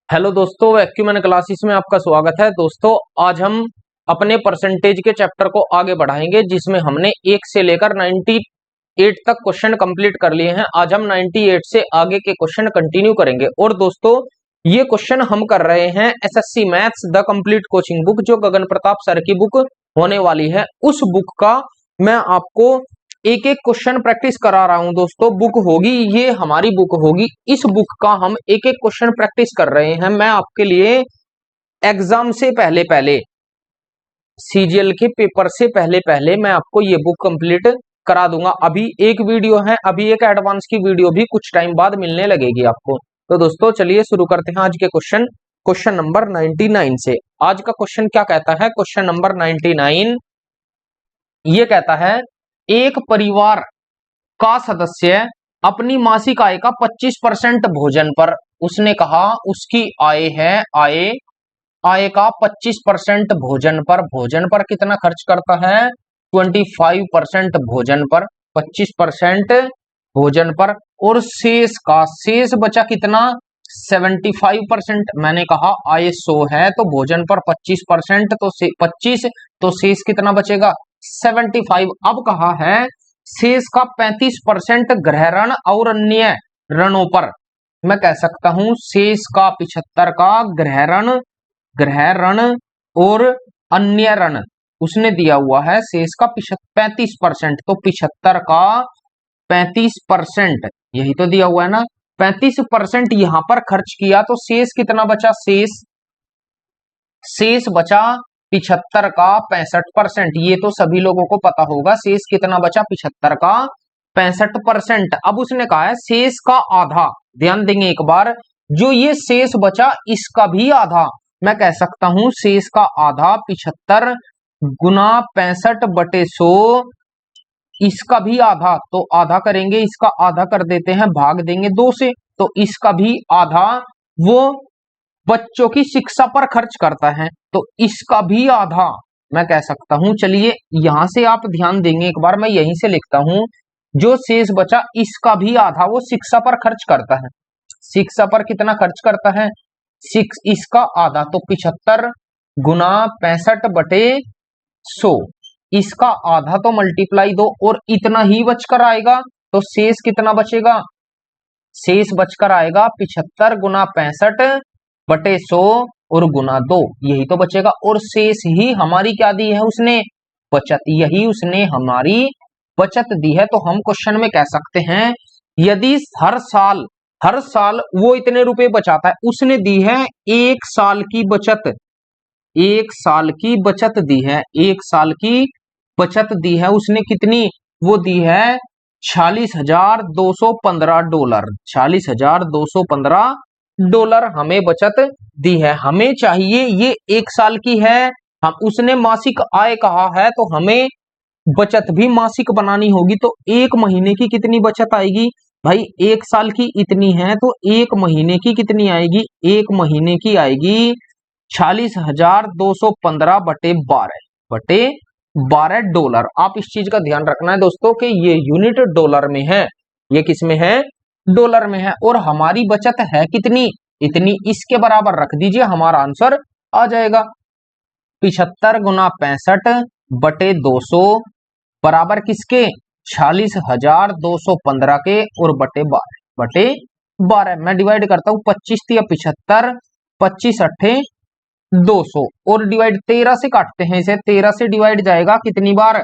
Hello दोस्तों, vacuum classes में आपका स्वागत है। दोस्तों, आज हम अपने परसेंटेज के चैप्टर को आगे बढ़ाएंगे, जिसमें हमने 1 से लेकर 98 तक क्वेश्चन कंप्लीट कर लिए हैं। आज हम 98 से आगे के क्वेश्चन कंटिन्यू करेंगे। और दोस्तों, ये क्वेश्चन हम कर रहे हैं SSC maths the complete coaching book, जो गगन प्रताप सर की बुक होने वाली है। उस बुक का मैं आपको एक एक क्वेश्चन प्रैक्टिस करा रहा हूं। दोस्तों, बुक होगी, ये हमारी बुक होगी। इस बुक का हम एक एक क्वेश्चन प्रैक्टिस कर रहे हैं। मैं आपके लिए एग्जाम से पहले पहले, सीजीएल के पेपर से पहले पहले मैं आपको ये बुक कंप्लीट करा दूंगा। अभी एक वीडियो है, अभी एक एडवांस की वीडियो भी कुछ टाइम बाद मिलने लगेगी आपको। तो दोस्तों, चलिए शुरू करते हैं आज के क्वेश्चन नंबर 99 से। आज का क्वेश्चन क्या कहता है? क्वेश्चन नंबर 99 ये कहता है, एक परिवार का सदस्य अपनी मासिक आय का 25% भोजन पर, उसने कहा उसकी आय है, आय का 25% भोजन पर कितना खर्च करता है? 25% भोजन पर, 25% भोजन पर। और शेष बचा कितना? 75%। मैंने कहा आय 100 है तो भोजन पर 25%, तो 25, तो शेष कितना बचेगा? 75। अब कहा है शेष का 35% गृह ऋण और अन्य ऋणों पर। मैं कह सकता हूं शेष का 75 का गृह ऋण और अन्य ऋण उसने दिया हुआ है। शेष का 35%, तो 75 का 35%, यही तो दिया हुआ है ना। 35% यहां पर खर्च किया तो शेष कितना बचा? शेष बचा 75 का 65%। ये तो सभी लोगों को पता होगा। शेष कितना बचा? 75 का 65%। अब उसने कहा है शेष का आधा, ध्यान देंगे एक बार, जो ये शेष बचा इसका भी आधा। मैं कह सकता हूं शेष का आधा 75 गुना 65/100, इसका भी आधा। तो आधा करेंगे, इसका आधा कर देते हैं, भाग देंगे 2 से, तो इसका भी आधा वो बच्चों की शिक्षा पर खर्च करता है, तो इसका भी आधा मैं कह सकता हूं। चलिए यहां से आप ध्यान देंगे एक बार, मैं यहीं से लिखता हूं, जो शेष बचा इसका भी आधा वो शिक्षा पर खर्च करता है। शिक्षा पर कितना खर्च करता है? इसका आधा, तो 75 गुना 65/100, इसका आधा, तो मल्टीप्लाई 2, और इतना ही बचकर आएगा। तो शेष कितना बचेगा? शेष बचकर आएगा 75 गुना 65/100 और गुना 2, यही तो बचेगा। और शेष ही हमारी क्या दी है उसने? बचत। यही उसने हमारी बचत दी है। तो हम क्वेश्चन में कह सकते हैं, यदि हर साल वो इतने रुपए बचाता है, उसने दी है 1 साल की बचत, 1 साल की बचत दी है, 1 साल की बचत दी है उसने। कितनी? वो दी है $46,215, $46,215 हमें बचत दी है। हमें चाहिए ये 1 साल की है, हम उसने मासिक आय कहा है, तो हमें बचत भी मासिक बनानी होगी। तो 1 महीने की कितनी बचत आएगी भाई? 1 साल की इतनी है, तो 1 महीने की कितनी आएगी? 1 महीने की आएगी $46,215/12 आप इस चीज का ध्यान रखना है दोस्तों कि ये यूनिट डॉलर में है। ये किस में है? डॉलर में है। और हमारी बचत है कितनी? इतनी। इसके बराबर रख दीजिए, हमारा आंसर आ जाएगा। 75 गुना 65/200 बराबर किसके? 46,215 के, और बटे 12। मैं डिवाइड करता हूं, 25 तिया 75, 25 अट्ठे 200, और डिवाइड 13 से काटते हैं इसे। 13 से डिवाइड जाएगा कितनी बार?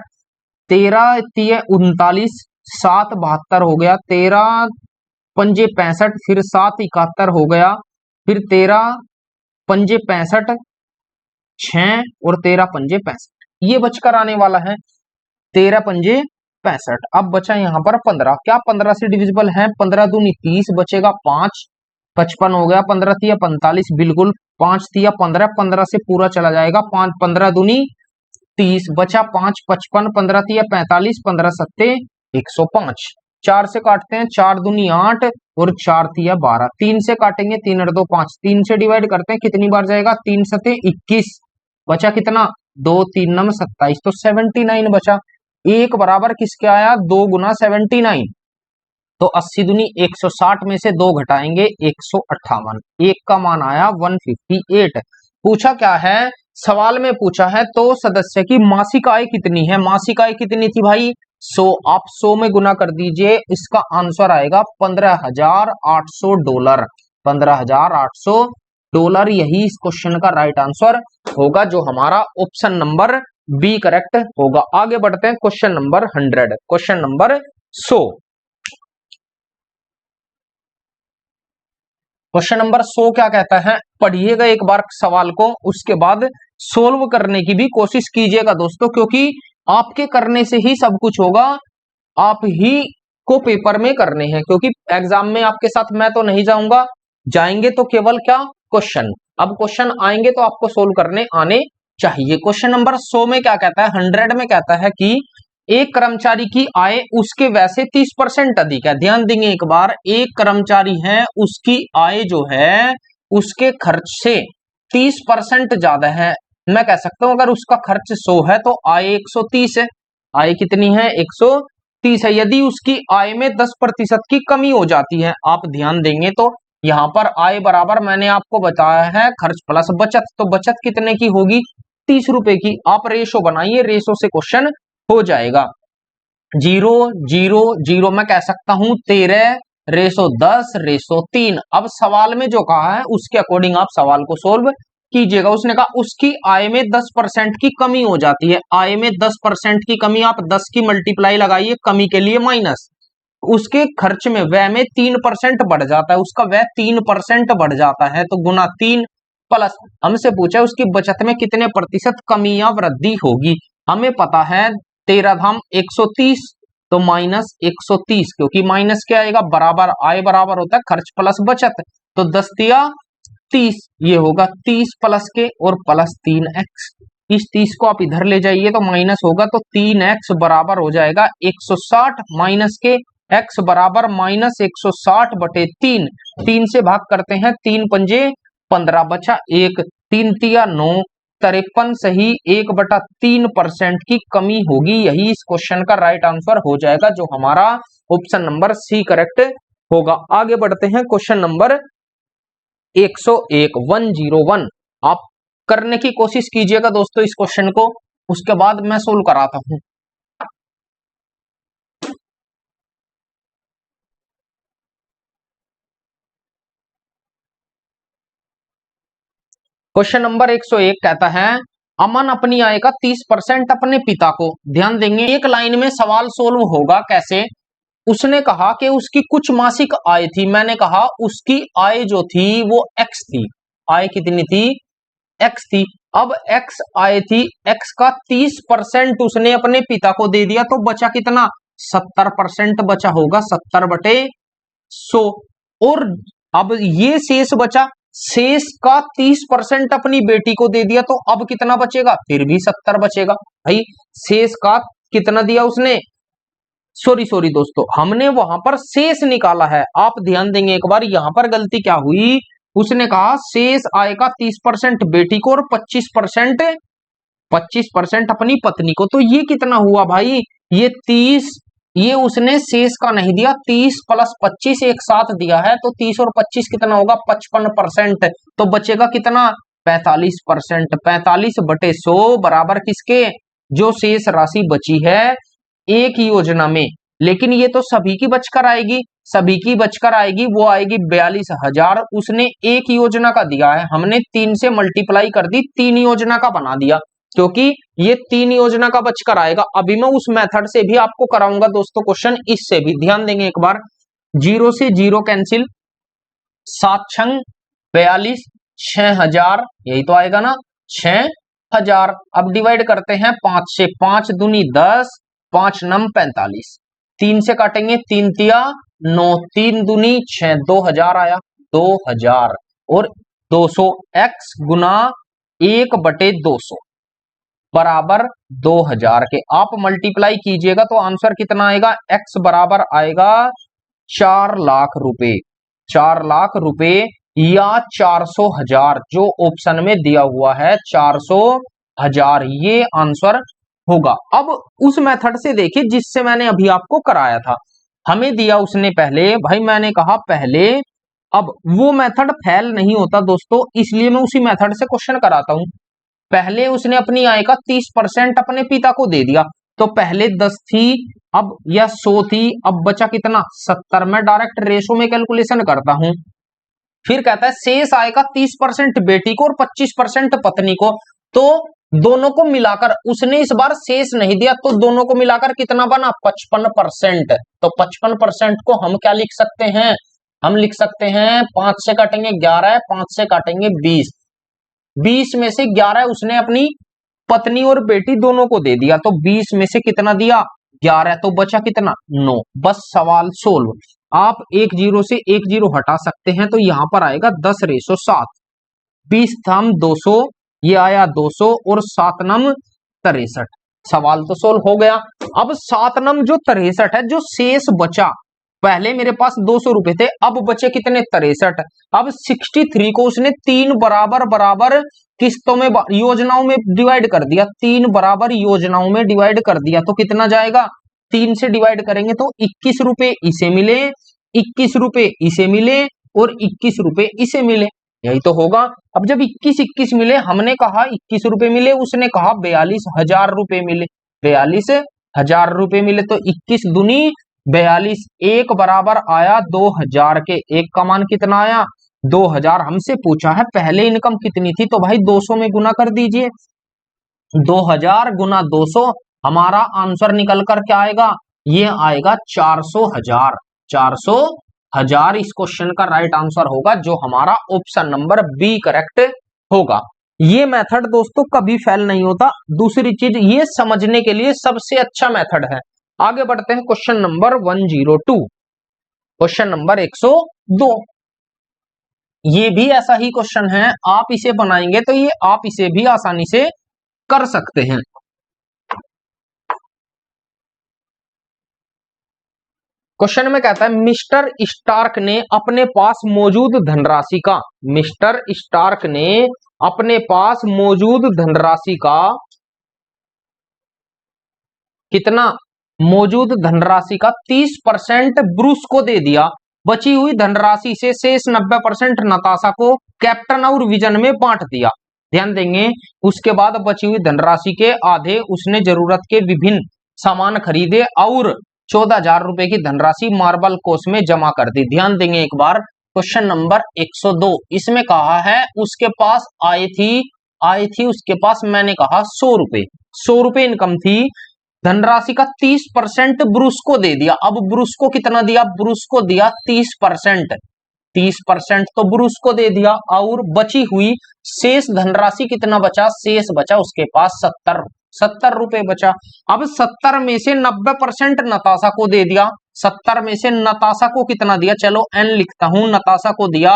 13 तिये 39, 7 72 हो गया, 13 पंजे 65, फिर 7 71 हो गया, फिर 13 पंजे 65, 6 और 13 पंजे 65, ये बचकर आने वाला है 13 पंजे 65। अब बचा यहां पर 15, क्या 15 से डिविजिबल है? 15 दूनी 30, बचेगा 5, 55 हो गया, 15 तिया 45, बिल्कुल 5 तिया 15, 15 से पूरा चला जाएगा, 5 15 दूनी 30, बचा 5 55, 15 तिया 45, 15 सत्ते 105। 4 से काटते हैं, 4 दूनी 8 और 4 तिया 12, 3 से काटेंगे, 3 और 2 5, 3 से डिवाइड करते हैं, कितनी बार जाएगा? 3 सत्ते 21, बचा कितना? 2 3 9 27, तो 79 बचा। एक बराबर किसके आया? 2 गुना 79, तो 80 दूनी 160 में से 2 घटाएंगे 158, एक का मान आया 158। पूछा क्या है, सवाल में पूछा है तो सदस्य की मासिक आय कितनी है। मासिक आय कितनी थी भाई 100, आप 100 में गुना कर दीजिए, इसका आंसर आएगा $15,800, $15,800। यही इस क्वेश्चन का राइट आंसर होगा, जो हमारा ऑप्शन नंबर बी करेक्ट होगा। आगे बढ़ते हैं question number 100, question number 100। Question number 100 क्या कहता है, पढ़िएगा एक बार सवाल को, उसके बाद सोल्व करने की भी कोशिश कीजिएगा दोस्तों, क्योंकि आपके करने से ही सब कुछ होगा, आप ही को पेपर में करने हैं, क्योंकि एग्जाम में आपके साथ मैं तो नहीं जाऊंगा, जाएंगे तो केवल क्या क्वेश्चन। अब क्वेश्चन आएंगे तो आपको सोल्व करने आने चाहिए। क्वेश्चन नंबर 100 में क्या कहता है, 100 में कहता है कि एक कर्मचारी की आय उसके वैसे 30% अधिक है। ध्यान देंगे एक बार, एक कर्मचारी है, उसकी आय जो है उसके खर्च से 30% ज्यादा है। मैं कह सकता हूं अगर उसका खर्च 100 है तो आय 130 है। आय कितनी है 130 है। यदि उसकी आय में 10% की कमी हो जाती है, आप ध्यान देंगे तो यहां पर आय बराबर मैंने आपको बताया है खर्च प्लस बचत, तो बचत कितने की होगी 30 रुपए की। आप रेशो बनाइए, रेशो से क्वेश्चन हो जाएगा। 0 0 0 मैं कह सकता हूं 13 रेशो 10 रेशो 3। अब सवाल में जो कहा है उसके अकॉर्डिंग आप सवाल को सोल्व कीजिएगा। उसने कहा उसकी आय में 10% की कमी हो जाती है। आय में 10% की कमी, आप 10 की मल्टीप्लाई लगाइए, कमी के लिए माइनस। उसके खर्च में व्यय में 3% बढ़ जाता है, उसका व्यय 3% बढ़ जाता है, तो गुना 3 प्लस हमसे पूछा है उसकी बचत में कितने प्रतिशत कमी या वृद्धि होगी। हमें पता है 13 धाम 130, तो माइनस 130, क्योंकि माइनस क्या आएगा बराबर, आय बराबर होता है खर्च प्लस बचत, तो 10 दिया 30, ये होगा 30 प्लस के और प्लस 3x। इस 30 को आप इधर ले जाइए तो माइनस होगा, तो 3x बराबर हो जाएगा 160, माइनस के x बराबर माइनस 160 बटे 3। 3 से भाग करते हैं, 3 पंजे 15, बचा 1, 3 तिया 9, 53 सही 1/3% की कमी होगी। यही इस क्वेश्चन का राइट आंसर हो जाएगा, जो हमारा ऑप्शन नंबर सी करेक्ट होगा। आगे बढ़ते हैं क्वेश्चन नंबर 101, 101। आप करने की कोशिश कीजिएगा दोस्तों इस क्वेश्चन को, उसके बाद मैं सोल्व कराता हूं। क्वेश्चन नंबर 101 कहता है अमन अपनी आय का 30% अपने पिता को, ध्यान देंगे एक लाइन में सवाल सोल्व होगा कैसे। उसने कहा कि उसकी कुछ मासिक आय थी, मैंने कहा उसकी आय जो थी वो x थी। आय कितनी थी x थी। अब x आय थी, x का 30% उसने अपने पिता को दे दिया, तो बचा कितना 70% बचा होगा, 70/100। और अब ये शेष बचा, शेष का 30% अपनी बेटी को दे दिया, तो अब कितना बचेगा, फिर भी 70 बचेगा। भाई शेष का कितना दिया उसने, सॉरी दोस्तों, हमने वहां पर शेष निकाला है। आप ध्यान देंगे एक बार, यहां पर गलती क्या हुई, उसने कहा शेष आय का 30% बेटी को और 25% अपनी पत्नी को, तो ये कितना हुआ भाई, ये 30, ये उसने शेष का नहीं दिया, 30 + 25 एक साथ दिया है, तो 30 और 25 कितना होगा 55%, तो बचेगा कितना 45%। 45/100 बराबर किसके, जो शेष राशि बची है एक योजना में, लेकिन ये तो सभी की बचकर आएगी, सभी की बचकर आएगी, वो आएगी 42,000। उसने एक योजना का दिया है, हमने 3 से मल्टीप्लाई कर दी, 3 योजना का बना दिया, क्योंकि ये 3 योजना का बचकर आएगा। अभी मैं उस मेथड से भी आपको कराऊंगा दोस्तों क्वेश्चन, इससे भी ध्यान देंगे एक बार। 0 से 0 कैंसिल, 7 छंग 42, 6000, यही तो आएगा ना 6000। अब डिवाइड करते हैं 5 से, 5 दूनी 10, 5 नम 45, 3 से काटेंगे, 3 तिया 9, 3 दूनी 6, 2000 आया, 2000 और 200, x गुना 1/200 बराबर 2000 के। आप मल्टीप्लाई कीजिएगा तो आंसर कितना आएगा, x बराबर आएगा 4 लाख रुपए, 4 लाख रुपए या 400,000, जो ऑप्शन में दिया हुआ है 400,000, ये आंसर होगा। अब उस मेथड से देखिए जिससे मैंने अभी आपको कराया था, हमें दिया उसने पहले, भाई मैंने कहा पहले, अब वो मेथड फेल नहीं होता दोस्तों, इसलिए मैं उसी मेथड से क्वेश्चन कराता हूं। पहले उसने अपनी आय का 30% अपने पिता को दे दिया, तो पहले 10 थी, अब यह 100 थी, अब बचा कितना 70। मैं डायरेक्ट रेशो में कैलकुलेशन करता हूं। फिर कहता है शेष आय का 30% बेटी को और 25% पत्नी को, तो दोनों को मिलाकर उसने इस बार शेष नहीं दिया, तो दोनों को मिलाकर कितना बना 55%। तो 55% को हम क्या लिख सकते हैं, हम लिख सकते हैं 5 से काटेंगे 11, 5 से काटेंगे 20, 20 में से 11 उसने अपनी पत्नी और बेटी दोनों को दे दिया, तो 20 में से कितना दिया 11, तो बचा कितना 9। बस सवाल सोल्व। आप एक जीरो से एक जीरो हटा सकते हैं, तो यहां पर आएगा 10:7। 20 थाम 200, ये आया 200 और 7 नम 63। सवाल तो सोल्व हो गया। अब 7 नम जो 63 है, जो शेष बचा, पहले मेरे पास 200 रुपए थे, अब बचे कितने 63। अब 63 को उसने 3 बराबर बराबर किस्तों में योजनाओं में डिवाइड कर दिया, 3 बराबर योजनाओं में डिवाइड कर दिया, तो कितना जाएगा 3 से डिवाइड करेंगे तो 21 रुपए इसे मिले, 21 रुपए इसे मिले और 21 रुपए इसे मिले, यही तो होगा। अब जब 21 मिले, हमने कहा 21 रुपए मिले, उसने कहा 42,000 रुपए मिले, 42,000 रुपए मिले, तो 21 दूनी 42, एक बराबर आया 2000 के, एक का मान कितना आया 2000। हमसे पूछा है पहले इनकम कितनी थी, तो भाई 200 में गुना कर दीजिए, 2000 गुना 200, हमारा आंसर निकल कर क्या आएगा, ये आएगा 400,000। 400,000 इस क्वेश्चन का राइट आंसर होगा, जो हमारा ऑप्शन नंबर बी करेक्ट होगा। ये मेथड दोस्तों कभी फेल नहीं होता। दूसरी चीज, ये समझने के लिए सबसे अच्छा मेथड है। आगे बढ़ते हैं क्वेश्चन नंबर 102, क्वेश्चन नंबर 102। ये भी ऐसा ही क्वेश्चन है, आप इसे बनाएंगे तो ये आप इसे भी आसानी से कर सकते हैं। क्वेश्चन में कहता है मिस्टर स्टार्क ने अपने पास मौजूद धनराशि का, मिस्टर स्टार्क ने अपने पास मौजूद धनराशि का कितना, मौजूद धनराशि का 30% ब्रूस को दे दिया, बची हुई धनराशि से शेष 90% नताशा को कैप्टन और विजन में बांट दिया। ध्यान देंगे, उसके बाद बची हुई धनराशि के आधे उसने जरूरत के विभिन्न सामान खरीदे और 14,000 रुपए की धनराशि मार्बल कोष में जमा कर दी। ध्यान देंगे एक बार, क्वेश्चन नंबर 102, इसमें कहा है उसके पास आई थी उसके पास, मैंने कहा 100 रुपए, 100 रुपए इनकम थी, धनराशि का 30% ब्रूस को दे दिया। अब ब्रूस को कितना दिया, ब्रूस को दिया 30%, 30% तो ब्रूस को दे दिया, और बची हुई शेष धनराशि कितना बचा, शेष बचा उसके पास 70 रुपए बचा। अब 70 में से 90% नताशा को दे दिया, 70 में से नताशा को कितना दिया, चलो एन लिखता हूं, नताशा को दिया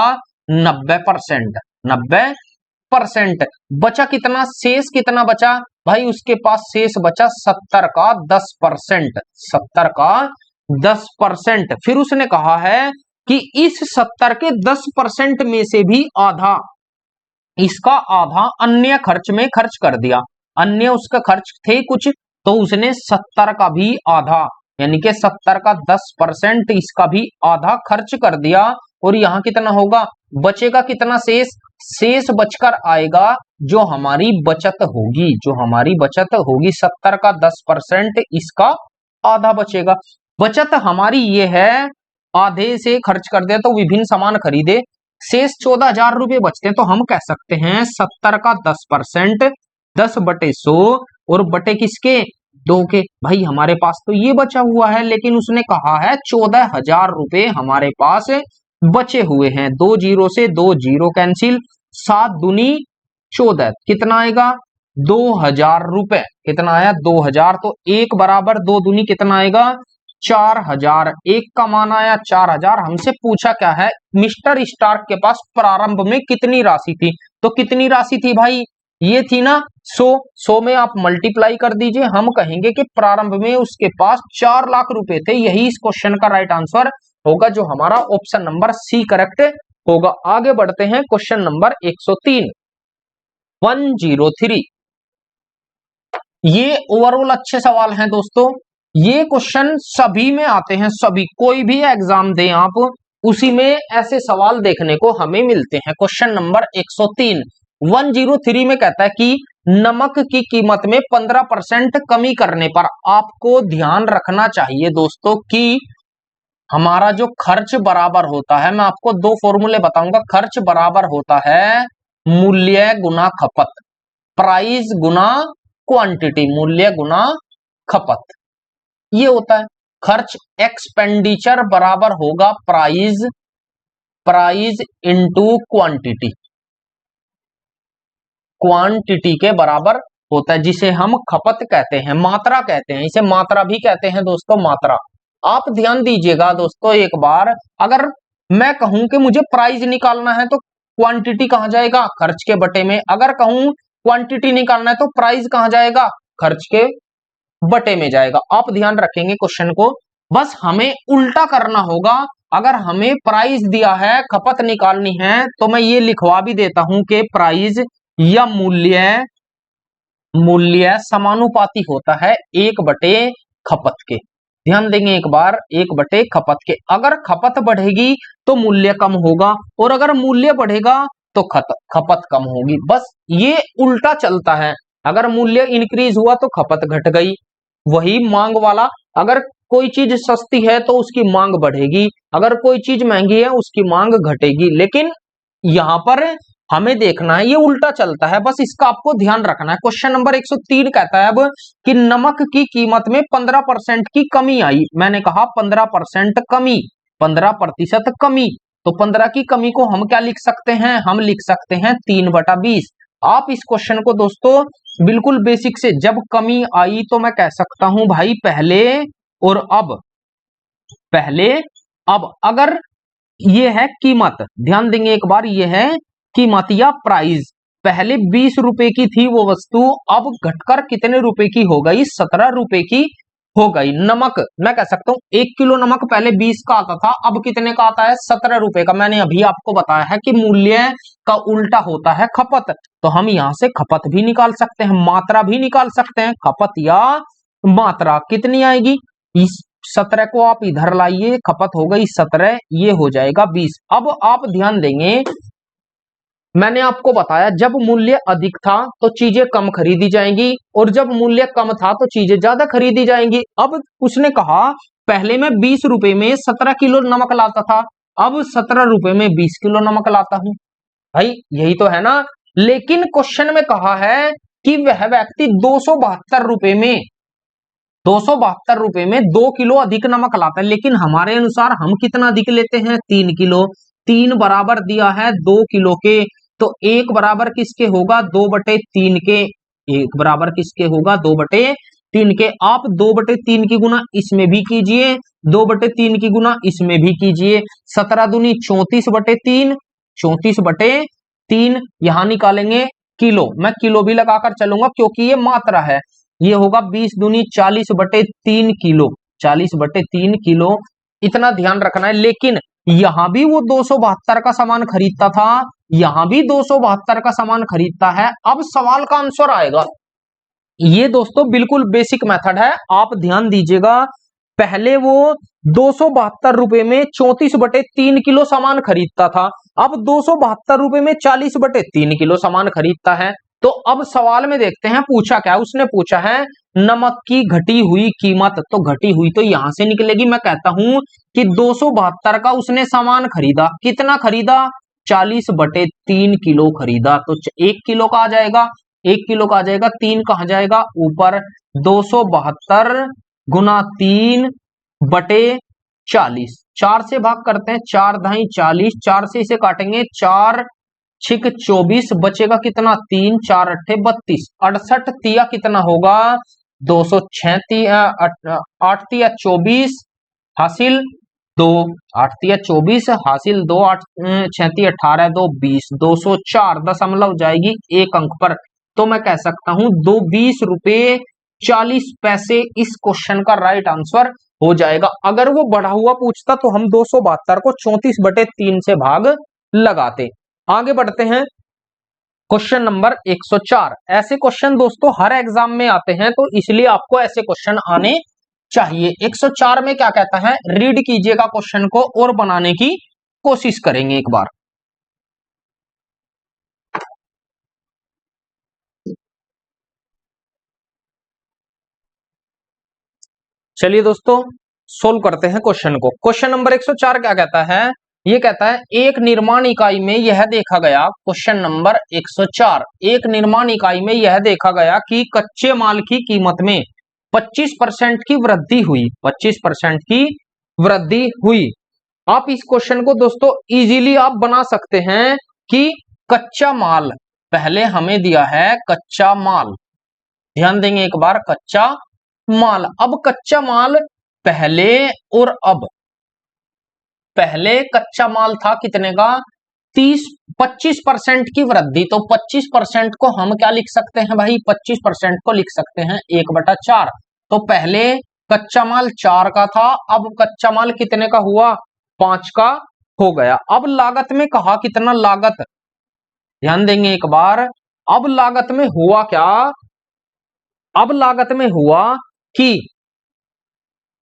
90%, 90%। बचा कितना, शेष कितना बचा भाई, उसके पास शेष बचा 70 का 10%, 70 का 10%। फिर उसने कहा है कि इस 70 के 10% में से भी आधा, इसका आधा अन्य खर्च में खर्च कर दिया, अन्य उसका खर्च थे कुछ, तो उसने 70 का भी आधा, यानी कि 70 का 10% इसका भी आधा खर्च कर दिया। और यहां कितना होगा, बचेगा कितना शेष, शेष बचकर आएगा जो हमारी बचत होगी, जो हमारी बचत होगी 70 का 10%, इसका आधा बचेगा। बचत हमारी ये है, आधे से खर्च कर दिया तो विभिन्न सामान खरीदे, शेष 14,000 रुपए बचते हैं, तो हम कह सकते हैं 70 का 10%, 10/100 और बटे किसके, 2 के। भाई हमारे पास तो ये बचा हुआ है, लेकिन उसने कहा है 14,000 रुपए हमारे पास बचे हुए हैं। 2 जीरो से 2 जीरो कैंसिल, 7 दूनी 14, कितना आएगा 2,000 रुपए, कितना आया 2,000, तो 1 बराबर 2 दूनी कितना आएगा 4,000, 1 का मान आया 4,000। हमसे पूछा क्या है, मिस्टर स्टार्क के पास प्रारंभ में कितनी राशि थी, तो कितनी राशि थी भाई, ये थी ना 100 में आप मल्टीप्लाई कर दीजिए, हम कहेंगे कि प्रारंभ में उसके पास 4 लाख रुपए थे। यही इस क्वेश्चन का राइट आंसर होगा, जो हमारा ऑप्शन नंबर सी करेक्ट होगा। आगे बढ़ते हैं क्वेश्चन नंबर 103, 103। ये ओवरऑल अच्छे सवाल हैं दोस्तों, ये क्वेश्चन सभी में आते हैं, सभी, कोई भी एग्जाम दें आप, उसी में ऐसे सवाल देखने को हमें मिलते हैं। क्वेश्चन नंबर 103 103 में कहता है कि नमक की कीमत में 15% कमी करने पर आपको ध्यान रखना चाहिए दोस्तों कि हमारा जो खर्च बराबर होता है, मैं आपको दो फॉर्मूले बताऊंगा। खर्च बराबर होता है मूल्य गुना खपत, प्राइस गुना क्वांटिटी, मूल्य गुना खपत, ये होता है। खर्च एक्सपेंडिचर बराबर होगा प्राइस इंटू क्वांटिटी, क्वांटिटी के बराबर होता है, जिसे हम खपत कहते हैं, मात्रा कहते हैं, इसे मात्रा भी कहते हैं दोस्तों, मात्रा। आप ध्यान दीजिएगा दोस्तों एक बार, अगर मैं कहूं कि मुझे प्राइस निकालना है तो क्वांटिटी कहां जाएगा, खर्च के बटे में। अगर कहूं क्वांटिटी निकालना है तो प्राइस कहां जाएगा, खर्च के बटे में जाएगा। आप ध्यान रखेंगे क्वेश्चन को, बस हमें उल्टा करना होगा। अगर हमें प्राइस दिया है, खपत निकालनी है, तो मैं ये लिखवा भी देता हूं कि प्राइस या मूल्य समानुपाती होता है 1/, खपत के। ध्यान देंगे एक बार, 1/, खपत के। अगर खपत बढ़ेगी तो मूल्य कम होगा, और अगर मूल्य बढ़ेगा तो खपत कम होगी। बस ये उल्टा चलता है। अगर मूल्य इंक्रीज हुआ तो खपत घट गई, वही मांग वाला। अगर कोई चीज सस्ती है तो उसकी मांग बढ़ेगी, अगर कोई चीज महंगी है उसकी मांग घटेगी। लेकिन यहां पर हमें देखना है, ये उल्टा चलता है, बस इसका आपको ध्यान रखना है। क्वेश्चन नंबर 103 कहता है अब कि नमक की कीमत में 15% की कमी आई। मैंने कहा 15% कमी, 15% कमी, तो 15 की कमी को हम क्या लिख सकते हैं, हम लिख सकते हैं 3/20। आप इस क्वेश्चन को दोस्तों बिल्कुल बेसिक से, जब कमी आई तो मैं कह सकता हूं भाई पहले और अब, पहले अब। अगर ये है कीमत, ध्यान देंगे एक बार, ये है कीमत या प्राइस। पहले 20 रुपए की थी वो वस्तु, अब घटकर कितने रुपए की हो गई, 17 रुपए की हो गई। नमक, मैं कह सकता हूं 1 किलो नमक पहले 20 का आता था, अब कितने का आता है, 17 रुपए का। मैंने अभी आपको बताया है कि मूल्य का उल्टा होता है खपत, तो हम यहां से खपत भी निकाल सकते हैं, मात्रा भी निकाल सकते हैं। खपत या मात्रा कितनी आएगी, इस 17 को आप इधर लाइए, खपत हो गई 17, ये हो जाएगा 20। अब आप ध्यान देंगे, मैंने आपको बताया जब मूल्य अधिक था तो चीजें कम खरीदी जाएंगी, और जब मूल्य कम था तो चीजें ज्यादा खरीदी जाएंगी। अब उसने कहा पहले मैं 20 रुपए में 17 किलो नमक लाता था, अब 17 रुपए में 20 किलो नमक लाता हूं। भाई यही तो है ना। लेकिन क्वेश्चन में कहा है कि वह व्यक्ति 272 रुपए में 272 रुपए में 2 किलो अधिक नमक लाता है, लेकिन हमारे अनुसार हम कितना अधिक लेते हैं, 3 किलो। 3 बराबर दिया है 2 किलो के, तो 1 बराबर किसके होगा, 2/3 के। 1 बराबर किसके होगा, 2/3 के। आप 2/3 की गुना इसमें भी कीजिए, 2/3 की गुना इसमें भी कीजिए। 17 दूनी 34/3, 34/3 यहां निकालेंगे किलो, मैं किलो भी लगाकर चलूंगा क्योंकि ये मात्रा है। ये होगा 20 दूनी 40/3 किलो, 40/3 किलो, इतना ध्यान रखना है। लेकिन यहां भी वो 272 का सामान खरीदता था, यहां भी 272 का सामान खरीदता है। अब सवाल का आंसर आएगा, ये दोस्तों बिल्कुल बेसिक मेथड है, आप ध्यान दीजिएगा। पहले वो 272 रुपए में 34/3 किलो सामान खरीदता था, अब 272 रुपए में 40/3 किलो सामान खरीदता है। तो अब सवाल में देखते हैं पूछा क्या, उसने पूछा है नमक की घटी हुई कीमत, तो घटी हुई तो यहां से निकलेगी। मैं कहता हूं कि 272 का उसने सामान खरीदा, कितना खरीदा, 40/3 किलो खरीदा, तो 1 किलो का आ जाएगा, 1 किलो का आ जाएगा, 3 कहां जाएगा ऊपर, 272 गुना 3/40, 4 से भाग करते हैं, 4 × 40, 4 से इसे काटेंगे, 4 × 24, बचेगा कितना, 3, 4 × 8 32, 68 तिया कितना होगा, 236, 8 तिया 24 हासिल 2, 8 तिया 24 हासिल 2, 8 6 तिया 18 2 20, 204 दशमलव जाएगी 1 अंक पर। तो मैं कह सकता हूं 20 रुपए 40 पैसे इस क्वेश्चन का राइट आंसर हो जाएगा। अगर वो बढ़ा हुआ पूछता तो हम 272 को 34/3 से भाग लगाते। आगे बढ़ते हैं, क्वेश्चन नंबर 104। ऐसे क्वेश्चन दोस्तों हर एग्जाम में आते हैं, तो इसलिए आपको ऐसे क्वेश्चन आने चाहिए। 104 में क्या कहता है, रीड कीजिएगा क्वेश्चन को और बनाने की कोशिश करेंगे एक बार। चलिए दोस्तों सोल्व करते हैं क्वेश्चन को। क्वेश्चन नंबर 104 क्या कहता है, ये कहता है एक निर्माण इकाई में यह देखा गया, क्वेश्चन नंबर 104, एक निर्माण इकाई में यह देखा गया कि कच्चे माल की कीमत में 25% की वृद्धि हुई, 25% की वृद्धि हुई। आप इस क्वेश्चन को दोस्तों इजीली आप बना सकते हैं कि कच्चा माल, पहले हमें दिया है कच्चा माल, ध्यान देंगे एक बार, कच्चा माल। अब कच्चा माल पहले और अब, पहले कच्चा माल था कितने का, 25% की वृद्धि, तो 25% को हम क्या लिख सकते हैं भाई, 25% को लिख सकते हैं 1/4। तो पहले कच्चा माल 4 का था, अब कच्चा माल कितने का हुआ, 5 का हो गया। अब लागत में कहा कितना, लागत, ध्यान देंगे एक बार, अब लागत में हुआ क्या, अब लागत में हुआ कि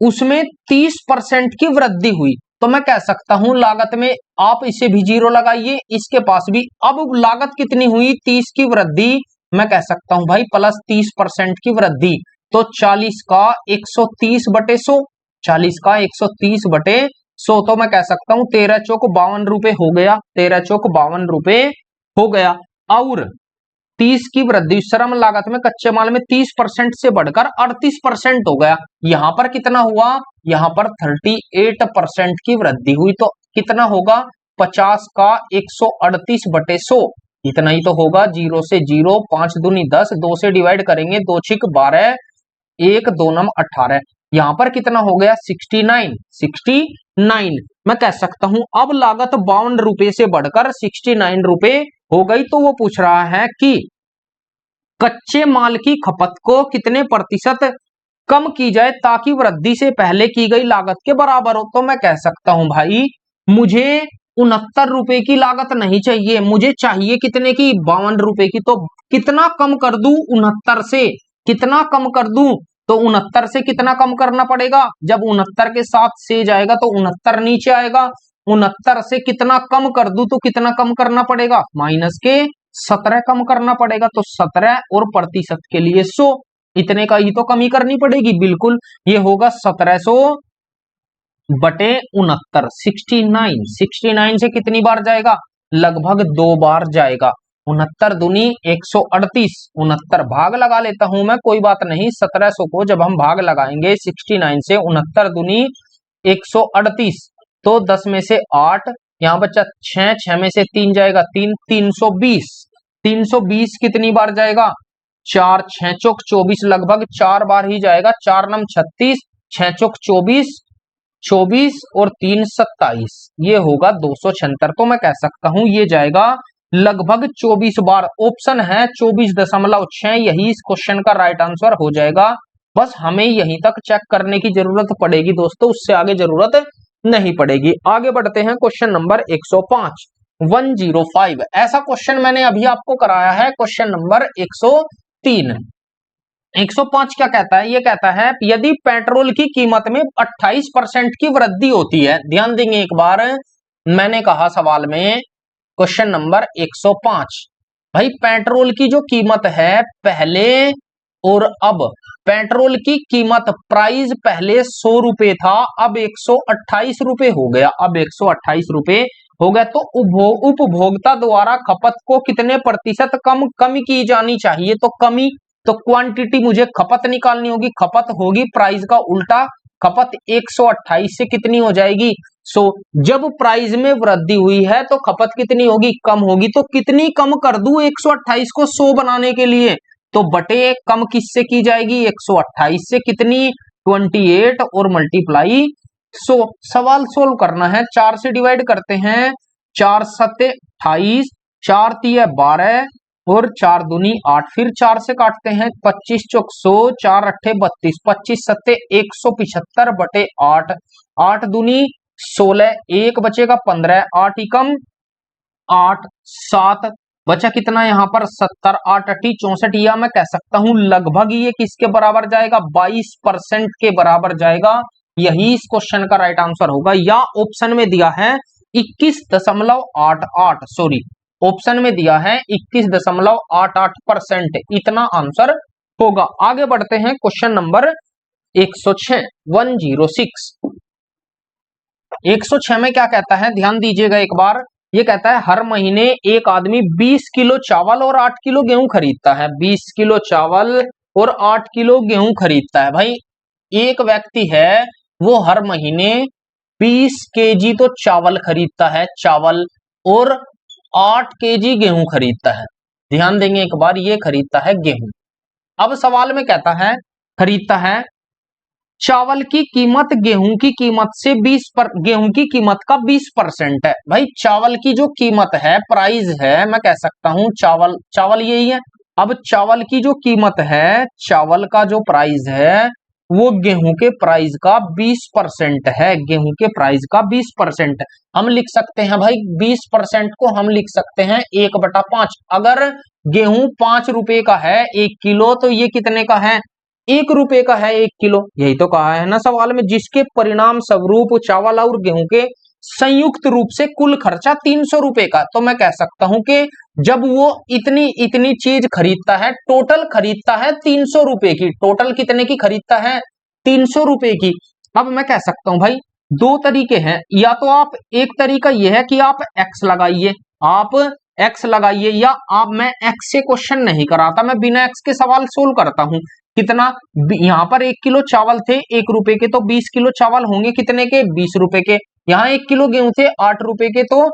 उसमें 30% की वृद्धि हुई। तो मैं कह सकता हूं लागत में, आप इसे भी 0 लगाइए, इसके पास भी, अब लागत कितनी हुई, 30 की वृद्धि, मैं कह सकता हूं भाई प्लस 30% की वृद्धि, तो 40 का 130/100, 40 का 130/100, तो मैं कह सकता हूं 13 चौक 52 रुपए हो गया, 13 चौक 52 रुपए हो गया। और 30 की वृद्धि श्रम लागत में कच्चे माल में 30% से बढ़कर 38% हो गया। यहां पर कितना हुआ, यहां पर 38% की वृद्धि हुई, तो कितना होगा, 50 का 138/100, इतना ही तो होगा। 0 से 0, 5 दूनी 10, 2 से डिवाइड करेंगे, 2 छिक 12, 1 2 नम 18, यहां पर कितना हो गया, 69। मैं कह सकता हूं अब लागत 52 रुपए से बढ़कर 69 रुपए हो गई। तो वो पूछ रहा है कि कच्चे माल की खपत को कितने प्रतिशत कम की जाए ताकि वृद्धि से पहले की गई लागत के बराबर हो। तो मैं कह सकता हूं भाई मुझे 69 रुपए की लागत नहीं चाहिए, मुझे चाहिए कितने की, 52 रुपए की। तो कितना कम कर दूं, 69 से कितना कम कर दूं, तो 69 से कितना कम करना पड़ेगा, जब 69 के साथ से जाएगा तो 69 नीचे आएगा, 69 से कितना कम कर दूं, तो कितना कम करना पड़ेगा, माइनस के 17 कम करना पड़ेगा। तो 17 और प्रतिशत के लिए 100, इतने का ही तो कमी करनी पड़ेगी, बिल्कुल ये होगा 1700/69, 69 से कितनी बार जाएगा, लगभग 2 बार जाएगा। 69 दूनी 138, 69 भाग लगा लेता हूं मैं, कोई बात नहीं, 1700 को जब हम भाग लगाएंगे 69 से, 69 दूनी 138, तो 10 में से 8, यहां बच्चा 6, 6 में से 3 जाएगा 3, 320, 320 कितनी बार जाएगा, 4, 6 चौक 24, लगभग 4 बार ही जाएगा, 4 नम 36, 6 चौक 24, 24 और 3 27, ये होगा 276। तो मैं कह सकता हूं ये जाएगा लगभग 24 बार, ऑप्शन है 24.6, यही इस क्वेश्चन का राइट आंसर हो जाएगा। बस हमें यहीं तक चेक करने की जरूरत पड़ेगी दोस्तों, उससे आगे जरूरत नहीं पड़ेगी। आगे बढ़ते हैं, क्वेश्चन नंबर 105, 105, ऐसा क्वेश्चन मैंने अभी आपको कराया है, क्वेश्चन नंबर 103। 105 क्या कहता है, ये कहता है यदि पेट्रोल की कीमत में 28% की वृद्धि होती है, ध्यान देंगे एक बार, मैंने कहा सवाल में क्वेश्चन नंबर 105, भाई पेट्रोल की जो कीमत है पहले और अब, पेट्रोल की कीमत प्राइस पहले 100 रुपए था, अब 128 रुपए हो गया, अब 128 रुपए हो गया। तो उपभोक्ता द्वारा खपत को कितने प्रतिशत कमी की जानी चाहिए, तो कमी, तो क्वांटिटी मुझे खपत निकालनी होगी, खपत होगी प्राइस का उल्टा, खपत 128 से कितनी हो जाएगी 100, जब प्राइस में वृद्धि हुई है तो खपत कितनी होगी, कम होगी, तो कितनी कम कर दूं 128 को 100 बनाने के लिए, तो बटे कम किससे की जाएगी, 128 से, कितनी 28 और मल्टीप्लाई 100। सवाल सोल्व करना है, 4 से डिवाइड करते हैं, 4 सत्ते 28, 4 तिये 12 और 4 दूनी 8, फिर 4 से काटते हैं, 25 चौक 100, 4 अट्ठे 32, 25 सत्ते 175/8, 8 दूनी 16, 1 बचेगा 15, 8 एकम 8, 7 बचा कितना यहाँ पर 70, 8 8 64, या मैं कह सकता हूं लगभग ये किसके बराबर जाएगा, 22% के बराबर जाएगा। यही इस क्वेश्चन का राइट आंसर होगा। या ऑप्शन में दिया है 21.88, सॉरी ऑप्शन में दिया है 21.88%, इतना आंसर होगा। आगे बढ़ते हैं क्वेश्चन नंबर 106, 106 में क्या कहता है, ध्यान दीजिएगा एक बार। ये कहता है हर महीने एक आदमी 20 किलो चावल और 8 किलो गेहूं खरीदता है। 20 किलो चावल और 8 किलो गेहूं खरीदता है। भाई एक व्यक्ति है वो हर महीने 20 केजी तो चावल खरीदता है, चावल, और 8 केजी गेहूं खरीदता है। ध्यान देंगे एक बार, ये खरीदता है गेहूं। अब सवाल में कहता है खरीदता है चावल की कीमत गेहूं की कीमत से गेहूं की कीमत का 20% है। भाई चावल की जो कीमत है, प्राइस है, मैं कह सकता हूं चावल यही है। अब चावल की जो कीमत है, चावल का जो प्राइस है वो गेहूं के प्राइस का 20% है। गेहूं के प्राइस का 20% हम लिख सकते हैं भाई, 20% को हम लिख सकते हैं 1/5। अगर गेहूं 5 रुपए का है 1 किलो, तो ये कितने का है, 1 रुपए का है 1 किलो। यही तो कहा है ना सवाल में, जिसके परिणाम स्वरूप चावल और गेहूं के संयुक्त रूप से कुल खर्चा 300 रुपए का। तो मैं कह सकता हूं कि जब वो इतनी इतनी चीज खरीदता है, टोटल खरीदता है 300 रुपए की। टोटल कितने की खरीदता है, 300 रुपए की। अब मैं कह सकता हूं भाई दो तरीके हैं, या तो आप, एक तरीका यह है कि आप एक्स लगाइए, या आप, मैं एक्स से क्वेश्चन नहीं कराता, मैं बिना एक्स के सवाल सोल्व करता हूं। कितना, यहां पर 1 किलो चावल थे 1 रुपए के, तो 20 किलो चावल होंगे कितने के, 20 रुपए के। यहाँ 1 किलो गेहूं थे 8 रुपए के, तो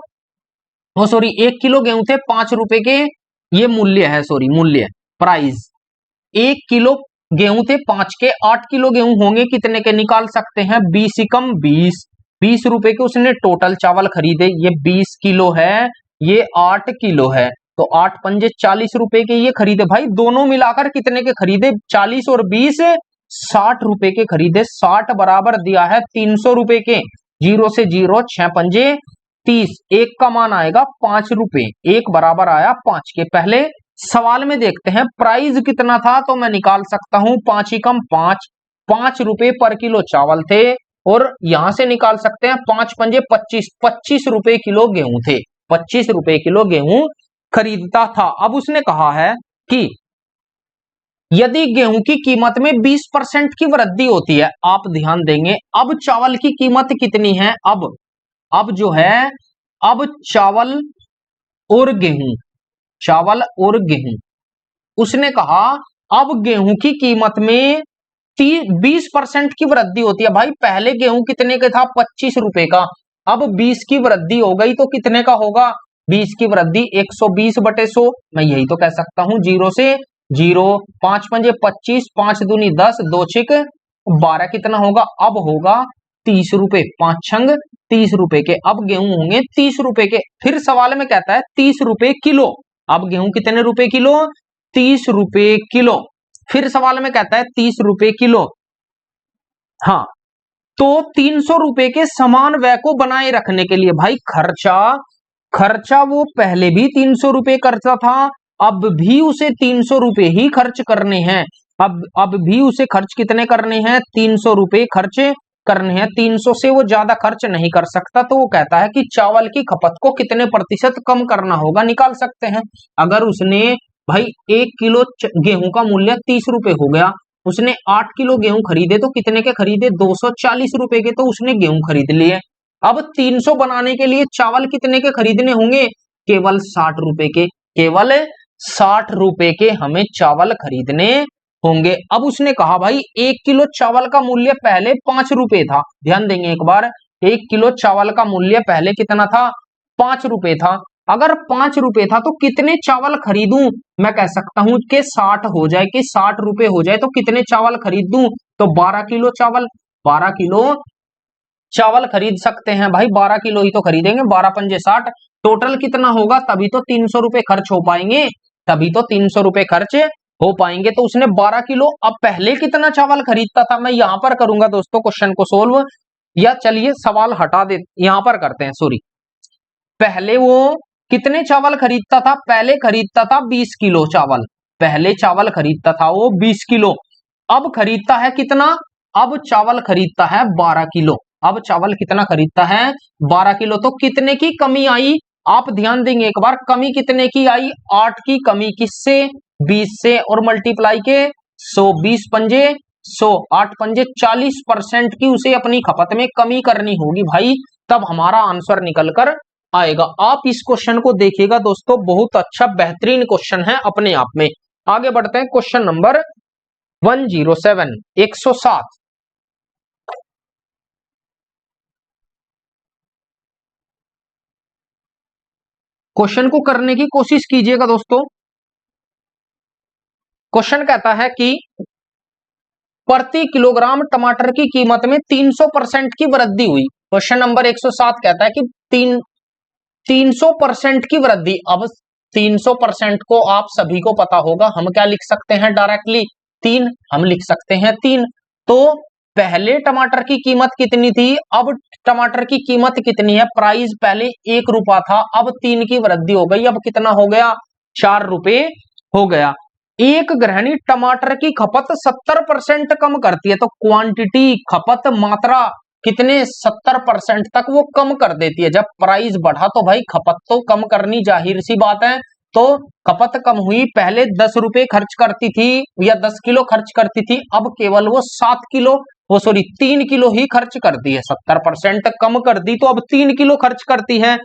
1 किलो गेहूं थे 5 रुपए के। ये मूल्य है, मूल्य, प्राइस। 1 किलो गेहूं थे 5 के, 8 किलो गेहूं होंगे कितने के, निकाल सकते हैं 20 एकम 20, 20 रुपए के उसने टोटल चावल खरीदे। ये 20 किलो है, ये 8 किलो है, तो 8 पंजे 40 रुपए के ये खरीदे। भाई दोनों मिलाकर कितने के खरीदे, 40 और 20 60 रुपए के खरीदे। 60 बराबर दिया है 300 रुपए के। 0 से 0, 6 पंजे 30, एक का मान आएगा 5 रुपए, एक बराबर आया 5 के। पहले सवाल में देखते हैं प्राइस कितना था, तो मैं निकाल सकता हूं 5 एकम 5, 5 रुपए पर किलो चावल थे, और यहां से निकाल सकते हैं 5 पंजे 25, 25 रुपए किलो गेहूं थे, 25 रुपए किलो गेहूं खरीदता था। अब उसने कहा है कि यदि गेहूं की कीमत में 20% की वृद्धि होती है, आप ध्यान देंगे, अब चावल की कीमत कितनी है, अब जो है, अब चावल और गेहूं, उसने कहा अब गेहूं की कीमत में 20% की वृद्धि होती है। भाई पहले गेहूं कितने का था, 25 रुपए का, अब 20 की वृद्धि हो गई तो कितने का होगा, 20 की वृद्धि 120/100। मैं यही तो कह सकता हूं, 0 से 0, 5 पंजे 25, 5 दूनी 10, 2 छिक 12, कितना होगा, अब होगा 30 रुपए, 5 छंग 30 रुपए के। अब गेहूं होंगे 30 रुपए के। फिर सवाल में कहता है 30 रुपए किलो, अब गेहूं कितने रुपए किलो, 30 रुपए किलो। फिर सवाल में कहता है 30 रुपए किलो, हाँ, तो 300 रुपए के समान व्यय को बनाए रखने के लिए, भाई खर्चा वो पहले भी 300 रुपए करता था, अब भी उसे 300 रुपए ही खर्च करने हैं। अब भी उसे खर्च कितने करने हैं, 300 रुपए खर्च करने हैं, 300 से वो ज्यादा खर्च नहीं कर सकता। तो वो कहता है कि चावल की खपत को कितने प्रतिशत कम करना होगा, निकाल सकते हैं। अगर उसने, भाई 1 किलो गेहूं का मूल्य 30 रुपए हो गया, उसने 8 किलो गेहूं खरीदे, तो कितने के खरीदे, 240 रुपए के, तो उसने गेहूं खरीद लिए। अब 300 बनाने के लिए चावल कितने के खरीदने होंगे, केवल 60 रुपए के, केवल 60 रुपए के हमें चावल खरीदने होंगे। अब उसने कहा भाई 1 किलो चावल का मूल्य पहले 5 रुपए था, ध्यान देंगे एक बार, 1 किलो चावल का मूल्य पहले कितना था, 5 रुपए था। अगर 5 रुपए था तो कितने चावल खरीदूं, मैं कह सकता हूं कि 60 हो जाए, कि 60 रुपए हो जाए तो कितने चावल खरीदूं, तो 12 किलो चावल, 12 किलो चावल खरीद सकते हैं। भाई 12 किलो ही तो खरीदेंगे, 12 पंजे 60, टोटल कितना होगा, तभी तो 300 रुपए खर्च हो पाएंगे, तभी तो 300 रुपए खर्च हो पाएंगे। तो उसने 12 किलो, अब पहले कितना चावल खरीदता था, मैं यहां पर करूंगा दोस्तों क्वेश्चन को सोल्व, या चलिए सवाल हटा दे, यहां पर करते हैं, सॉरी, पहले वो कितने चावल खरीदता था? पहले खरीदता था 20 किलो चावल, पहले चावल खरीदता था वो 20 किलो। अब खरीदता है कितना? अब चावल खरीदता है 12 किलो। अब चावल कितना खरीदता है? 12 किलो। तो कितने की कमी आई? आप ध्यान देंगे एक बार, कमी कितने की आई? 8 की कमी किससे? 20 से, और मल्टीप्लाई के 100, 20 पंजे 100, 8 पंजे 40% की उसे अपनी खपत में कमी करनी होगी भाई, तब हमारा आंसर निकल कर आएगा। आप इस क्वेश्चन को देखिएगा दोस्तों, बहुत अच्छा बेहतरीन क्वेश्चन है अपने आप में। आगे बढ़ते हैं, क्वेश्चन नंबर 107, 107। क्वेश्चन को करने की कोशिश कीजिएगा दोस्तों। क्वेश्चन कहता है कि प्रति किलोग्राम टमाटर की कीमत में 300% की वृद्धि हुई। क्वेश्चन नंबर 107 कहता है कि 300% की वृद्धि। अब 300% को आप सभी को पता होगा, हम क्या लिख सकते हैं? डायरेक्टली 3 हम लिख सकते हैं 3। तो पहले टमाटर की कीमत कितनी थी? अब टमाटर की कीमत कितनी है? प्राइस पहले 1 रुपया था, अब 3 की वृद्धि हो गई, अब कितना हो गया? 4 रुपए हो गया। एक गृहिणी टमाटर की खपत 70% कम करती है, तो क्वांटिटी, खपत, मात्रा कितने? 70% तक वो कम कर देती है। जब प्राइस बढ़ा तो भाई खपत तो कम करनी जाहिर सी बात है। तो खपत कम हुई, पहले 10 रुपए खर्च करती थी या 10 किलो खर्च करती थी, अब केवल वो 7 किलो, वो सॉरी 3 किलो ही खर्च करती है। 70% कम कर दी तो अब 3 किलो खर्च करती है।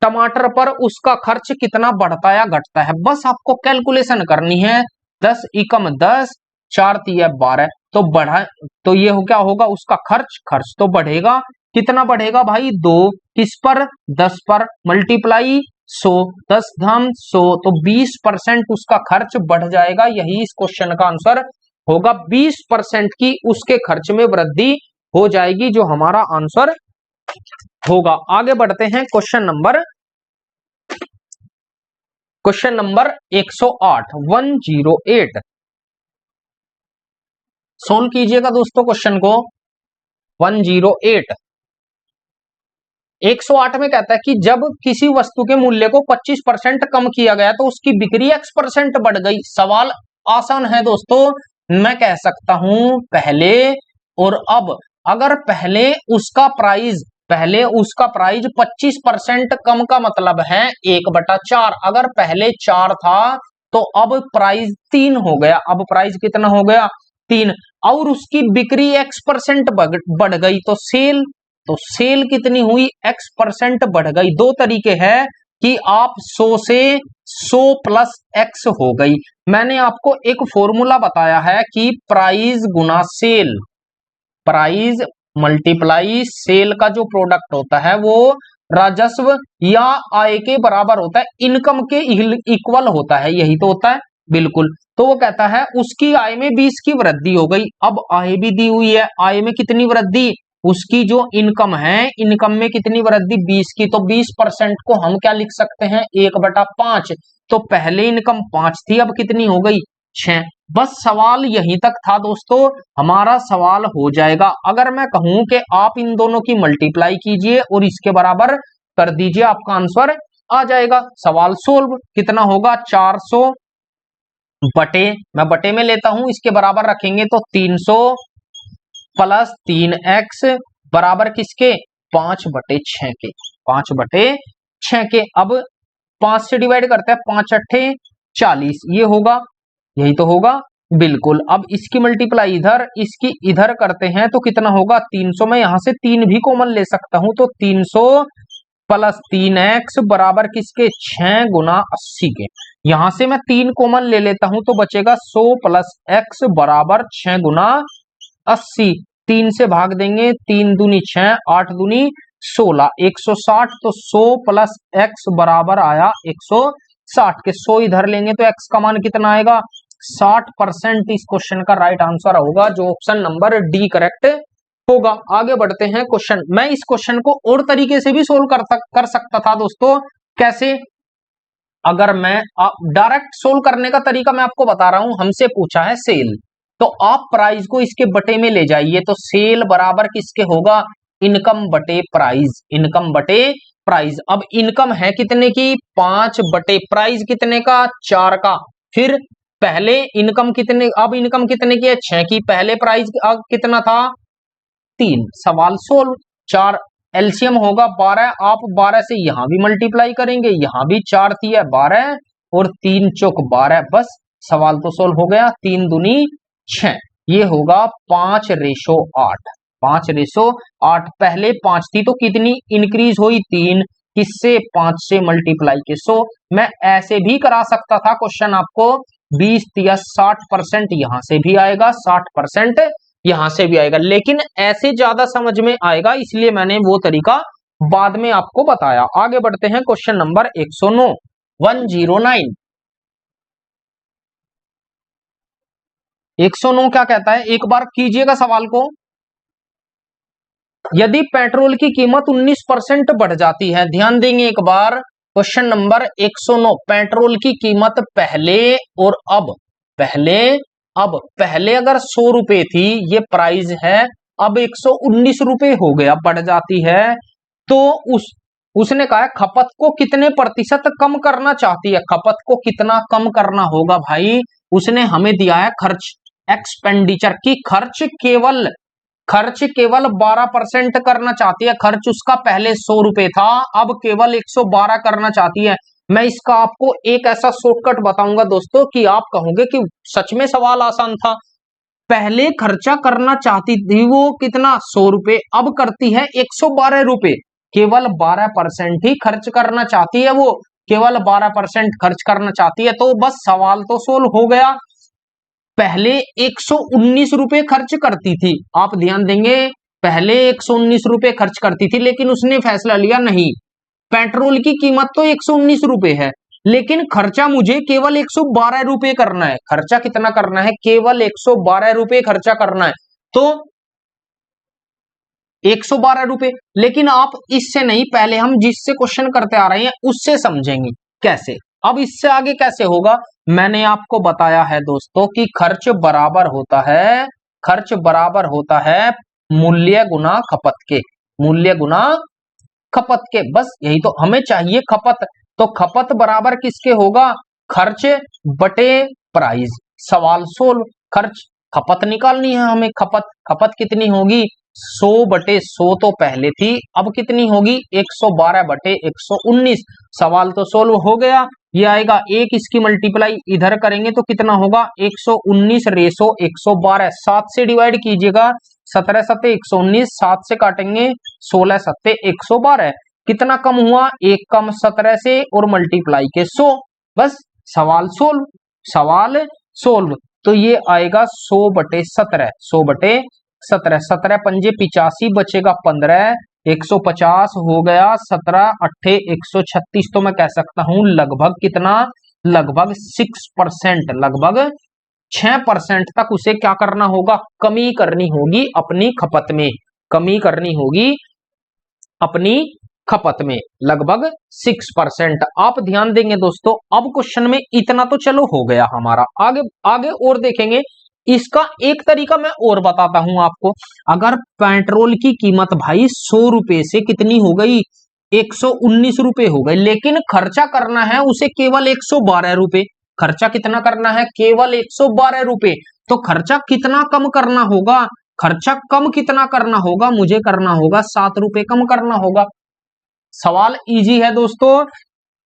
टमाटर पर उसका खर्च कितना बढ़ता या घटता है? बस आपको कैलकुलेशन करनी है। 10 एकम 10, 4 तिया 12, तो बढ़ा, तो ये क्या होगा? उसका खर्च, खर्च तो बढ़ेगा। कितना बढ़ेगा भाई? 2 किस पर? 10 पर, मल्टीप्लाई 100, 10 धाम 100, तो 20% उसका खर्च बढ़ जाएगा। यही इस क्वेश्चन का आंसर होगा। 20% की उसके खर्च में वृद्धि हो जाएगी, जो हमारा आंसर होगा। आगे बढ़ते हैं, क्वेश्चन नंबर 108, 108 सोल्व कीजिएगा दोस्तों क्वेश्चन को। 108 108 में कहता है कि जब किसी वस्तु के मूल्य को 25% कम किया गया तो उसकी बिक्री X% बढ़ गई। सवाल आसान है दोस्तों, मैं कह सकता हूं पहले और अब। अगर पहले उसका प्राइस 25% कम का मतलब है 1/4। अगर पहले 4 था तो अब प्राइस 3 हो गया। अब प्राइस कितना हो गया? 3। और उसकी बिक्री X% बढ़ गई, तो सेल कितनी हुई? X% बढ़ गई। दो तरीके हैं कि आप 100 से 100 प्लस X हो गई। मैंने आपको एक फॉर्मूला बताया है कि प्राइस गुना सेल, प्राइस मल्टीप्लाई सेल का जो प्रोडक्ट होता है वो राजस्व या आय के बराबर होता है, इनकम के इक्वल होता है। यही तो होता है, बिल्कुल। तो वो कहता है उसकी आय में 20 की वृद्धि हो गई। अब आय भी दी हुई है, आय में कितनी वृद्धि? उसकी जो इनकम है, इनकम में कितनी वृद्धि? 20 की। तो 20% को हम क्या लिख सकते हैं? 1/5। तो पहले इनकम 5 थी, अब कितनी हो गई? 6। बस सवाल यहीं तक था दोस्तों, हमारा सवाल हो जाएगा। अगर मैं कहूं कि आप इन दोनों की मल्टीप्लाई कीजिए और इसके बराबर कर दीजिए, आपका आंसर आ जाएगा। सवाल सोल्व। कितना होगा? 400 बटे, मैं बटे में लेता हूं, इसके बराबर रखेंगे तो 300 प्लस 3x बराबर किसके? 5/6 के, 5/6 के। अब 5 से डिवाइड करते हैं, 5 अट्ठे 40, ये होगा, यही तो होगा, बिल्कुल। अब इसकी मल्टीप्लाई इधर, इसकी इधर करते हैं तो कितना होगा? 300। में यहां से 3 भी कॉमन ले सकता हूं, तो 300 प्लस 3x बराबर किसके? 6 गुना 80 के। यहां से मैं 3 कॉमन ले लेता हूं तो बचेगा 100 प्लस x बराबर 6 गुना 80। 3 से भाग देंगे, 3 दूनी 6, 8 दूनी 16, 160। तो 100 प्लस x बराबर आया 160 के। 100 इधर लेंगे तो x का मान कितना आएगा? 60%। इस क्वेश्चन का राइट आंसर होगा, जो ऑप्शन नंबर डी करेक्ट होगा। आगे बढ़ते हैं क्वेश्चन। मैं इस क्वेश्चन को और तरीके से भी सोल्व कर सकता था दोस्तों। कैसे? अगर मैं डायरेक्ट सोल्व करने का तरीका मैं आपको बता रहा हूं। हमसे पूछा है सेल, तो आप प्राइस को इसके बटे में ले जाइए, तो सेल बराबर किसके होगा? इनकम बटे प्राइस, इनकम बटे प्राइस। अब इनकम है कितने की 5 बटे प्राइस कितने का 4 का। फिर पहले इनकम कितने, अब इनकम कितने की है 6 की, पहले प्राइस कितना था 3। सवाल सोल्व। 4 एलसीएम होगा 12, आप 12 से यहां भी मल्टीप्लाई करेंगे, यहां भी 4 3 12 और 3 चौक 12, बस सवाल तो सोल्व हो गया। 3 दूनी 6, ये होगा 5:8। 5:8, पहले 5 थी तो कितनी इंक्रीज हुई 3, किससे 5 से मल्टीप्लाई के। सो मैं ऐसे भी करा सकता था क्वेश्चन आपको 20 या 60% यहां से भी आएगा, 60% यहां से भी आएगा, लेकिन ऐसे ज्यादा समझ में आएगा, इसलिए मैंने वो तरीका बाद में आपको बताया। आगे बढ़ते हैं क्वेश्चन नंबर 109 109। 109 क्या कहता है, एक बार कीजिएगा सवाल को। यदि पेट्रोल की कीमत 19% बढ़ जाती है, ध्यान देंगे एक बार, क्वेश्चन नंबर 109, पेट्रोल की कीमत पहले और अब, पहले अगर 100 रुपए थी, ये प्राइस है, अब 119 रुपए हो गया, बढ़ जाती है, तो उसने कहा है खपत को कितने प्रतिशत कम करना चाहती है। खपत को कितना कम करना होगा भाई, उसने हमें दिया है खर्च, एक्सपेंडिचर की खर्च केवल 12% करना चाहती है। खर्च उसका पहले 100 रुपए था, अब केवल 112 करना चाहती है। मैं इसका आपको एक ऐसा शॉर्टकट बताऊंगा दोस्तों कि आप कहोगे कि सच में सवाल आसान था। पहले खर्चा करना चाहती थी वो कितना 100 रुपए, अब करती है 112 रुपए, केवल 12% ही खर्च करना चाहती है वो, केवल 12% खर्च करना चाहती है। तो बस सवाल तो सोल्व हो गया। पहले 119 रुपए खर्च करती थी, आप ध्यान देंगे, पहले 119 रुपए खर्च करती थी, लेकिन उसने फैसला लिया नहीं, पेट्रोल की कीमत तो 119 रुपए है, लेकिन खर्चा मुझे केवल 112 रुपए करना है। खर्चा कितना करना है, केवल 112 रुपए खर्चा करना है, तो 112 रुपए। लेकिन आप इससे नहीं, पहले हम जिससे क्वेश्चन करते आ रहे हैं उससे समझेंगे कैसे। अब इससे आगे कैसे होगा, मैंने आपको बताया है दोस्तों कि खर्च बराबर होता है मूल्य गुना खपत के, मूल्य गुना खपत के, बस यही तो हमें चाहिए, खपत। तो खपत बराबर किसके होगा, खर्च बटे प्राइस। सवाल सोल्व। खर्च खपत निकालनी है हमें, खपत कितनी होगी 100 बटे 100 तो पहले थी, अब कितनी होगी 112 बटे 119। सवाल तो सोल्व हो गया। ये आएगा एक, इसकी मल्टीप्लाई इधर करेंगे तो कितना होगा 119 रेशो 112, 7 से डिवाइड कीजिएगा, 17 सत्ते 119, 7 से काटेंगे 16 सत्ते 112, कितना कम हुआ 1 कम 17 से और मल्टीप्लाई के 100, बस सवाल सोल्व। तो ये आएगा 100 बटे 17, 100 बटे 17, 17 पंजे 85, बचेगा 15, 150 हो गया, 17 अट्ठे 136, तो मैं कह सकता हूं लगभग कितना, लगभग 6%, लगभग 6% तक उसे क्या करना होगा, कमी करनी होगी अपनी खपत में, कमी करनी होगी अपनी खपत में, लगभग 6%। आप ध्यान देंगे दोस्तों, अब क्वेश्चन में इतना तो चलो हो गया हमारा, आगे और देखेंगे। इसका एक तरीका मैं और बताता हूं आपको, अगर पेट्रोल की कीमत भाई 100 रुपए से कितनी हो गई 119 रुपए हो गई, लेकिन खर्चा करना है उसे केवल 112 रुपए, खर्चा कितना करना है केवल 112 रुपए, तो खर्चा कितना कम करना होगा, खर्चा कम कितना करना होगा, मुझे करना होगा 7 रुपए कम करना होगा। सवाल इजी है दोस्तों,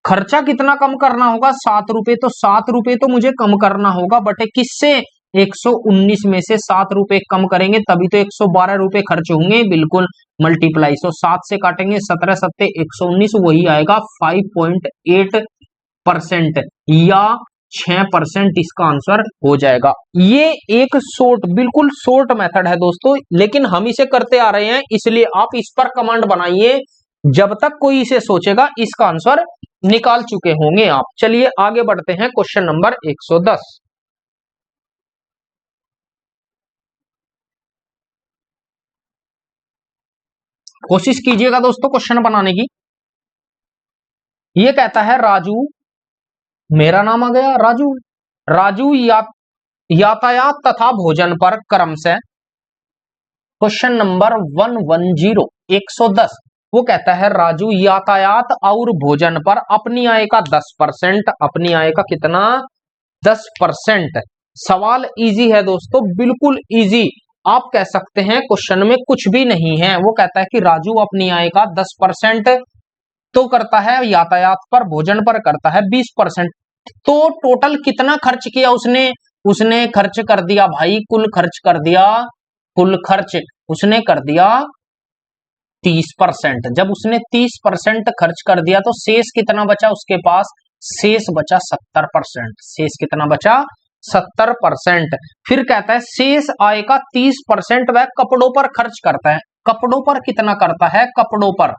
खर्चा कितना कम करना होगा 7 रुपए, तो 7 रुपए तो मुझे कम करना होगा, बटे किससे 119 में से 7 रुपए कम करेंगे तभी तो 112 रुपए खर्च होंगे, बिल्कुल मल्टीप्लाई, तो 7 से काटेंगे 17 सत्ते 119, वही आएगा 5.8% या 6% इसका आंसर हो जाएगा। ये एक बिल्कुल शॉर्ट मेथड है दोस्तों, लेकिन हम इसे करते आ रहे हैं, इसलिए आप इस पर कमांड बनाइए, जब तक कोई इसे सोचेगा इसका आंसर निकाल चुके होंगे आप। चलिए आगे बढ़ते हैं क्वेश्चन नंबर 110। कोशिश कीजिएगा दोस्तों क्वेश्चन बनाने की। ये कहता है राजू, मेरा नाम आ गया राजू यातायात तथा भोजन पर क्रमशः, क्वेश्चन नंबर 110 110, वो कहता है राजू यातायात और भोजन पर अपनी आय का 10%, अपनी आय का कितना 10%। सवाल इजी है दोस्तों, बिल्कुल इजी। आप कह सकते हैं क्वेश्चन में कुछ भी नहीं है। वो कहता है कि राजू अपनी आय का 10% तो करता है यातायात पर, भोजन पर करता है 20%। तो टोटल कितना खर्च किया उसने? उसने खर्च कर दिया भाई, कुल खर्च कर दिया, कुल खर्च उसने कर दिया 30%। जब उसने 30% खर्च कर दिया तो शेष कितना बचा उसके पास? शेष बचा 70%। शेष कितना बचा? 70%। फिर कहता है शेष आय का 30% वह कपड़ों पर खर्च करता है। कपड़ों पर कितना करता है? कपड़ों पर,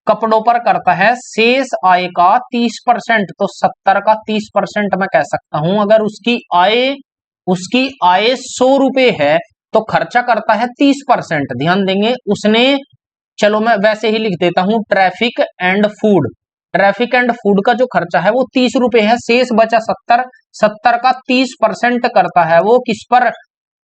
कपड़ों पर करता है शेष आय का 30%। तो 70 का 30% मैं कह सकता हूं। अगर उसकी आय 100 रुपए है तो खर्चा करता है 30%। ध्यान देंगे उसने, चलो मैं वैसे ही लिख देता हूं, traffic and food. Traffic and food का जो खर्चा है वो 30 रुपए है, शेष बचा 70। 70 का 30% करता है वो किस पर?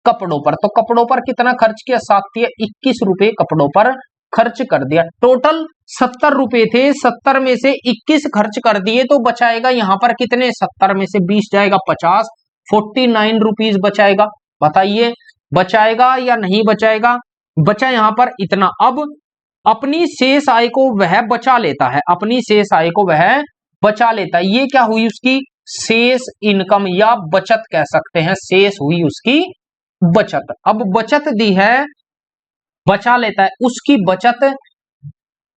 कपड़ों पर। तो कपड़ों पर कितना खर्च किया? 7 या 21 रुपए कपड़ों पर खर्च कर दिया। टोटल 70 रुपए थे, 70 में से 21 खर्च कर दिए तो बचाएगा यहां पर कितने? 70 में से 20 जाएगा 50, 49 रुपीज बचाएगा। बताइए बचाएगा या नहीं बचाएगा? बचा यहां पर इतना। अब अपनी शेष आय को वह बचा लेता है, अपनी शेष आय को वह बचा लेता है। ये क्या हुई? उसकी शेष इनकम या बचत कह सकते हैं। शेष हुई उसकी बचत। अब बचत दी है, बचा लेता है, उसकी बचत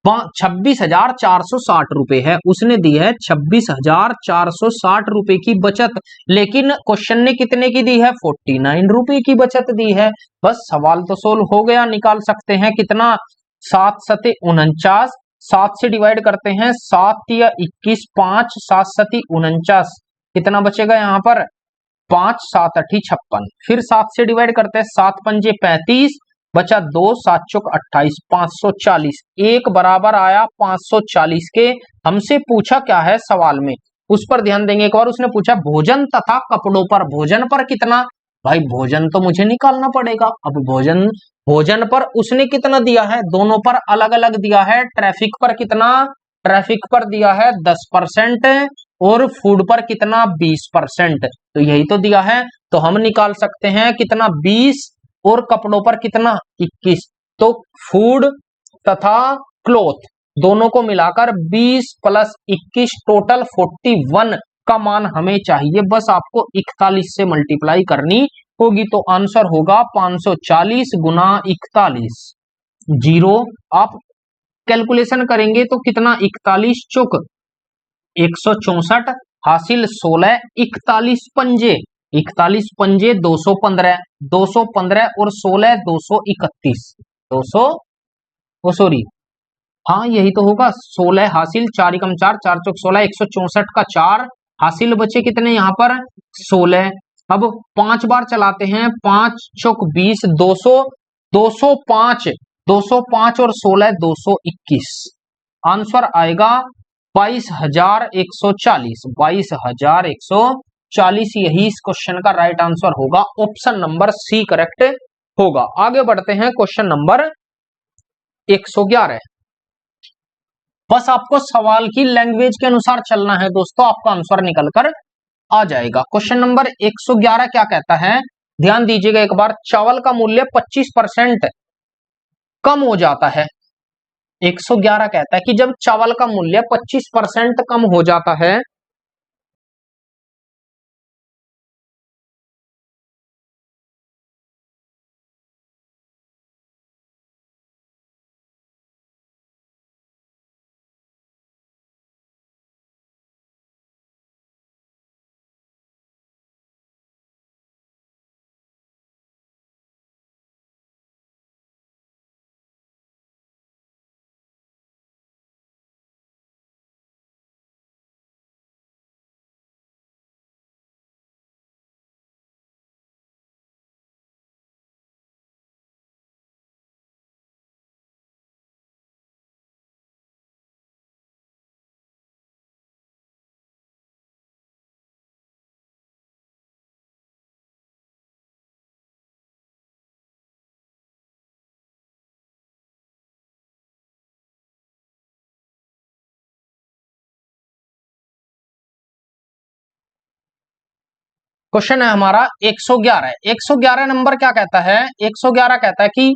26,460 रुपए है। उसने दी है 26,460 रुपए की बचत, लेकिन क्वेश्चन ने कितने की दी है? 49 रुपए की बचत दी है। बस सवाल तो सोल्व हो गया। निकाल सकते हैं कितना? 7 सते 49, 7 से डिवाइड करते हैं, 7 या 21, 5 7 सती 49, कितना बचेगा यहाँ पर? 5 7 अठी 56। फिर 7 से डिवाइड करते हैं, 7 पंजे 35, बचा 2, 7 चौक 28, 540। एक बराबर आया 540 के। हमसे पूछा क्या है सवाल में, उस पर ध्यान देंगे एक बार। उसने पूछा भोजन तथा कपड़ों पर, भोजन पर कितना? भाई भोजन तो मुझे निकालना पड़ेगा। अब भोजन, भोजन पर उसने कितना दिया है? दोनों पर अलग अलग दिया है। ट्रैफिक पर कितना? ट्रैफिक पर दिया है 10% और फूड पर कितना? 20%। तो यही तो दिया है। तो हम निकाल सकते हैं कितना? 20 और कपड़ों पर कितना? 21। तो फूड तथा क्लॉथ दोनों को मिलाकर 20 प्लस 21 टोटल 41 का मान हमें चाहिए। बस आपको 41 से मल्टीप्लाई करनी होगी। तो आंसर होगा 540 गुना 41। जीरो। आप कैलकुलेशन करेंगे तो कितना? 41 चौक 164 हासिल 16, 41 पंजे, 41 पंजे 215, 215 और 16 231, 200, ओ सॉरी, हाँ यही तो होगा। 16 हासिल 4 एकम 4, 4 चौक 16, 164 का 4 हासिल बचे कितने यहाँ पर? 16। अब 5 बार चलाते हैं, 5 चौक 20, 200, 205, 205 और 16 221। आंसर आएगा 22,140, 22,140। यही इस क्वेश्चन का राइट आंसर होगा। ऑप्शन नंबर सी करेक्ट होगा। आगे बढ़ते हैं क्वेश्चन नंबर 111। बस आपको सवाल की लैंग्वेज के अनुसार चलना है दोस्तों, आपका आंसर निकल कर आ जाएगा। क्वेश्चन नंबर 111 क्या कहता है? ध्यान दीजिएगा एक बार। चावल का मूल्य 25% कम हो जाता है। 111 कहता है कि जब चावल का मूल्य 25% कम हो जाता है क्वेश्चन है हमारा 111। 111 नंबर क्या कहता है? 111 कहता है कि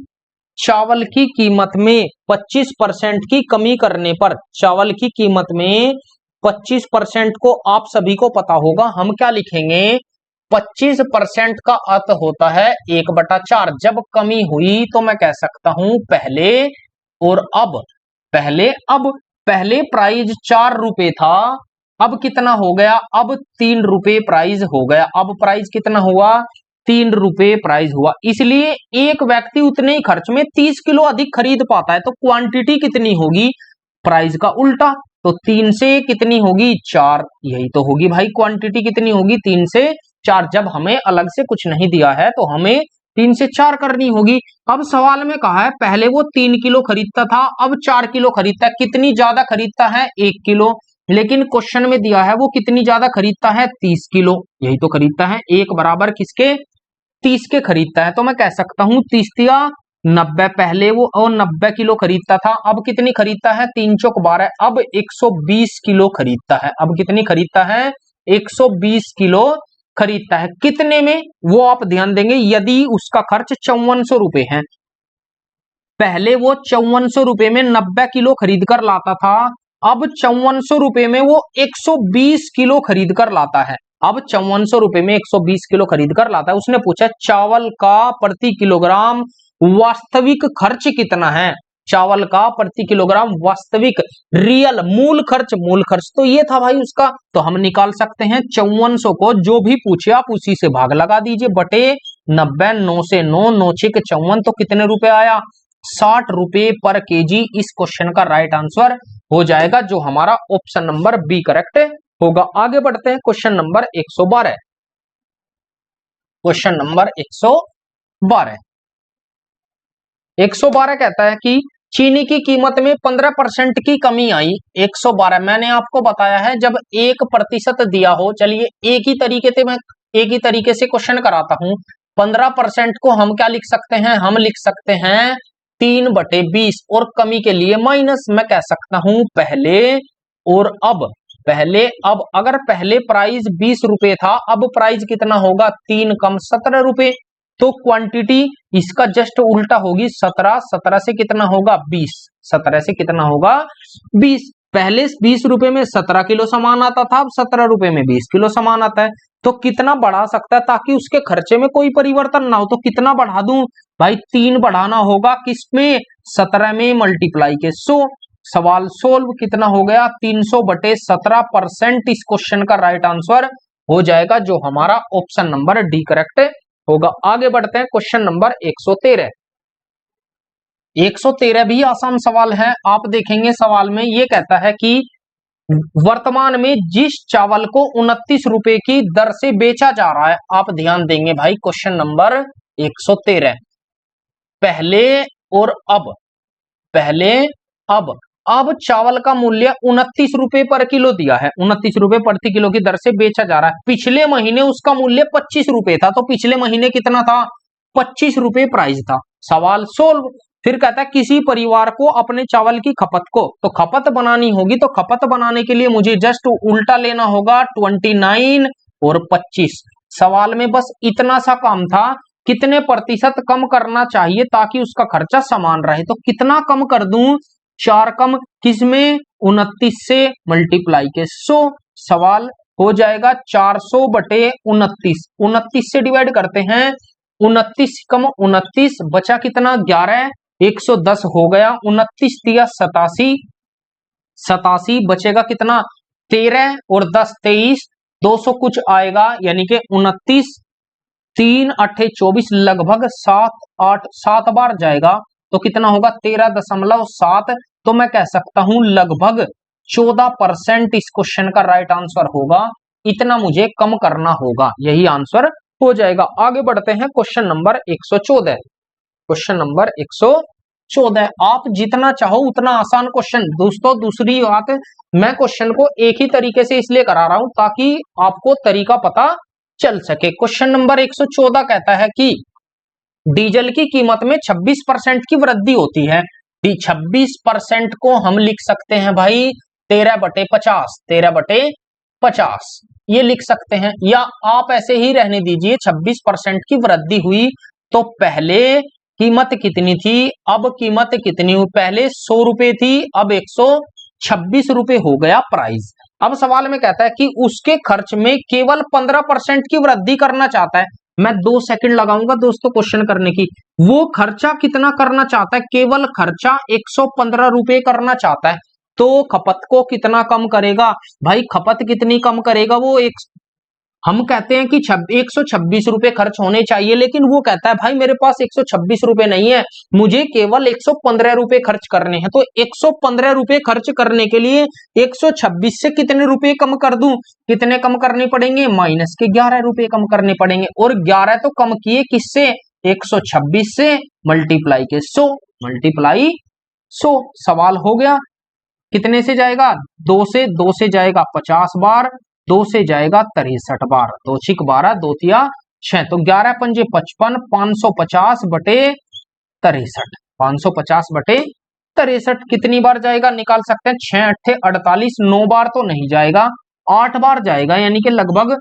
चावल की कीमत में 25% की कमी करने पर, चावल की कीमत में 25% को आप सभी को पता होगा, हम क्या लिखेंगे? 25% का अर्थ होता है 1/4। जब कमी हुई तो मैं कह सकता हूं पहले और अब। पहले प्राइस 4 रुपए था, अब कितना हो गया? अब 3 रुपए प्राइस हो गया। अब प्राइस कितना हुआ? 3 रुपए प्राइस हुआ। इसलिए एक व्यक्ति उतने ही खर्च में 30 किलो अधिक खरीद पाता है, तो क्वांटिटी कितनी होगी? प्राइस का उल्टा। तो 3 से कितनी होगी? 4। यही तो होगी भाई क्वांटिटी कितनी होगी? 3 से 4। जब हमें अलग से कुछ नहीं दिया है तो हमें 3 से 4 करनी होगी। अब सवाल में कहा है पहले वो 3 किलो खरीदता था, अब 4 किलो खरीदता है। कितनी ज्यादा खरीदता है? 1 किलो। लेकिन क्वेश्चन में दिया है वो कितनी ज्यादा खरीदता है? 30 किलो। यही तो खरीदता है, 1 बराबर किसके? 30 के खरीदता है। तो मैं कह सकता हूं 30 या 90। पहले वो 90 किलो खरीदता था, अब कितनी खरीदता है? 3 चौक 12, अब 120 किलो खरीदता है। अब कितनी खरीदता है? 120 किलो खरीदता है। कितने में? वो आप ध्यान देंगे, यदि उसका खर्च 5400 रुपए है, पहले वो 5400 रुपए में 90 किलो खरीद कर लाता था, अब 5400 रुपए में वो 120 किलो खरीद कर लाता है। अब 5400 रुपए में 120 किलो खरीद कर लाता है। उसने पूछा चावल का प्रति किलोग्राम वास्तविक खर्च कितना है? चावल का प्रति किलोग्राम वास्तविक, रियल, मूल खर्च तो ये था भाई उसका। तो हम निकाल सकते हैं 5400 को, जो भी पूछे आप उसी से भाग लगा दीजिए, बटे 90, 9 से 9, 9 6 54, तो कितने रुपए आया? 60 रुपए पर केजी। इस क्वेश्चन का राइट आंसर हो जाएगा, जो हमारा ऑप्शन नंबर बी करेक्ट होगा। आगे बढ़ते हैं क्वेश्चन नंबर 112। Question number 112। 112 कहता है कि चीनी की कीमत में 15% की कमी आई। 112 मैंने आपको बताया है जब 1% दिया हो, चलिए एक ही तरीके से क्वेश्चन कराता हूं। 15% को हम क्या लिख सकते हैं? हम लिख सकते हैं 3/20, और कमी के लिए माइनस। मैं कह सकता हूं पहले और अब। अगर पहले प्राइस 20 रुपए था, अब प्राइस कितना होगा? 3 कम 17 रुपए। तो क्वांटिटी इसका जस्ट उल्टा होगी, 17। 17 से कितना होगा? 20। 17 से कितना होगा? 20। पहले 20 रुपए में 17 किलो सामान आता था, अब 17 रुपए में 20 किलो सामान आता है। तो कितना बढ़ा सकता है ताकि उसके खर्चे में कोई परिवर्तन ना हो? तो कितना बढ़ा दूं भाई? 3 बढ़ाना होगा, किसमें? 17 में मल्टीप्लाई के 100। सवाल सोल्व। कितना हो गया? 300/17%। इस क्वेश्चन का राइट आंसर हो जाएगा, जो हमारा ऑप्शन नंबर डी करेक्ट होगा। आगे बढ़ते हैं क्वेश्चन नंबर 113। 113 भी आसान सवाल है। आप देखेंगे सवाल में ये कहता है कि वर्तमान में जिस चावल को 29 रुपए की दर से बेचा जा रहा है, आप ध्यान देंगे भाई क्वेश्चन नंबर 113। पहले और अब चावल का मूल्य 29 रुपए पर किलो दिया है, 29 रुपए प्रति किलो की दर से बेचा जा रहा है। पिछले महीने उसका मूल्य 25 रुपए था, तो पिछले महीने कितना था? 25 रुपए प्राइस था। सवाल सोल्व। फिर कहता है किसी परिवार को अपने चावल की तो खपत बनानी होगी, तो खपत बनाने के लिए मुझे जस्ट उल्टा लेना होगा, 29 और 25। सवाल में बस इतना सा काम था, कितने प्रतिशत कम करना चाहिए ताकि उसका खर्चा समान रहे। तो कितना कम कर दूं? 4 कम किसमें? 29 से मल्टीप्लाई के 100। सवाल हो जाएगा 400/29। 29 से डिवाइड करते हैं, 29 कम 29 बचा कितना? 11। 110 हो गया। 29 दिया 87, 87 बचेगा कितना? 13 और 10 23, 200 कुछ आएगा, यानी कि 29, 3 8 24, लगभग 7 बार जाएगा, तो कितना होगा? 13.7। तो मैं कह सकता हूं लगभग 14% इस क्वेश्चन का राइट आंसर होगा। इतना मुझे कम करना होगा, यही आंसर हो जाएगा। आगे बढ़ते हैं क्वेश्चन नंबर 114। Question number 114। आप जितना चाहो उतना आसान क्वेश्चन। दोस्तों दूसरी बात, मैं क्वेश्चन को एक ही तरीके से इसलिए करा रहा हूं ताकि आपको तरीका पता चल सके। क्वेश्चन नंबर 114 कहता है कि डीजल की कीमत में 26% की वृद्धि होती है। 26% को हम लिख सकते हैं भाई 13/50। 13/50। ये लिख सकते हैं, या आप ऐसे ही रहने दीजिए 26% की वृद्धि हुई तो पहले कीमत कितनी थी, अब कीमत कितनी हुई, पहले 100 रुपए थी अब 126 रुपए हो गया प्राइस। अब सवाल में कहता है कि उसके खर्च में केवल 15% की वृद्धि करना चाहता है। मैं 2 सेकंड लगाऊंगा दोस्तों क्वेश्चन करने की। वो खर्चा कितना करना चाहता है, केवल खर्चा 115 रुपए करना चाहता है, तो खपत को कितना कम करेगा भाई, खपत कितनी कम करेगा वो, हम कहते हैं कि 126 रुपए खर्च होने चाहिए, लेकिन वो कहता है भाई मेरे पास 126 रुपए नहीं है, मुझे केवल 115 रुपए खर्च करने हैं। तो 115 रुपए खर्च करने के लिए 126 से कितने रुपए कम कर दूं, कितने कम करने पड़ेंगे, माइनस के 11 रुपए कम करने पड़ेंगे। और 11 तो कम किए किससे, 126 से, मल्टीप्लाई के 100, मल्टीप्लाई 100। सवाल हो गया। कितने से जाएगा, 2 से जाएगा 50 बार, 2 से जाएगा 63 बार, 2 छिक 12, 2 तिया 6, तो 11 पंजे 55, 550 बटे 63, 550 बटे 63 कितनी बार जाएगा निकाल सकते हैं, 6 अट्ठे 48, 9 बार तो नहीं जाएगा, 8 बार जाएगा, यानी कि लगभग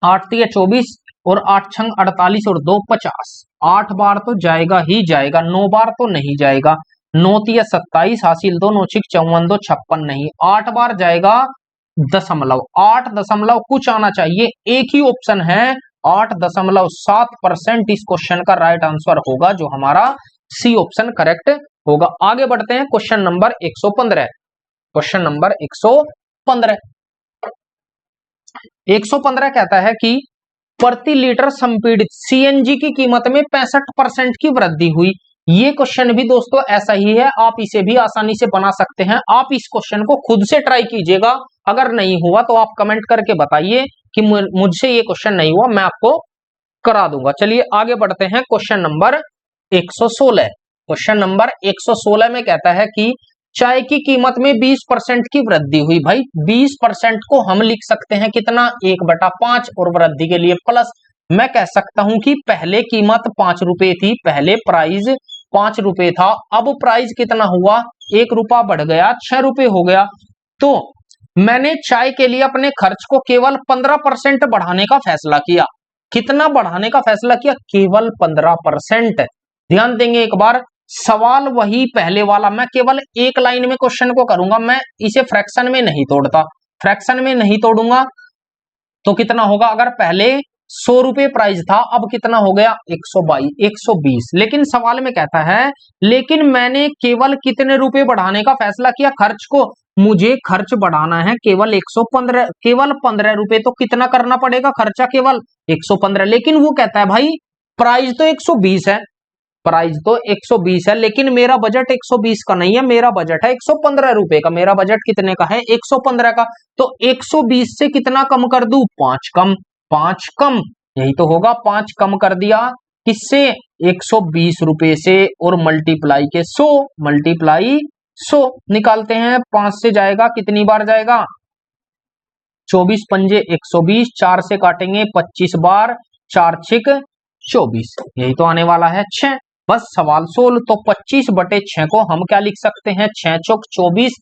8 तिया 24 और 8 छंग 48 और 2 50, 8 बार तो जाएगा ही जाएगा, 9 बार तो नहीं जाएगा, 9 तिया 27 हासिल 2, 9 छिक 54, 2 56 नहीं, 8 बार जाएगा दशमलव, 8 दशमलव कुछ आना चाहिए, एक ही ऑप्शन है 8.7%। इस क्वेश्चन का राइट आंसर होगा जो हमारा सी ऑप्शन करेक्ट होगा। आगे बढ़ते हैं क्वेश्चन नंबर 115। क्वेश्चन नंबर 115 कहता है कि प्रति लीटर संपीड़ित सीएनजी की कीमत में 65% की वृद्धि हुई। ये क्वेश्चन भी दोस्तों ऐसा ही है, आप इसे भी आसानी से बना सकते हैं। आप इस क्वेश्चन को खुद से ट्राई कीजिएगा, अगर नहीं हुआ तो आप कमेंट करके बताइए कि मुझसे ये क्वेश्चन नहीं हुआ, मैं आपको करा दूंगा। चलिए आगे बढ़ते हैं क्वेश्चन नंबर 116। क्वेश्चन नंबर 116 में कहता है कि चाय की कीमत में 20% की वृद्धि हुई। भाई 20% को हम लिख सकते हैं कितना, 1/5, और वृद्धि के लिए प्लस। मैं कह सकता हूं कि पहले कीमत 5 रुपए थी, पहले प्राइस 5 रुपए था, अब प्राइस कितना हुआ, 1 रुपया बढ़ गया, 6 रुपए हो गया। तो मैंने चाय के लिए अपने खर्च को केवल 15% बढ़ाने का फैसला किया। कितना बढ़ाने का फैसला किया, केवल 15%। ध्यान देंगे एक बार, सवाल वही पहले वाला, मैं केवल एक लाइन में क्वेश्चन को करूंगा, मैं इसे फ्रैक्शन में नहीं तोड़ता, फ्रैक्शन में नहीं तोड़ूंगा। तो कितना होगा, अगर पहले 100 रुपए प्राइस था, अब कितना हो गया 122, 120। लेकिन सवाल में कहता है लेकिन मैंने केवल कितने रुपए बढ़ाने का फैसला किया, खर्च को, मुझे खर्च बढ़ाना है केवल 115, केवल 15 रुपए, तो कितना करना पड़ेगा खर्चा, केवल 115। लेकिन वो कहता है भाई प्राइस तो 120 है, प्राइस तो 120 है, लेकिन मेरा बजट 120 का नहीं है, मेरा बजट है 115 रुपए का। मेरा बजट कितने का है, 115 का। तो 120 से कितना कम कर दूं, 5 कम, 5 कम, यही तो होगा, 5 कम कर दिया किससे, 120 रुपए से, और मल्टीप्लाई के 100, मल्टीप्लाई 100 निकालते हैं, 5 से जाएगा कितनी बार जाएगा, 24 पंजे 120, 4 से काटेंगे 25 बार, 4 छिक 24, यही तो आने वाला है 6। बस सवाल सोल्व। तो 25 बटे 6 को हम क्या लिख सकते हैं, 6 चौक 24,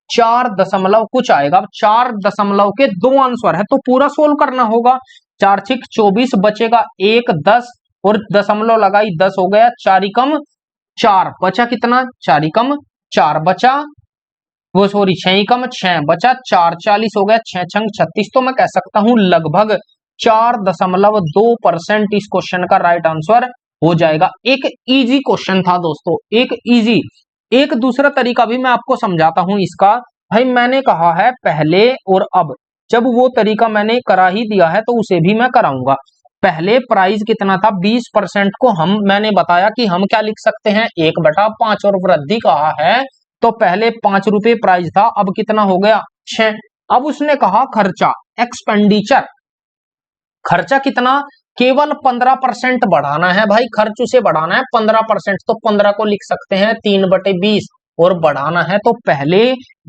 4 दशमलव कुछ आएगा, 4 दशमलव के 2 आंसर है, तो पूरा सोल्व करना होगा। 4 छिक 24, बचेगा 1, 10 और दशमलव लगाई 10 हो गया, 4 कम 4, बचा कितना, 4 कम 4 बचा, वो सॉरी 6 कम 6 बचा 4, 40 हो गया, 6 छंग 36। तो मैं कह सकता हूं लगभग 4.2% इस क्वेश्चन का राइट आंसर हो जाएगा। एक इजी क्वेश्चन था दोस्तों, एक इजी। एक दूसरा तरीका भी मैं आपको समझाता हूं इसका। भाई मैंने कहा है पहले और अब, जब वो तरीका मैंने करा ही दिया है तो उसे भी मैं कराऊंगा। पहले प्राइस कितना था, 20% को मैंने बताया कि हम क्या लिख सकते हैं, 1/5, और वृद्धि कहा है तो पहले 5 रुपए प्राइस था, अब कितना हो गया 6। अब उसने कहा खर्चा, एक्सपेंडिचर, खर्चा कितना, केवल 15% बढ़ाना है। भाई खर्च उसे बढ़ाना है 15%, तो 15 को लिख सकते हैं 3/20, और बढ़ाना है तो पहले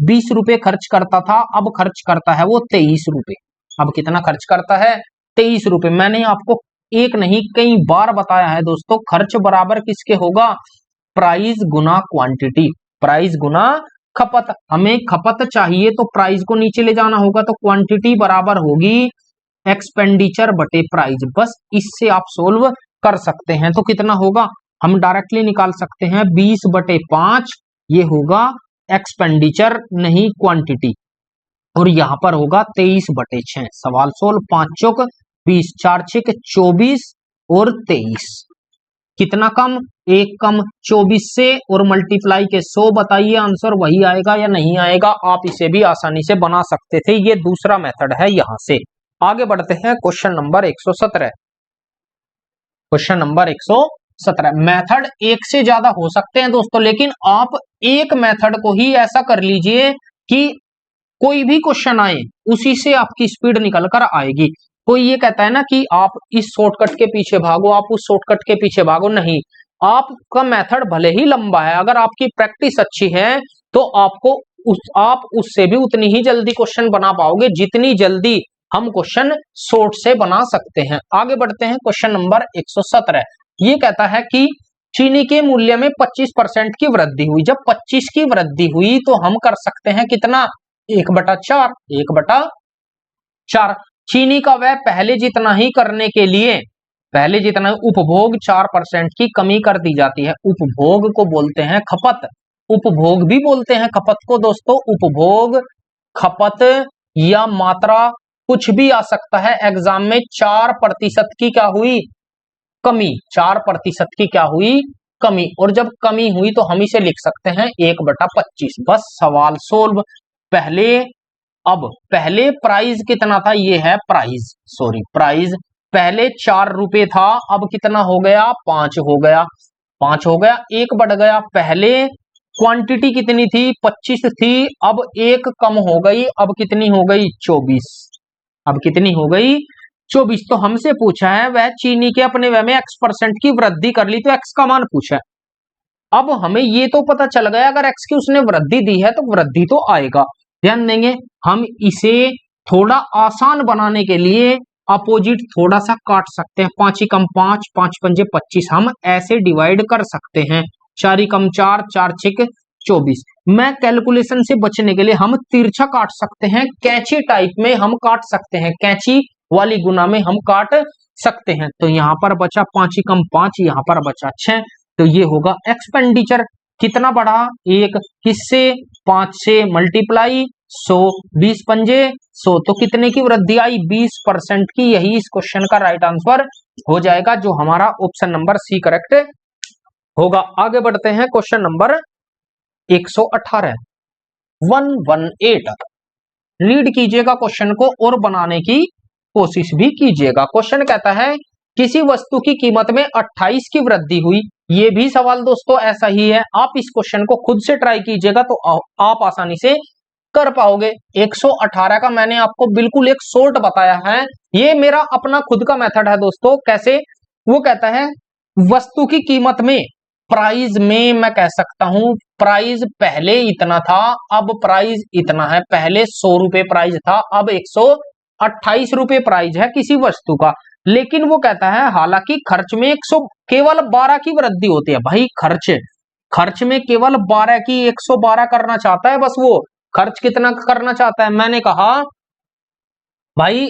20 रुपए खर्च करता था, अब खर्च करता है वो 23 रुपए। अब कितना खर्च करता है, 23 रुपए। मैंने आपको एक नहीं कई बार बताया है दोस्तों, खर्च बराबर किसके होगा, प्राइस गुना क्वांटिटी, प्राइस गुना खपत, हमें खपत चाहिए तो प्राइस को नीचे ले जाना होगा, तो क्वांटिटी बराबर होगी एक्सपेंडिचर बटे प्राइस। बस इससे आप सोल्व कर सकते हैं। तो कितना होगा, हम डायरेक्टली निकाल सकते हैं 20/5, ये होगा एक्सपेंडिचर नहीं क्वांटिटी, और यहां पर होगा 23/6। सवाल सोल्व। 5 चौक 20, 4 6 24 और 23, कितना कम, 1 कम 24 से, और मल्टीप्लाई के 100। बताइए आंसर वही आएगा या नहीं आएगा। आप इसे भी आसानी से बना सकते थे, ये दूसरा मेथड है। यहां से आगे बढ़ते हैं question number 117। Question number 117, method एक से ज्यादा हो सकते हैं दोस्तों, लेकिन आप एक मेथड को ही ऐसा कर लीजिए कि कोई भी क्वेश्चन आए उसी से आपकी स्पीड निकल कर आएगी। कोई ये कहता है ना कि आप इस शॉर्टकट के पीछे भागो, आप उस शॉर्टकट के पीछे भागो, नहीं, आपका मेथड भले ही लंबा है, अगर आपकी प्रैक्टिस अच्छी है तो आप उससे भी उतनी ही जल्दी क्वेश्चन बना पाओगे जितनी जल्दी हम क्वेश्चन शॉर्ट से बना सकते हैं। आगे बढ़ते हैं क्वेश्चन नंबर 117। ये कहता है कि चीनी के मूल्य में 25% की वृद्धि हुई। जब 25 की वृद्धि हुई तो हम कर सकते हैं कितना, 1/4, 1/4। चीनी का व्यय पहले जितना ही करने के लिए, पहले जितना उपभोग 4% की कमी कर दी जाती है। उपभोग को बोलते हैं खपत, उपभोग भी बोलते हैं खपत को दोस्तों। उपभोग, खपत या मात्रा कुछ भी आ सकता है एग्जाम में। 4% की क्या हुई, कमी, 4% की क्या हुई, कमी। और जब कमी हुई तो हम इसे लिख सकते हैं 1/25। बस सवाल सोल्व। पहले प्राइस कितना था, ये है प्राइस, सॉरी प्राइस, पहले 4 रुपए था, अब कितना हो गया, 5 हो गया, 5 हो गया, 1 बढ़ गया। पहले क्वांटिटी कितनी थी, 25 थी, अब 1 कम हो गई, अब कितनी हो गई, 24। अब कितनी हो गई, 24। तो हमसे पूछा है वह चीनी के अपने व्यय में x% की वृद्धि कर ली, तो x का मान पूछा है। अब हमें ये तो पता चल गया अगर x की उसने वृद्धि दी है तो वृद्धि तो आएगा। ध्यान देंगे, हम इसे थोड़ा आसान बनाने के लिए अपोजिट थोड़ा सा काट सकते हैं। 5 ही कम 5, 5 पंजे 25, हम ऐसे डिवाइड कर सकते हैं। 4 ही कम 4, 4 6 24। मैं कैलकुलेशन से बचने के लिए हम तिरछा काट सकते हैं, कैंची टाइप में हम काट सकते हैं, कैंची वाली गुना में हम काट सकते हैं। तो यहां पर बचा 5 ही कम 5, यहां पर बचा 6, तो ये होगा एक्सपेंडिचर। कितना बढ़ा, 1, किससे, 5 से मल्टीप्लाई 100, 20 पंजे 100, तो कितने की वृद्धि आई, 20% की। यही इस क्वेश्चन का राइट आंसर हो जाएगा, जो हमारा ऑप्शन नंबर सी करेक्ट होगा। आगे बढ़ते हैं क्वेश्चन नंबर 118, 118। रीड कीजिएगा क्वेश्चन को और बनाने की कोशिश भी कीजिएगा। क्वेश्चन कहता है किसी वस्तु की कीमत में 28 की वृद्धि हुई। ये भी सवाल दोस्तों ऐसा ही है, आप इस क्वेश्चन को खुद से ट्राई कीजिएगा तो आप आसानी से कर पाओगे। 118 का मैंने आपको बिल्कुल एक शॉर्ट बताया है, ये मेरा अपना खुद का मेथड है दोस्तों। कैसे, वो कहता है वस्तु की कीमत में, प्राइस में मैं कह सकता हूं, प्राइस पहले इतना था, अब प्राइस इतना है। पहले 100 रुपए प्राइस था, अब 128 रुपए प्राइस है किसी वस्तु का। लेकिन वो कहता है हालांकि खर्च में केवल 12 की वृद्धि होती है। भाई खर्च में केवल 12 की, 112 करना चाहता है, बस वो खर्च कितना करना चाहता है। मैंने कहा भाई,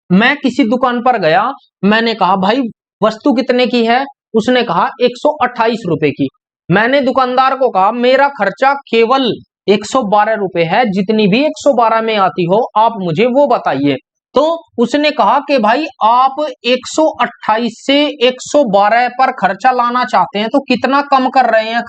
मैं किसी दुकान पर गया, मैंने कहा भाई वस्तु कितने की है, उसने कहा 128 रुपए की। मैंने दुकानदार को कहा मेरा खर्चा केवल 112 रुपए है, जितनी भी 112 में आती हो आप मुझे वो बताइए। तो उसने कहा कि भाई आप 128 से 112 पर खर्चा लाना चाहते हैं, तो कितना कम कर रहे हैं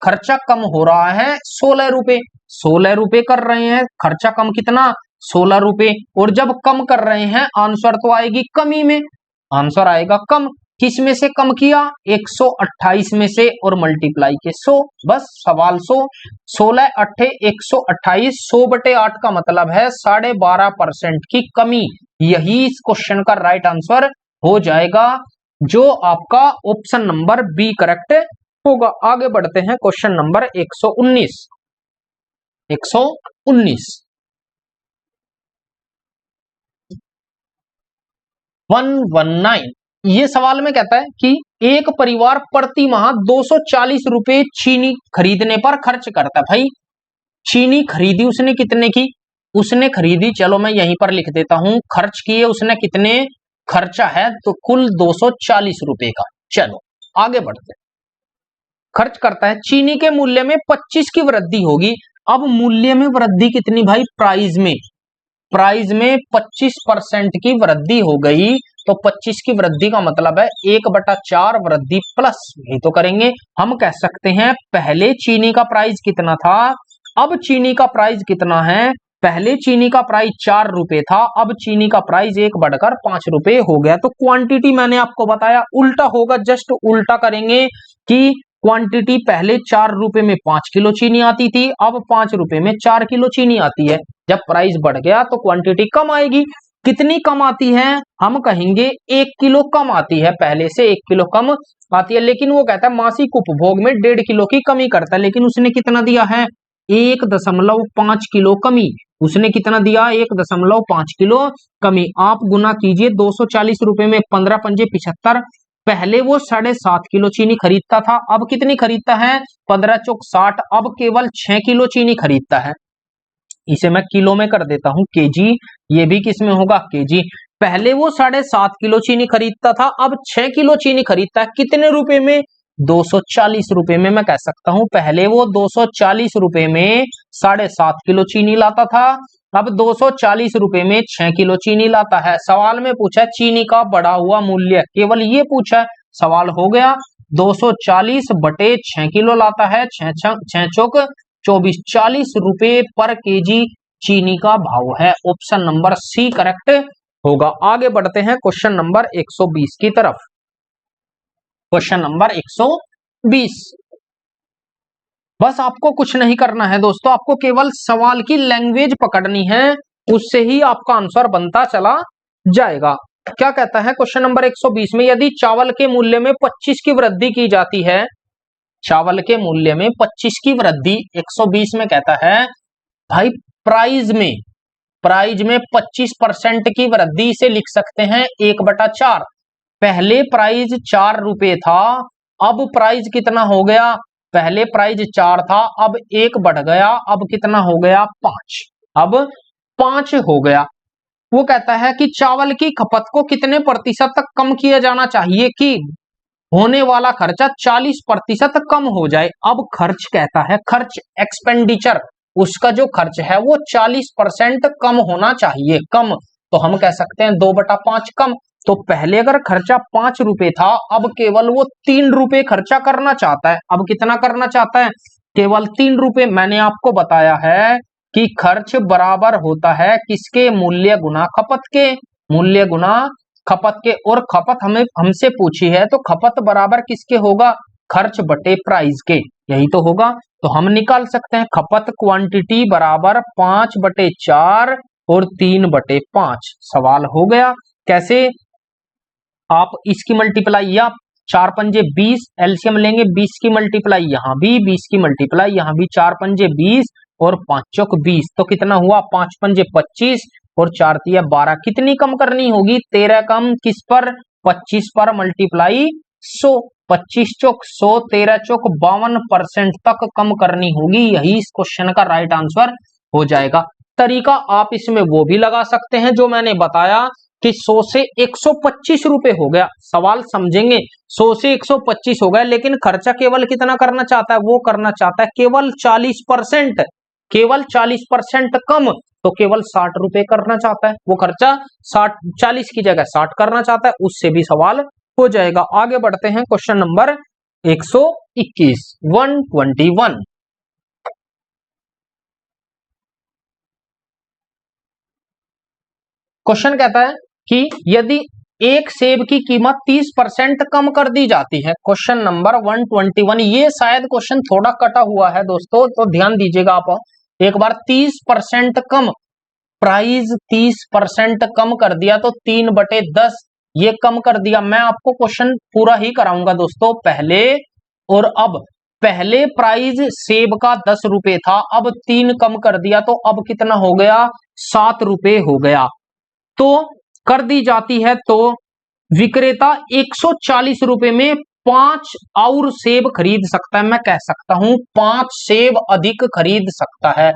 खर्चा कम हो रहा है 16 रुपए, 16 रुपए कर रहे हैं खर्चा कम, कितना, 16 रुपए। और जब कम कर रहे हैं आंसर तो आएगी कमी में, आंसर आएगा कम। किस में से कम किया, 128 में से, और मल्टीप्लाई के 100। बस सवाल 100, 16 8 128, 100/8 का मतलब है 12.5% की कमी। यही इस क्वेश्चन का राइट आंसर हो जाएगा, जो आपका ऑप्शन नंबर बी करेक्ट होगा। आगे बढ़ते हैं क्वेश्चन नंबर 119, 119। ये सवाल में कहता है कि एक परिवार प्रति माह 240 रुपए चीनी खरीदने पर खर्च करता है। भाई चीनी खरीदी उसने कितने की, उसने खरीदी, चलो मैं यहीं पर लिख देता हूं, खर्च किए उसने कितने, खर्चा है तो कुल 240 रुपए का। चलो आगे बढ़ते हैं। खर्च करता है, चीनी के मूल्य में 25 की वृद्धि होगी। अब मूल्य में वृद्धि कितनी भाई, प्राइस में, प्राइस में 25% की वृद्धि हो गई, तो 25 की वृद्धि का मतलब है 1/4 वृद्धि प्लस, यही तो करेंगे। हम कह सकते हैं पहले चीनी का प्राइस कितना था, अब चीनी का प्राइस कितना है, पहले चीनी का प्राइस 4 रुपए था, अब चीनी का प्राइस 1 बढ़कर 5 रुपए हो गया। तो क्वांटिटी मैंने आपको बताया उल्टा होगा, जस्ट उल्टा करेंगे कि क्वांटिटी पहले 4 रुपए में 5 किलो चीनी आती थी, अब 5 रुपए में 4 किलो चीनी आती है। जब प्राइस बढ़ गया तो क्वांटिटी कम आएगी। कितनी कम आती है, हम कहेंगे 1 किलो कम आती है, पहले से 1 किलो कम आती है। लेकिन वो कहता है मासिक उपभोग में 1.5 किलो की कमी करता है, लेकिन उसने कितना दिया है, 1.5 किलो कमी। उसने कितना दिया, 1.5 किलो कमी। आप गुना कीजिए 240 रुपए में 15 पंजे 75। पहले वो 7.5 किलो चीनी खरीदता था, अब कितनी खरीदता है, 15 चौक 60, अब केवल 6 किलो चीनी खरीदता है। इसे मैं किलो में कर देता हूं, केजी, ये भी किस में होगा, केजी। पहले वो 7.5 किलो चीनी खरीदता था, अब 6 किलो चीनी खरीदता है, कितने रुपए में, 240 रुपए में। मैं कह सकता हूं पहले वो 240 रुपए में 7.5 किलो चीनी लाता था, अब 240 रुपए में 6 किलो चीनी लाता है। सवाल में पूछा है चीनी का बढ़ा हुआ मूल्य, केवल ये पूछा है, सवाल हो गया। 240 बटे 6 किलो लाता है, 6 चौक 24, 40 रुपए पर केजी चीनी का भाव है। ऑप्शन नंबर सी करेक्ट होगा। आगे बढ़ते हैं क्वेश्चन नंबर 120 की तरफ। क्वेश्चन नंबर 120, बस आपको कुछ नहीं करना है दोस्तों, आपको केवल सवाल की लैंग्वेज पकड़नी है, उससे ही आपका आंसर बनता चला जाएगा। क्या कहता है क्वेश्चन नंबर 120 में, यदि चावल के मूल्य में 25 की वृद्धि की जाती है, चावल के मूल्य में 25 की वृद्धि, 120 में कहता है भाई प्राइस में, प्राइस में 25% की वृद्धि से लिख सकते हैं 1/4। पहले प्राइस 4 रुपए था, अब प्राइस कितना हो गया, पहले प्राइस 4 था, अब 1 बढ़ गया, अब कितना हो गया, 5, अब 5 हो गया। वो कहता है कि चावल की खपत को कितने प्रतिशत तक कम किया जाना चाहिए कि होने वाला खर्चा 40% कम हो जाए। अब खर्च कहता है, खर्च एक्सपेंडिचर, उसका जो खर्च है वो 40% कम होना चाहिए, कम। तो हम कह सकते हैं 2/5 कम। तो पहले अगर खर्चा 5 रुपए था, अब केवल वो 3 रुपए खर्चा करना चाहता है। अब कितना करना चाहता है, केवल 3 रुपए। मैंने आपको बताया है कि खर्च बराबर होता है किसके, मूल्य गुना खपत के, मूल्य गुना खपत के। और खपत हमें हमसे पूछी है, तो खपत बराबर किसके होगा, खर्च बटे प्राइस के, यही तो होगा। तो हम निकाल सकते हैं खपत क्वांटिटी बराबर 5/4 और 3/5। सवाल हो गया। कैसे, आप इसकी मल्टीप्लाई, या 4 पंजे 20, एलसीएम लेंगे, 20 की मल्टीप्लाई यहां भी, 20 की मल्टीप्लाई यहां भी, 4 पंजे 20 और 5 चौक 20, तो कितना हुआ, 5 पंजे 25 और 4 तिया 12। कितनी कम करनी होगी, 13 कम, किस पर, 25 पर, मल्टीप्लाई 100, 25 चौक 100, 13 चौक 52% तक कम करनी होगी। यही इस क्वेश्चन का राइट आंसर हो जाएगा। तरीका आप इसमें वो भी लगा सकते हैं जो मैंने बताया कि 100 से 125 रुपए हो गया। सवाल समझेंगे, 100 से 125 हो गया, लेकिन खर्चा केवल कितना करना चाहता है, वो करना चाहता है केवल 40%, केवल 40% कम, तो केवल 60 रुपए करना चाहता है। वो खर्चा 40 की जगह 60 करना चाहता है, उससे भी सवाल हो जाएगा। आगे बढ़ते हैं क्वेश्चन नंबर 121, 121। क्वेश्चन कहता है कि यदि एक सेब की कीमत 30% कम कर दी जाती है। क्वेश्चन नंबर 121, ये शायद क्वेश्चन थोड़ा कटा हुआ है दोस्तों, तो ध्यान दीजिएगा आप एक बार। 30% कम, प्राइस 30% कम कर दिया, तो 3/10 ये कम कर दिया। मैं आपको क्वेश्चन पूरा ही कराऊंगा दोस्तों, पहले और अब। पहले प्राइस सेब का 10 रुपए था, अब 3 कम कर दिया, तो अब कितना हो गया, 7 रुपए हो गया। तो कर दी जाती है, तो विक्रेता 140 रुपए में 5 और सेब खरीद सकता है, मैं कह सकता हूं 5 सेब अधिक खरीद सकता है,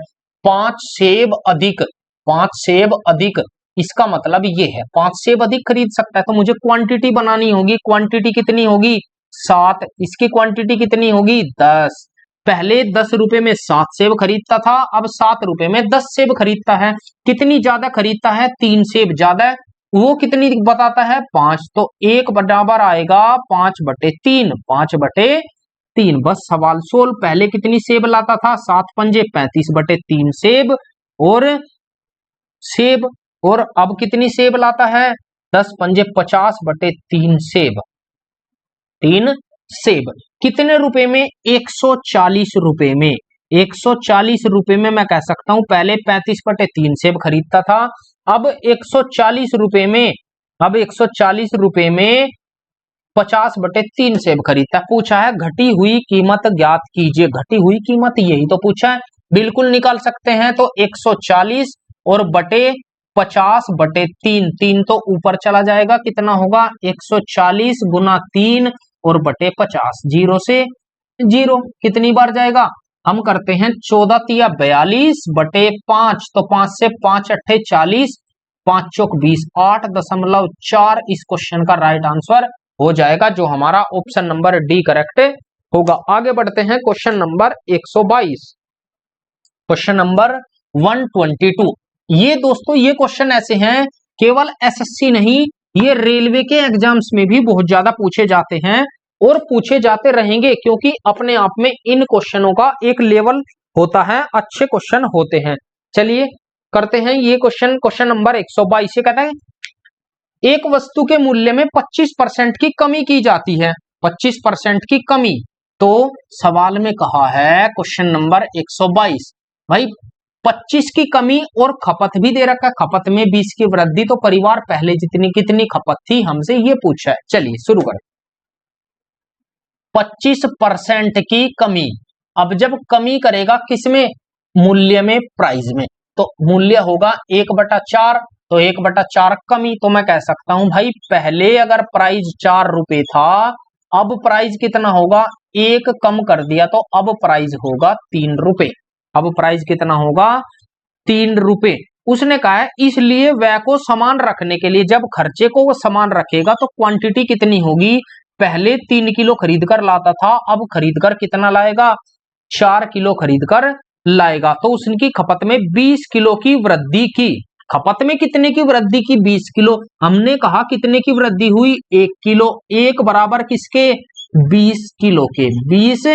5 सेब अधिक, 5 सेब अधिक, इसका मतलब ये है 5 सेब अधिक खरीद सकता है। तो मुझे क्वांटिटी बनानी होगी, क्वांटिटी कितनी होगी 7, इसकी क्वांटिटी कितनी होगी 10। पहले 10 रुपए में 7 सेब खरीदता था, अब 7 रुपए में 10 सेब खरीदता है। कितनी ज्यादा खरीदता है, 3 सेब ज्यादा है, वो कितनी बताता है 5, तो 1 बराबर आएगा 5/3, 5/3। बस सवाल सोल्व। पहले कितनी सेब लाता था, 7 पंजे 35/3 सेब और सेब, और अब कितनी सेब लाता है 10 पंजे 50/3 सेब, 3 सेब। कितने रुपए में, 140 रुपए में, 140 रुपए में मैं कह सकता हूं पहले 35/3 सेब खरीदता था, अब 140 रुपए में, अब 140 रुपए में 50/3 सेब खरीदता है। पूछा है घटी हुई कीमत ज्ञात कीजिए, घटी हुई कीमत यही तो पूछा है, बिल्कुल निकाल सकते हैं। तो 140 और बटे 50/3, 3 तो ऊपर चला जाएगा, कितना होगा 140 गुना 3 और बटे 50, 0 से 0 कितनी बार जाएगा, हम करते हैं 14 तिया 42/5, तो 5 से 5 अट्ठे 40, 5 चौक 20, 8.4 इस क्वेश्चन का राइट आंसर हो जाएगा, जो हमारा ऑप्शन नंबर डी करेक्ट होगा। आगे बढ़ते हैं क्वेश्चन नंबर 122, क्वेश्चन नंबर 122। ये दोस्तों ये क्वेश्चन ऐसे हैं, केवल एसएससी नहीं, ये रेलवे के एग्जाम्स में भी बहुत ज्यादा पूछे जाते हैं और पूछे जाते रहेंगे, क्योंकि अपने आप में इन क्वेश्चनों का एक लेवल होता है, अच्छे क्वेश्चन होते हैं। चलिए करते हैं ये क्वेश्चन, क्वेश्चन नंबर 122। कहता है एक वस्तु के मूल्य में 25% की कमी की जाती है, 25% की कमी। तो सवाल में कहा है क्वेश्चन नंबर 122, भाई 25 की कमी और खपत भी दे रखा है, खपत में 20 की वृद्धि, तो परिवार पहले जितनी कितनी खपत थी, हमसे ये पूछा है। चलिए शुरू करें। 25% की कमी, अब जब कमी करेगा किसमें, मूल्य में, प्राइस में, तो मूल्य होगा 1/4, तो 1/4 कमी, तो मैं कह सकता हूं भाई पहले अगर प्राइस 4 रुपए था, अब प्राइस कितना होगा, 1 कम कर दिया, तो अब प्राइस होगा 3 रुपए, अब प्राइस कितना होगा 3 रुपए। उसने कहा है इसलिए व्यय को समान रखने के लिए, जब खर्चे को वो समान रखेगा तो क्वांटिटी कितनी होगी, पहले 3 किलो खरीद कर लाता था, अब खरीद कर कितना लाएगा 4 किलो खरीद कर लाएगा, तो उसकी खपत में 20 किलो की वृद्धि की। खपत में कितने की वृद्धि की, 20 किलो। हमने कहा कितने की वृद्धि हुई, 1 किलो, 1 बराबर किसके 20 किलो के, 20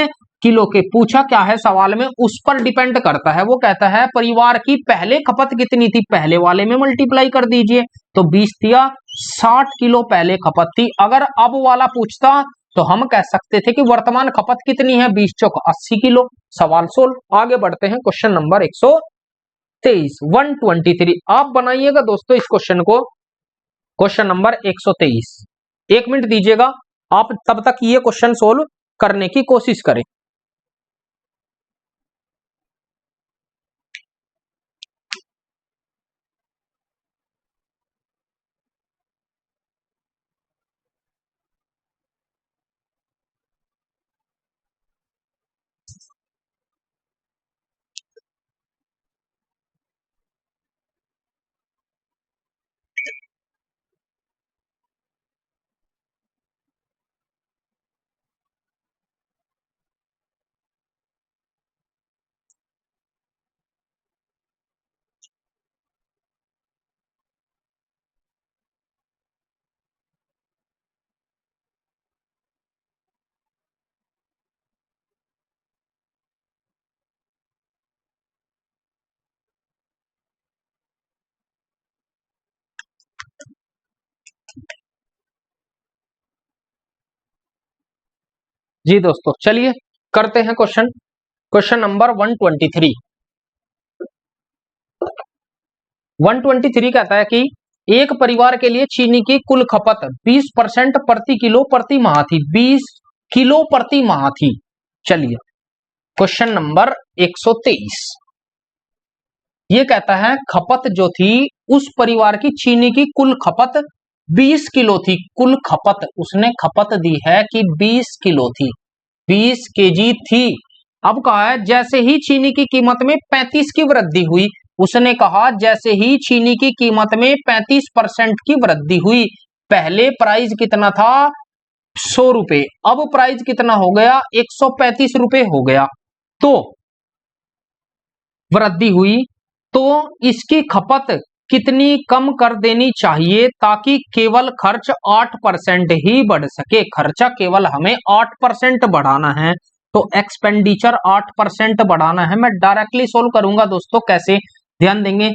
किलो के। पूछा क्या है सवाल में, उस पर डिपेंड करता है, वो कहता है परिवार की पहले खपत कितनी थी, पहले वाले में मल्टीप्लाई कर दीजिए, तो 20 दिया 60 किलो पहले खपत थी। अगर अब वाला पूछता तो हम कह सकते थे कि वर्तमान खपत कितनी है, 20 चौक 80 किलो। सवाल सोल्व। आगे बढ़ते हैं क्वेश्चन नंबर 123, 123। आप बनाइएगा दोस्तों इस क्वेश्चन को, क्वेश्चन नंबर 123। 1 मिनट दीजिएगा, आप तब तक ये क्वेश्चन सोल्व करने की कोशिश करें। जी दोस्तों चलिए करते हैं क्वेश्चन, क्वेश्चन नंबर 123। 123 कहता है कि एक परिवार के लिए चीनी की कुल खपत 20% प्रति किलो प्रति माह थी, 20 किलो प्रति माह थी। चलिए क्वेश्चन नंबर 123, ये कहता है खपत जो थी उस परिवार की चीनी की कुल खपत 20 किलो थी कुल खपत, उसने खपत दी है कि 20 किलो थी, 20 केजी थी। अब कहा है जैसे ही चीनी की कीमत में 35 की वृद्धि हुई, उसने कहा जैसे ही चीनी की कीमत में 35% की वृद्धि हुई, पहले प्राइस कितना था 100 रुपए, अब प्राइस कितना हो गया 135 रुपए हो गया, तो वृद्धि हुई, तो इसकी खपत कितनी कम कर देनी चाहिए ताकि केवल खर्च 8% ही बढ़ सके। खर्चा केवल हमें 8% बढ़ाना है, तो एक्सपेंडिचर 8% बढ़ाना है। मैं डायरेक्टली सोल्व करूंगा दोस्तों, कैसे ध्यान देंगे।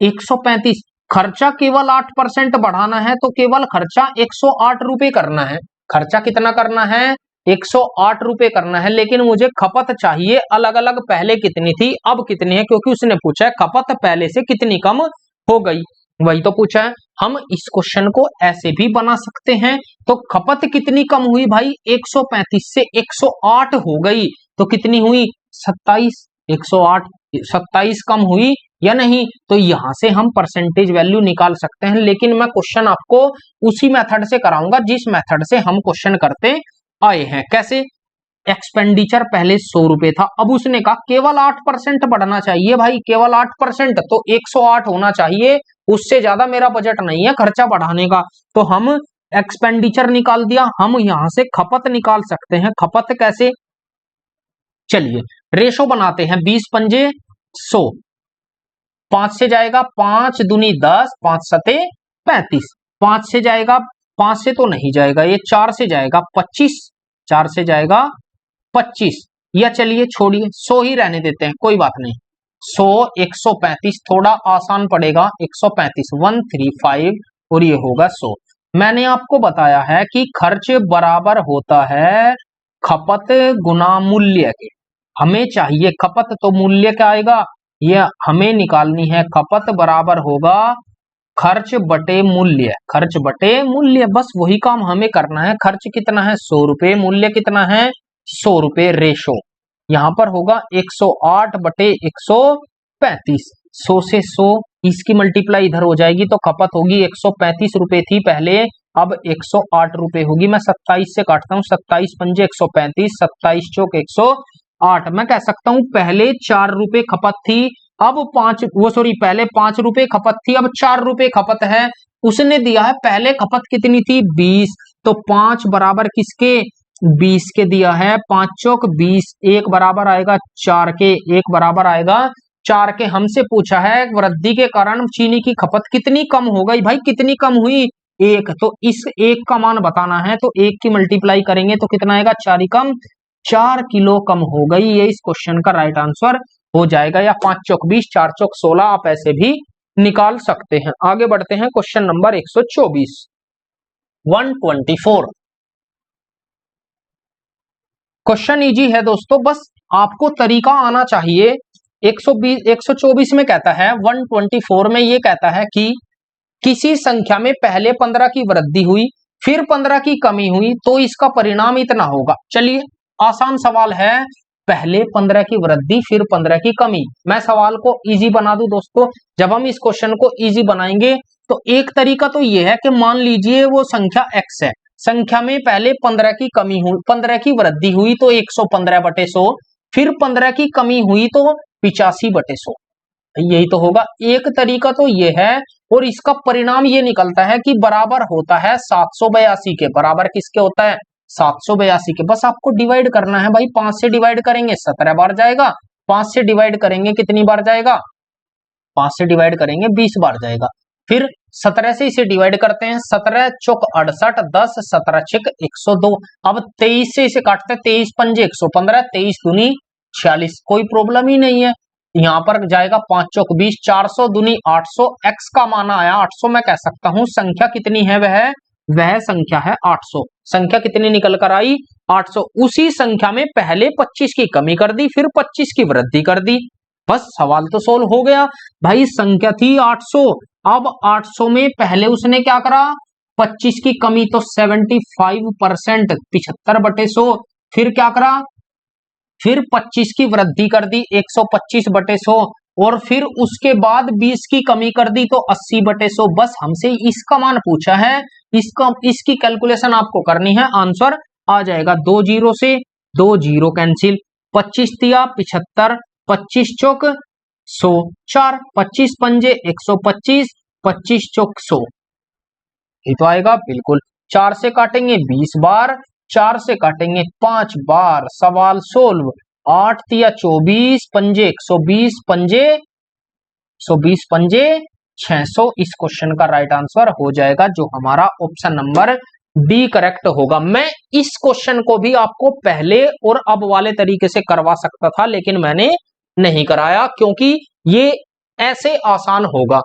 135 खर्चा केवल 8% बढ़ाना है, तो केवल खर्चा 108 रुपए करना है। खर्चा कितना करना है 108 रुपए करना है, लेकिन मुझे खपत चाहिए अलग अलग, पहले कितनी थी अब कितनी है, क्योंकि उसने पूछा है खपत पहले से कितनी कम हो गई, वही तो पूछा है। हम इस क्वेश्चन को ऐसे भी बना सकते हैं, तो खपत कितनी कम हुई भाई 135 से 108 हो गई, तो कितनी हुई 27, 108 27 कम हुई या नहीं, तो यहां से हम परसेंटेज वैल्यू निकाल सकते हैं। लेकिन मैं क्वेश्चन आपको उसी मेथड से कराऊंगा जिस मेथड से हम क्वेश्चन करते आए हैं। कैसे, एक्सपेंडिचर पहले 100 रुपए था, अब उसने कहा केवल 8% बढ़ना चाहिए भाई, केवल 8%, तो 108 होना चाहिए, उससे ज्यादा मेरा बजट नहीं है खर्चा बढ़ाने का। तो हम एक्सपेंडिचर निकाल दिया, हम यहां से खपत निकाल सकते हैं। खपत कैसे, चलिए रेशो बनाते हैं, 20 पंजे 100, 5 से जाएगा 5 दूनी 10, 5 सते 35, 5 से जाएगा, 5 से तो नहीं जाएगा ये, 4 से जाएगा 25, 4 से जाएगा 25, या चलिए छोड़िए 100 ही रहने देते हैं, कोई बात नहीं। 100 135 थोड़ा आसान पड़ेगा, 135 135 और ये होगा 100। मैंने आपको बताया है कि खर्च बराबर होता है खपत गुना मूल्य के। हमें चाहिए खपत, तो मूल्य क्या आएगा, ये हमें निकालनी है। खपत बराबर होगा खर्च बटे मूल्य, खर्च बटे मूल्य, बस वही काम हमें करना है। खर्च कितना है 100 रुपए, मूल्य कितना है 100 रुपए, रेशो यहां पर होगा 108 बटे 135, 100 से 100 इसकी मल्टीप्लाई इधर हो जाएगी, तो खपत होगी 135 रुपए थी पहले, अब 108 रुपए होगी। मैं 27 से काटता हूं, 27 पंजे 135, 27 चौक 108। मैं कह सकता हूं पहले 4 रुपए खपत थी, अब पहले 5 रुपए खपत थी, अब 4 रुपए खपत है। उसने दिया है पहले खपत कितनी थी 20, तो 5 बराबर किसके 20 के दिया है, 5 चौक 20, एक बराबर आएगा 4 के, एक बराबर आएगा 4 के। हमसे पूछा है वृद्धि के कारण चीनी की खपत कितनी कम हो गई, भाई कितनी कम हुई 1, तो इस 1 का मान बताना है, तो 1 की मल्टीप्लाई करेंगे तो कितना आएगा 4 कम 4 किलो कम हो गई, ये इस क्वेश्चन का राइट आंसर हो जाएगा। या 5 चौक 20, 4 चौक 16, आप ऐसे भी निकाल सकते हैं। आगे बढ़ते हैं, क्वेश्चन नंबर 124 124। क्वेश्चन इजी है दोस्तों, बस आपको तरीका आना चाहिए। 120 124 में कहता है, 124 में ये कहता है कि किसी संख्या में पहले 15 की वृद्धि हुई, फिर 15 की कमी हुई, तो इसका परिणाम इतना होगा। चलिए आसान सवाल है, पहले 15 की वृद्धि फिर 15 की कमी। मैं सवाल को इजी बना दूं दोस्तों, जब हम इस क्वेश्चन को इजी बनाएंगे तो एक तरीका तो ये है कि मान लीजिए वो संख्या x है, संख्या में पहले 15 की कमी हुई, 15 की वृद्धि हुई तो 115 बटे 100, फिर 15 की कमी हुई तो 85 बटे 100, यही तो होगा। एक तरीका तो ये है, और इसका परिणाम ये निकलता है कि बराबर होता है 782 के। बराबर किसके होता है 782 के। बस आपको डिवाइड करना है भाई, 5 से डिवाइड करेंगे 17 बार जाएगा, 5 से डिवाइड करेंगे कितनी बार जाएगा, 5 से डिवाइड करेंगे 20 बार जाएगा, फिर 17 से इसे डिवाइड करते हैं, 17 चौक 68, 10 17 छिक 102। अब 23 से इसे काटते हैं, 23 पंजे 115, 23 दूनी 46, कोई प्रॉब्लम ही नहीं है। यहां पर जाएगा 5 चौक 20, 400 दूनी 800, x का मान आया 800। मैं कह सकता हूं संख्या कितनी है, वह संख्या है 800। संख्या कितनी निकल कर आई 800। उसी संख्या में पहले 25 की कमी कर दी, फिर 25 की वृद्धि कर दी, बस सवाल तो सोल्व हो गया। भाई संख्या थी 800, अब 800 में पहले उसने क्या करा 25 की कमी, तो 75%, 75 बटे 100, फिर क्या करा, फिर 25 की वृद्धि कर दी 125 बटे 100, और फिर उसके बाद 20 की कमी कर दी तो 80/100। बस हमसे इसका मान पूछा है, इसकी कैलकुलेशन आपको करनी है, आंसर आ जाएगा। 2 जीरो से 2 जीरो कैंसिल, 25 तिया 75, 25 चौक 100, 4 25 पंजे 125, 25 चौक 100, ये तो आएगा बिल्कुल। 4 से काटेंगे 20 बार, 4 से काटेंगे 5 बार, सवाल सोल्व। 8 तिया 24, पंजे 120, पंजे 120 पंजे 600। इस क्वेश्चन का राइट आंसर हो जाएगा जो हमारा ऑप्शन नंबर डी करेक्ट होगा। मैं इस क्वेश्चन को भी आपको पहले और अब वाले तरीके से करवा सकता था, लेकिन मैंने नहीं कराया क्योंकि ये ऐसे आसान होगा।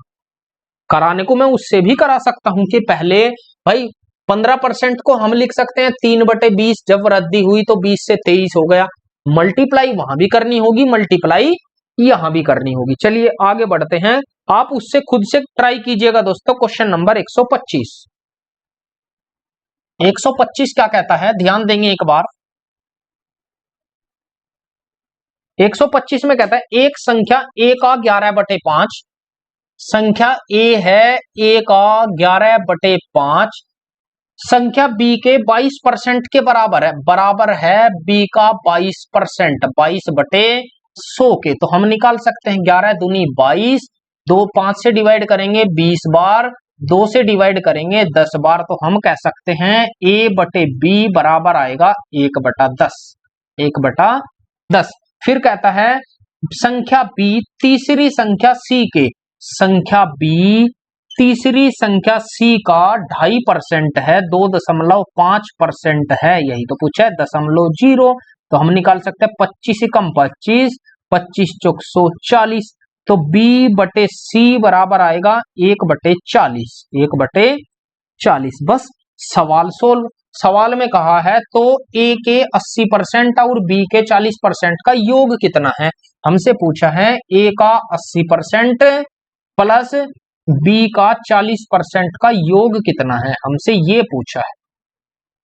कराने को मैं उससे भी करा सकता हूं कि पहले भाई 15% को हम लिख सकते हैं 3/20, जब रद्दी हुई तो 20 से 23 हो गया। मल्टीप्लाई वहां भी करनी होगी, मल्टीप्लाई यहां भी करनी होगी। चलिए आगे बढ़ते हैं, आप उससे खुद से ट्राई कीजिएगा दोस्तों। Question number 125। 125 क्या कहता है, ध्यान देंगे एक बार। 125 में कहता है एक संख्या a का 11/5, संख्या a है a का 11/5, संख्या b के 22% के बराबर है, बराबर है b का 22%, 22/100 के। तो हम निकाल सकते हैं 11 दूनी 22, 2 5 से डिवाइड करेंगे 20 बार, 2 से डिवाइड करेंगे 10 बार, तो हम कह सकते हैं a/b बराबर आएगा 1/10, 1/10। फिर कहता है संख्या b तीसरी संख्या c के, संख्या b तीसरी संख्या c का 2.5% है, 2.5% है, यही तो पूछा है, 0.0। तो हम निकाल सकते हैं 25 से कम 25, 25 चौक 100, 40। तो b/c बराबर आएगा 1/40, 1/40। बस सवाल सोल्व। सवाल में कहा है तो a के 80% और b के 40% का योग कितना है। हमसे पूछा है a का 80% प्लस b का 40% का योग कितना है, हमसे ये पूछा है।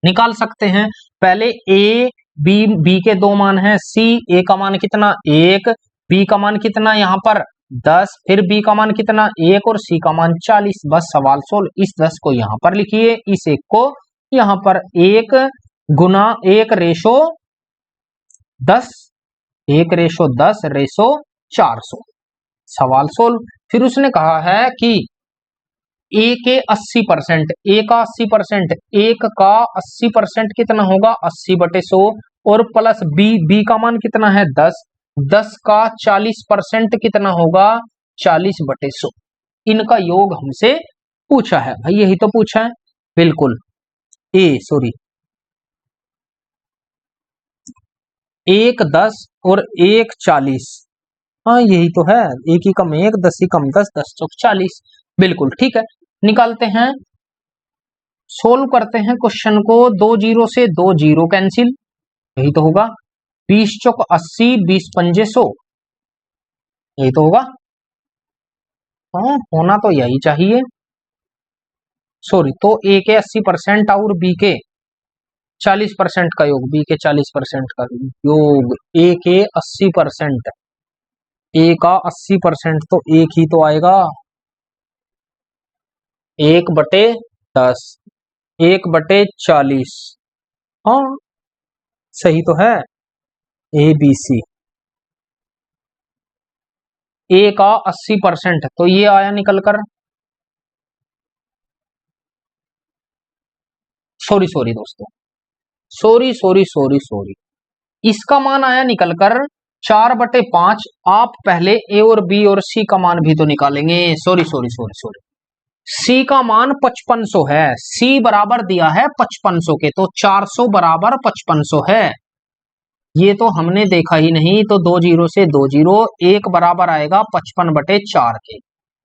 निकाल सकते हैं पहले a b के 2 मान हैं, c a का मान कितना 1, b का मान कितना यहाँ पर 10, फिर b का मान कितना 1 और c का मान 40। बस सवाल सोल्व। इस 10 को यहाँ पर लिखिए, इस 1 को यहाँ पर, 1 गुना 1/10, 1/10/400, सवाल सोल्व। फिर उसने कहा है कि a के 80%, a का 80%, 1 का 80% कितना होगा 80/100, और प्लस b का मान कितना है 10, 10 का 40% कितना होगा 40/100। इनका योग हमसे पूछा है भाई, यही तो पूछा है बिल्कुल। सॉरी 1 10 और 1 40, हाँ यही तो है, 1 ही कम 1, 10 ही कम 10, 10 चौक 40, बिल्कुल ठीक है। निकालते हैं, सोल्व करते हैं क्वेश्चन को। 2 जीरो से 2 जीरो कैंसिल, यही तो होगा। 20 चौक 80, 20 पंजे 100, यही तो होगा। हाँ होना तो यही चाहिए, सॉरी। तो a के 80% और b के 40% का योग, b के 40% का योग, a के 80%, a का 80% तो 1 ही तो आएगा, 1/10, 1/40। हाँ सही तो है, ABC। a का 80% तो ये आया निकल कर, सॉरी दोस्तों, सॉरी, इसका मान आया निकलकर 4/5। आप पहले a और b और c का मान भी तो निकालेंगे, सॉरी, c का मान 5500 है, c बराबर दिया है 5500 के, तो 400 बराबर 5500 है, ये तो हमने देखा ही नहीं। तो 2 जीरो से 2 जीरो, 1 बराबर आएगा 55/4 के,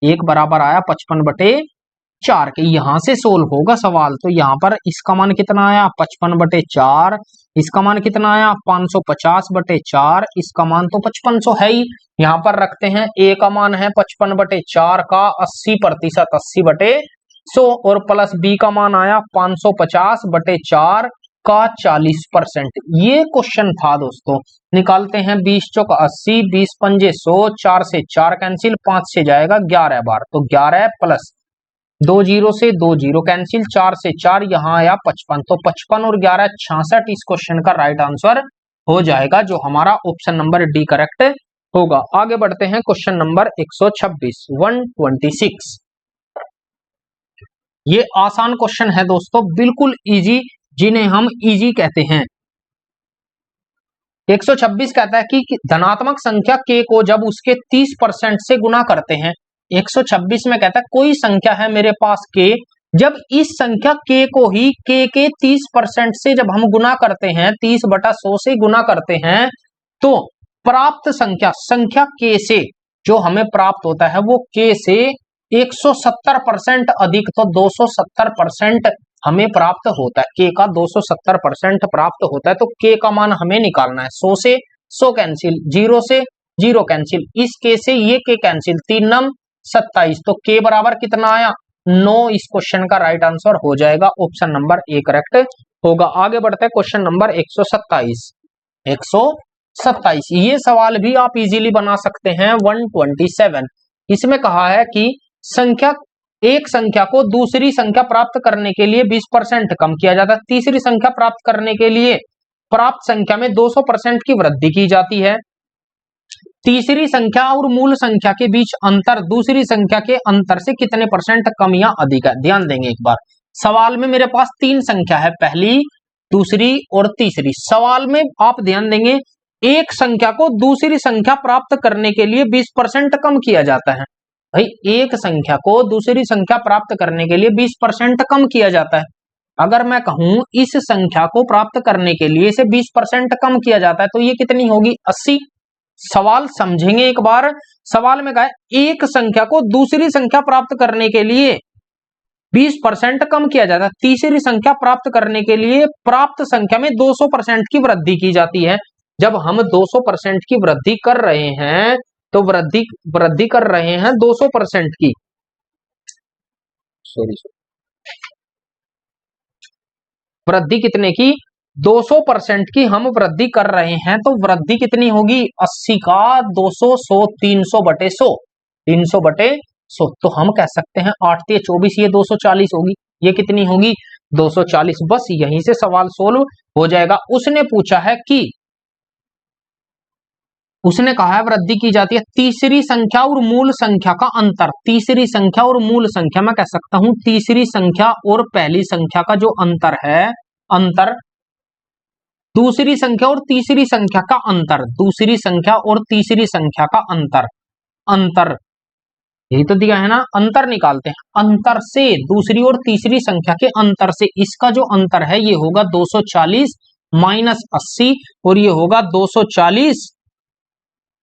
1 बराबर आया 55/4 के। यहां से सोल्व होगा सवाल, तो यहाँ पर इसका मान कितना आया 55/4, इसका मान कितना आया 550/4, इसका मान तो 5500 है ही। यहाँ पर रखते हैं, a का मान है 55/4 का 80%, 80/100, और प्लस b का मान आया 550/4 का 40%। ये क्वेश्चन था दोस्तों। निकालते हैं 20 चौक 80, 20 पंजे 100, 4 से 4 कैंसिल, 5 से जाएगा 11 बार, तो 11 प्लस 2 जीरो से 2 जीरो कैंसिल, 4 से 4 यहाँ आया 55, तो 55 और 11 66। इस क्वेश्चन का राइट आंसर हो जाएगा, जो हमारा ऑप्शन नंबर डी करेक्ट होगा। आगे बढ़ते हैं क्वेश्चन नंबर 126 126। ये आसान क्वेश्चन है दोस्तों, बिल्कुल इजी, जिन्हें हम इजी कहते हैं। 126 कहता है कि धनात्मक संख्या k को जब उसके 30% से गुना करते हैं। 126 में कहता है कोई संख्या है मेरे पास k, जब इस संख्या k को ही k के 30% से जब हम गुना करते हैं, 30/100 से गुना करते हैं, तो प्राप्त संख्या k से जो हमें प्राप्त होता है वो k से 170% अधिक, तो 270% हमें प्राप्त होता है। k का 270% प्राप्त होता है, तो k का मान हमें निकालना है। 100 से 100 कैंसिल, 0 से 0 कैंसिल, इस k से ये k कैंसिल, 3 9 27, तो k बराबर कितना आया 9। इस क्वेश्चन का राइट आंसर हो जाएगा ऑप्शन नंबर ए करेक्ट होगा। आगे बढ़ते हैं क्वेश्चन नंबर 127 127। ये सवाल भी आप इजीली बना सकते हैं। 127 इसमें कहा है कि एक संख्या को दूसरी संख्या प्राप्त करने के लिए 20% कम किया जाता है। तीसरी संख्या प्राप्त करने के लिए प्राप्त संख्या में 200% की वृद्धि की जाती है। तीसरी संख्या और मूल संख्या के बीच अंतर दूसरी संख्या के अंतर से कितने % कम या अधिक है। ध्यान देंगे एक बार, सवाल में मेरे पास 3 संख्या है, पहली, दूसरी और तीसरी। सवाल में आप ध्यान देंगे, एक संख्या को दूसरी संख्या प्राप्त करने के लिए 20% कम किया जाता है। भाई, एक संख्या को दूसरी संख्या प्राप्त करने के लिए 20% कम किया जाता है। अगर मैं कहूं इस संख्या को प्राप्त करने के लिए इसे 20% कम किया जाता है, तो ये कितनी होगी 80। सवाल समझेंगे एक बार। सवाल में कहा है एक संख्या को दूसरी संख्या प्राप्त करने के लिए 20% कम किया जाता है। तीसरी संख्या प्राप्त करने के लिए प्राप्त संख्या में 200% की वृद्धि की जाती है। जब हम 200% की वृद्धि कर रहे हैं, तो वृद्धि कर रहे हैं 200% की, वृद्धि कितने की 200% की हम वृद्धि कर रहे हैं, तो वृद्धि कितनी होगी 80 का 200 100 300/100 300/100। तो हम कह सकते हैं 8 3 24, ये 240 होगी, ये कितनी होगी 240। बस यहीं से सवाल सोल्व हो जाएगा। उसने कहा है वृद्धि की जाती है तीसरी संख्या और मूल संख्या का अंतर। तीसरी संख्या और मूल संख्या, मैं कह सकता हूं तीसरी संख्या और पहली संख्या का जो अंतर है, अंतर, दूसरी संख्या और तीसरी संख्या का अंतर, दूसरी संख्या और तीसरी संख्या का अंतर यही तो दिया है ना। अंतर निकालते हैं, अंतर से दूसरी और तीसरी संख्या के अंतर से इसका जो अंतर है ये होगा 240 माइनस 80, और ये होगा 240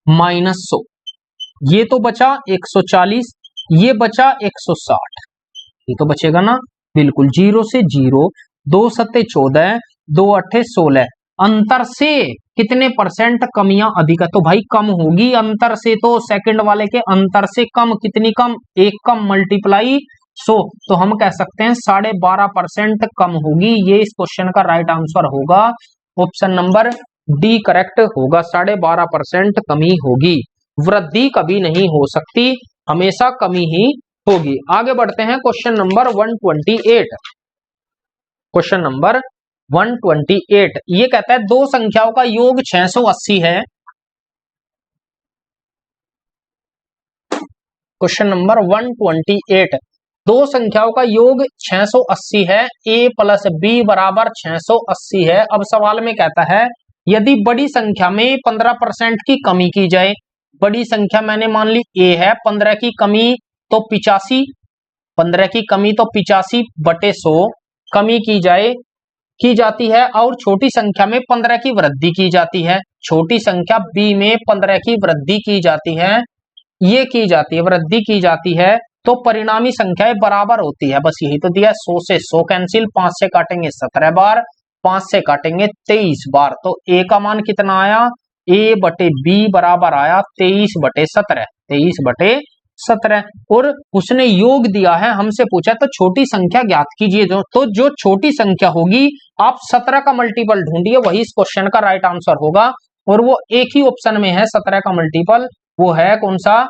माइनस 100। ये तो बचा 140, ये बचा 160, ये तो बचेगा ना बिल्कुल। 0 से 0, 2 7 14, 2 8 16। अंतर से कितने % कमियां अधिक है, तो भाई कम होगी अंतर से, तो सेकंड वाले के अंतर से कम, कितनी कम 1 कम मल्टीप्लाई 100, तो हम कह सकते हैं 12.5% कम होगी। ये इस क्वेश्चन का राइट आंसर होगा, ऑप्शन नंबर डी करेक्ट होगा। 12.5% कमी होगी, वृद्धि कभी नहीं हो सकती, हमेशा कमी ही होगी। आगे बढ़ते हैं क्वेश्चन नंबर 128। क्वेश्चन नंबर 128 ये कहता है दो संख्याओं का योग 680 है। क्वेश्चन नंबर 128, दो संख्याओं का योग 680 है, a + b बराबर 680 है। अब सवाल में कहता है यदि बड़ी संख्या में 15% की कमी की जाए, बड़ी संख्या मैंने मान ली a है, 15 की कमी तो 85, 15 की कमी तो 85/100 कमी की जाती है, और छोटी संख्या में 15 की वृद्धि की जाती है। छोटी संख्या b में 15 की वृद्धि की जाती है, ये की जाती है, वृद्धि की जाती है, तो परिणामी संख्याएं बराबर होती है। बस यही तो दिया, 100 से 100 कैंसिल, 5 से काटेंगे 17 बार, 5 से काटेंगे 23 बार, तो a का मान कितना आया, a/b बराबर आया 23/17, 23/17। 17। और उसने योग दिया है, हमसे पूछा तो छोटी संख्या ज्ञात कीजिए। तो जो छोटी संख्या होगी आप 17 का मल्टीपल ढूंढिए, वही इस क्वेश्चन का राइट आंसर होगा। और वो एक ही ऑप्शन में है 17 का मल्टीपल, वो है कौन सा?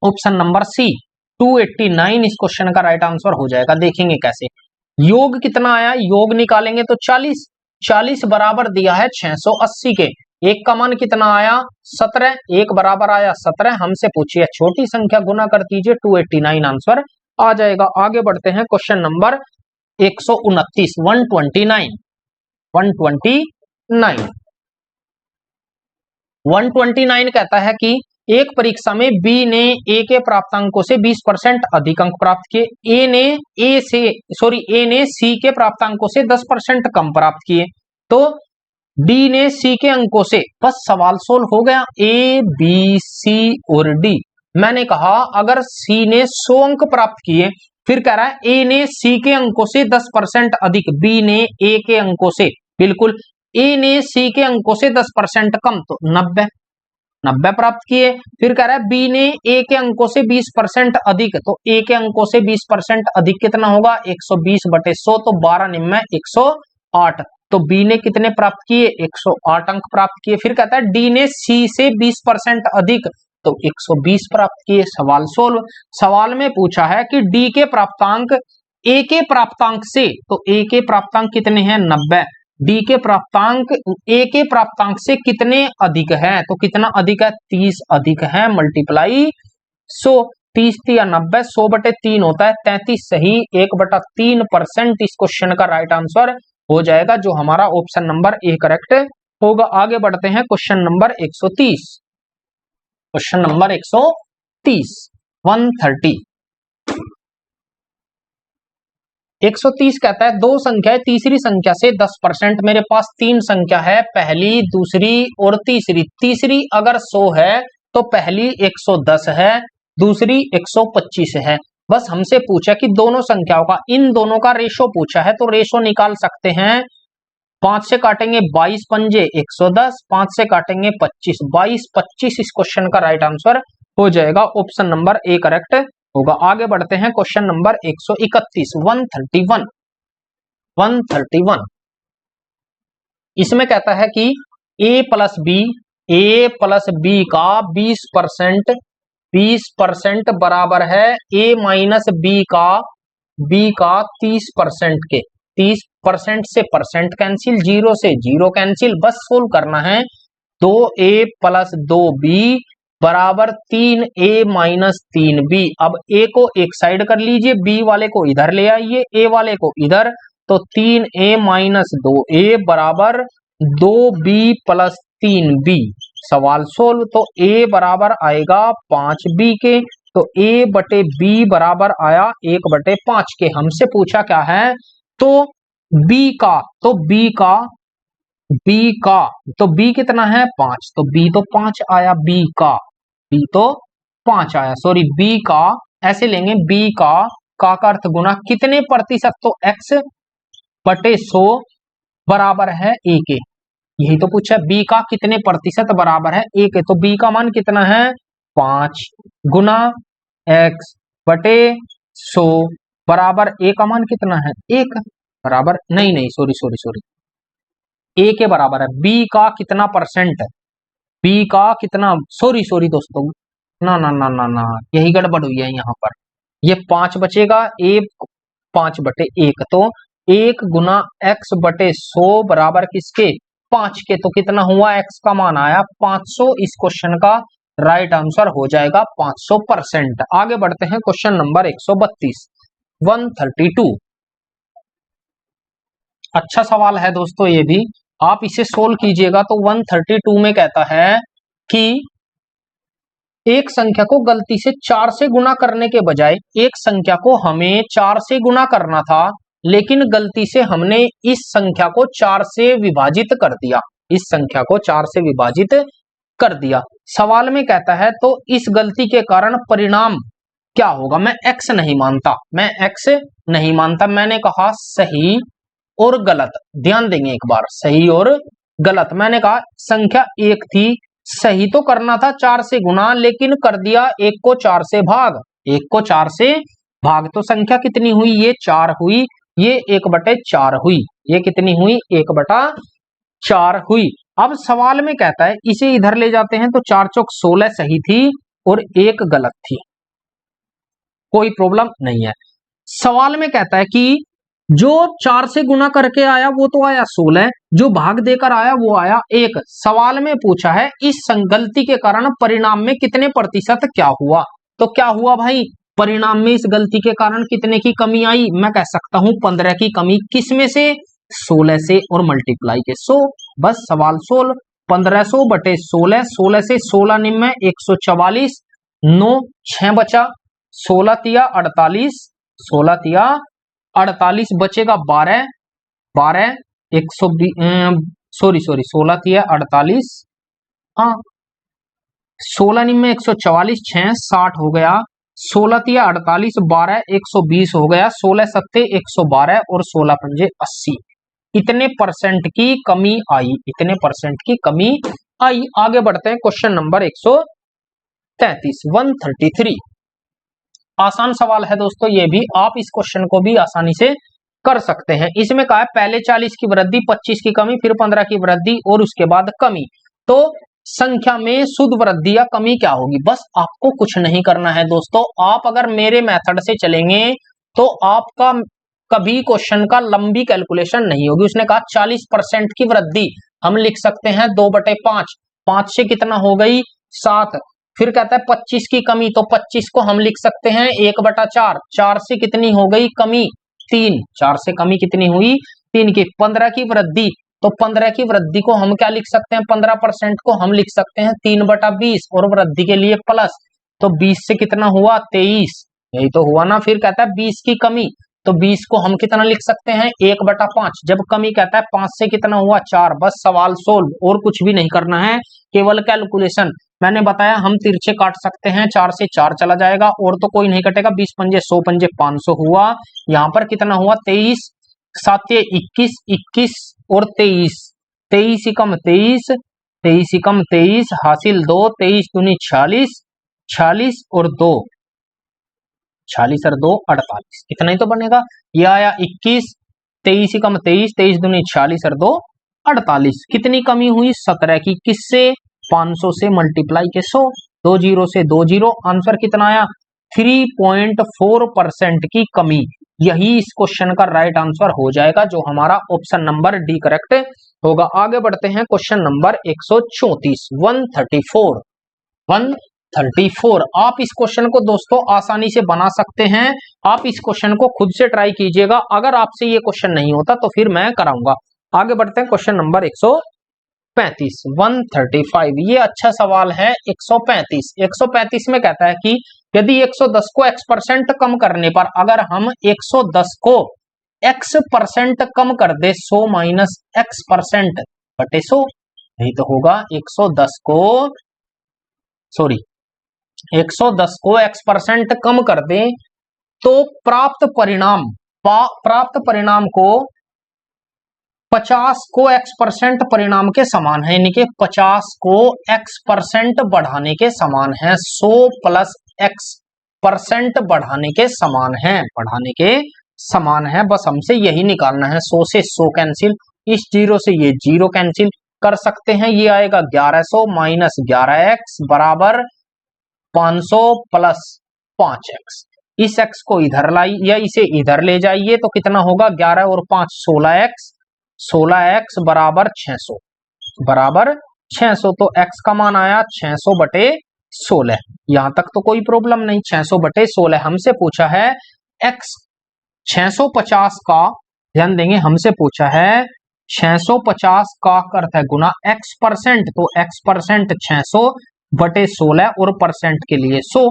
ऑप्शन नंबर सी 289 इस क्वेश्चन का राइट आंसर हो जाएगा। देखेंगे कैसे। योग कितना आया, योग निकालेंगे तो 40, 40 बराबर दिया है 680 के। एक का मान कितना आया? 17, एक बराबर आया 17। हमसे पूछिए छोटी संख्या, गुना कर दीजिए 289 आंसर आ जाएगा। आगे बढ़ते हैं क्वेश्चन नंबर 129, 129 कहता है कि एक परीक्षा में बी ने ए के प्राप्तांकों से 20% अधिक अंक प्राप्त किए, ए ने सी के प्राप्तांकों से 10% कम प्राप्त किए, तो डी ने सी के अंकों से, बस सवाल सोल्व हो गया। ए बी सी और डी। मैंने कहा अगर सी ने 100 अंक प्राप्त किए, फिर कह रहा है ए ने सी के अंकों से 10% अधिक, बी ने ए के अंकों से, बिल्कुल ए ने सी के अंकों से 10% कम, तो 90 प्राप्त किए। फिर कह रहा है बी ने ए के अंकों से 20% अधिक, तो ए के अंकों से 20% अधिक कितना होगा? 120/100, तो 12 निम्न 108। तो बी ने कितने प्राप्त किए? 108 अंक प्राप्त किए। फिर कहता है डी ने सी से 20% अधिक, तो 120 प्राप्त किए। सवाल सोल्व। सवाल में पूछा है कि डी के प्राप्तांक ए के प्राप्तांक से, तो ए के प्राप्तांक कितने हैं? 90। डी के प्राप्तांक ए के प्राप्तांक से कितने अधिक है? तो कितना अधिक है? 30 अधिक है। मल्टीप्लाई 100, 30 या 90, 100/3 होता है 33 सही, 1/3% इस क्वेश्चन का राइट आंसर हो जाएगा, जो हमारा ऑप्शन नंबर ए करेक्ट होगा। आगे बढ़ते हैं क्वेश्चन नंबर 130, क्वेश्चन नंबर 130, 130 कहता है दो संख्या है, तीसरी संख्या से 10%। मेरे पास 3 संख्या है, पहली, दूसरी और तीसरी। तीसरी अगर 100 है तो पहली 110 है, दूसरी 125 है। बस हमसे पूछा कि दोनों संख्याओं का, इन दोनों का रेशो पूछा है, तो रेशो निकाल सकते हैं। 5 से काटेंगे 22 पंजे 110, 5 से काटेंगे 25, 22 25 इस क्वेश्चन का राइट आंसर हो जाएगा। ऑप्शन नंबर ए करेक्ट होगा। आगे बढ़ते हैं क्वेश्चन नंबर 131, 131। इसमें कहता है कि ए प्लस बी का 20% बराबर है ए माइनस बी का 30% के। 30% से परसेंट कैंसिल, 0 से 0 कैंसिल, बस सोल्व करना है। 2a प्लस 2b बराबर 3a माइनस 3b। अब a को एक साइड कर लीजिए, b वाले को इधर ले आइए, a वाले को इधर, तो 3a माइनस 2a बराबर 2b प्लस 3b। सवाल सोल्व। तो a बराबर आएगा 5b के, तो a बटे b बराबर आया 1/5 के। हमसे पूछा क्या है? तो b का, तो b कितना है? 5, तो b तो 5 आया, b तो 5 आया, सॉरी b का, ऐसे लेंगे b का अर्थ गुना कितने प्रतिशत, तो x/100 बराबर है a के। यही तो पूछा, b का कितने प्रतिशत बराबर है a के, तो b का मान कितना है? 5 गुना x/100 बराबर a का मान कितना है? 1 बराबर, नहीं सॉरी a के बराबर है। b का कितना परसेंट, b का कितना, सॉरी दोस्तों, ना, यही गड़बड़ हुई है यहाँ पर। ये 5 बचेगा, a 5/1, तो 1 गुना x/100 बराबर किसके? 5 के। तो कितना हुआ? x का मान आया 500। इस क्वेश्चन का राइट आंसर हो जाएगा 500%। आगे बढ़ते हैं क्वेश्चन नंबर 132, 132। अच्छा सवाल है दोस्तों, ये भी आप इसे सोल्व कीजिएगा। तो 132 में कहता है कि एक संख्या को गलती से 4 से गुना करने के बजाय, एक संख्या को हमें 4 से गुना करना था, लेकिन गलती से हमने इस संख्या को 4 से विभाजित कर दिया, इस संख्या को 4 से विभाजित कर दिया। सवाल में कहता है तो इस गलती के कारण परिणाम क्या होगा? मैं x नहीं मानता, मैंने कहा सही और गलत। ध्यान देंगे एक बार, सही और गलत। मैंने कहा संख्या 1 थी, सही तो करना था 4 से गुना, लेकिन कर दिया 1 को 4 से भाग। 1 को 4 से भाग तो संख्या कितनी हुई, ये 4 हुई, ये 1/4 हुई, ये कितनी हुई 1/4 हुई। अब सवाल में कहता है इसे इधर ले जाते हैं तो 4 चौक 16 सही थी और 1 गलत थी, कोई प्रॉब्लम नहीं है। सवाल में कहता है कि जो 4 से गुना करके आया वो तो आया 16, जो भाग देकर आया वो आया 1। सवाल में पूछा है इस गलती के कारण परिणाम में कितने प्रतिशत क्या हुआ। तो क्या हुआ भाई, परिणाम में इस गलती के कारण कितने की कमी आई, मैं कह सकता हूं 15 की कमी। किस में से, 16 से, और मल्टीप्लाई के 100। बस सवाल सोल्व। 1500 बटे 16, 16 से 16 निम्न 144, 9 6 बचा, 16 तिया 48, 16 तिया 48 बचेगा 12, 12 120, सॉरी 16 तिया 48, हाँ 16 निम्न 144, 6 60 हो गया, 16 तिया 48, 12 120 हो गया, 16 सत्ते 112 और 16 पंजे 80। इतने परसेंट की कमी आई, इतने परसेंट की कमी आई। आगे बढ़ते हैं क्वेश्चन नंबर 133, 133। आसान सवाल है दोस्तों, ये भी आप इस क्वेश्चन को भी आसानी से कर सकते हैं। इसमें कहा है पहले 40 की वृद्धि, 25 की कमी, फिर 15 की वृद्धि और उसके बाद कमी। तो संख्या में शुद्ध वृद्धि या कमी क्या होगी। बस आपको कुछ नहीं करना है दोस्तों, आप अगर मेरे मेथड से चलेंगे तो आपका कभी क्वेश्चन का लंबी कैलकुलेशन नहीं होगी। उसने कहा 40% की वृद्धि, हम लिख सकते हैं 2/5, 5 से कितना हो गई 7। फिर कहता है 25 की कमी, तो 25 को हम लिख सकते हैं 1/4, 4 से कितनी हो गई कमी 3, 4 से कमी कितनी हुई 3 की। 15 की वृद्धि, तो 15 की वृद्धि को हम क्या लिख सकते हैं, 15% को हम लिख सकते हैं 3/20 और वृद्धि के लिए प्लस, तो 20 से कितना हुआ 23, यही तो हुआ ना। फिर कहता है 20 की कमी, तो 20 को हम कितना लिख सकते हैं 1/5, जब कमी कहता है 5 से कितना हुआ 4। बस सवाल सोल्व, और कुछ भी नहीं करना है, केवल कैलकुलेशन। मैंने बताया हम तिरछे काट सकते हैं, 4 से 4 चला जाएगा और तो कोई नहीं कटेगा, 20 पंजे 100 पंजे 500 हुआ। यहाँ पर कितना हुआ 23, 7 21, 21 और 23, 23 एकम 23, 23 एकम 23 हासिल 2, 23 दूनी 46, 46 और 2, 46 और 2 48, इतना ही तो बनेगा। ये आया 21, 23 एकम 23, 23 दूनी 46 और 2 48। कितनी कमी हुई 17 की, किससे 500 से मल्टीप्लाई के 100, 2 जीरो से 2 जीरो, आंसर कितना आया 3.4% की कमी। यही इस क्वेश्चन का राइट आंसर हो जाएगा, जो हमारा ऑप्शन नंबर डी करेक्ट होगा। आगे बढ़ते हैं क्वेश्चन नंबर 134, 134, 134। आप इस क्वेश्चन को दोस्तों आसानी से बना सकते हैं, आप इस क्वेश्चन को खुद से ट्राई कीजिएगा। अगर आपसे ये क्वेश्चन नहीं होता तो फिर मैं कराऊंगा। आगे बढ़ते हैं क्वेश्चन नंबर 135, 135। ये अच्छा सवाल है। 135 में कहता है कि यदि 110 को x% कम करने पर, अगर हम 110 को x% कम कर दे, 100 माइनस x% बटे 100, यही तो होगा। 110 को 110 को x% कम कर दे तो प्राप्त परिणाम को 50 को x% परिणाम के समान है, यानी कि 50 को x% बढ़ाने के समान है। 100 प्लस x% बढ़ाने के समान है, बस हमसे यही निकालना है। 100 से 100 कैंसिल, इस जीरो से ये जीरो कैंसिल कर सकते हैं। ये आएगा 1100 माइनस 11x बराबर 500 प्लस 5x। इस x को इधर लाई या इसे इधर ले जाइए तो कितना होगा 11 और 5 16x बराबर 600, तो x का मान आया 600 बटे 16। यहां तक तो कोई प्रॉब्लम नहीं, 600 बटे 16। हमसे पूछा है x 650 का, ध्यान देंगे हमसे पूछा है 650 का अर्थ है गुना x%, तो x% 600 बटे 16 और परसेंट के लिए 100,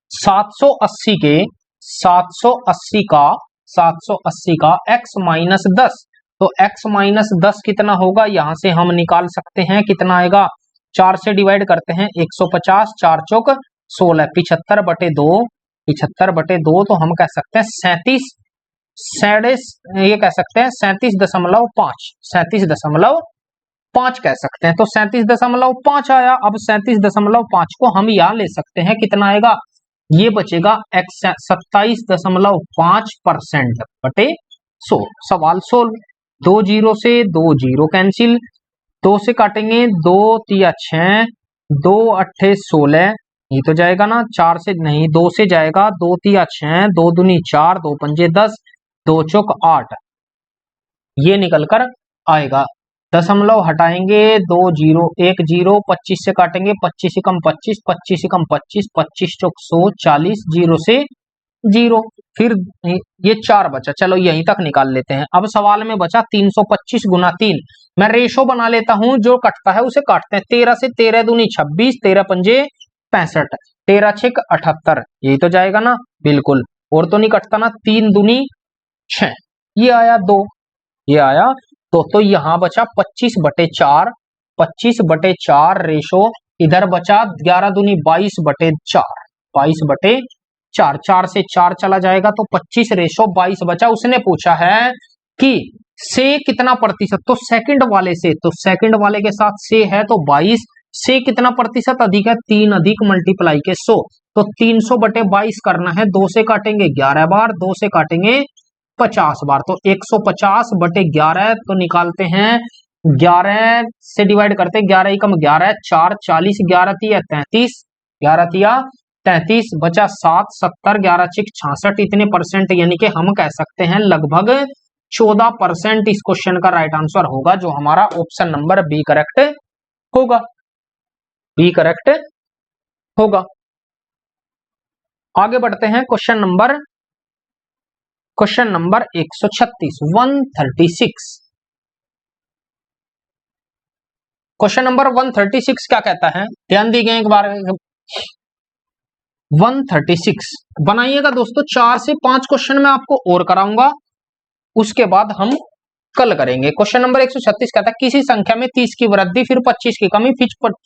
780 का x माइनस 10, तो x माइनस 10 कितना होगा, यहां से हम निकाल सकते हैं कितना आएगा। 4 से डिवाइड करते हैं 150, 4 चौक 16, 75 बटे 2, तो हम कह सकते हैं 37.5, 5 कह सकते हैं, तो 37.5 आया। अब 37.5 को हम यहां ले सकते हैं, कितना आएगा, ये बचेगा 27.5% बटे 100। सवाल सोल्व। 2 जीरो से 2 जीरो कैंसिल, 2 से काटेंगे 2 तिया 6, 2 अट्ठे 16, ये तो जाएगा ना। 4 से नहीं, 2 से जाएगा, 2 तिया 6, 2 दूनी 4, 2 पंजे 10, 2 चौक 8, ये निकल कर आएगा। दशमलव हटाएंगे, 2 जीरो 1 जीरो, 25 से काटेंगे, 25 एकम 25, 25 एकम 25, 25 चौक 100, 40, जीरो से जीरो, फिर ये 4 बचा। चलो यहीं तक निकाल लेते हैं। अब सवाल में बचा 325 गुना 3। मैं रेशो बना लेता हूं, जो कटता है उसे काटते हैं। 13 से 13 दूनी 26, 13 पंजे 65, 13 छेक 78, यही तो जाएगा ना, बिल्कुल। और तो नहीं कटता ना, 3 दूनी 6, ये आया 2, ये आया। तो यहां बचा 25/4, 25/4 रेशो, इधर बचा 11 दूनी 22/4, 22/4, 4 से 4 चला जाएगा तो 25 रेशो 22 बचा। उसने पूछा है कि से कितना प्रतिशत, तो सेकंड वाले से, तो सेकंड वाले के साथ से है तो 22 से कितना प्रतिशत अधिक है, 3 अधिक मल्टीप्लाई के 100, तो 300/22 करना है। 2 से काटेंगे 11 बार, 2 से काटेंगे 50 बार, तो 150/11, तो निकालते हैं 11 से डिवाइड करते हैं, 11 एकम 11, 4 40, 11 तिया 33, 11 तिया 33, बचा 7 70, 11 छिक 66, इतने परसेंट, यानी कि हम कह सकते हैं लगभग 14% इस क्वेश्चन का राइट आंसर होगा, जो हमारा ऑप्शन नंबर बी करेक्ट होगा, बी करेक्ट होगा। आगे बढ़ते हैं क्वेश्चन नंबर 136, 136। क्वेश्चन नंबर 136 क्या कहता है, ध्यान दीजिए एक बार। 136 बनाइएगा दोस्तों, 4 से 5 क्वेश्चन मैं आपको और कराऊंगा, उसके बाद हम कल करेंगे। क्वेश्चन नंबर 136 कहता है किसी संख्या में 30 की वृद्धि, फिर 25 की कमी,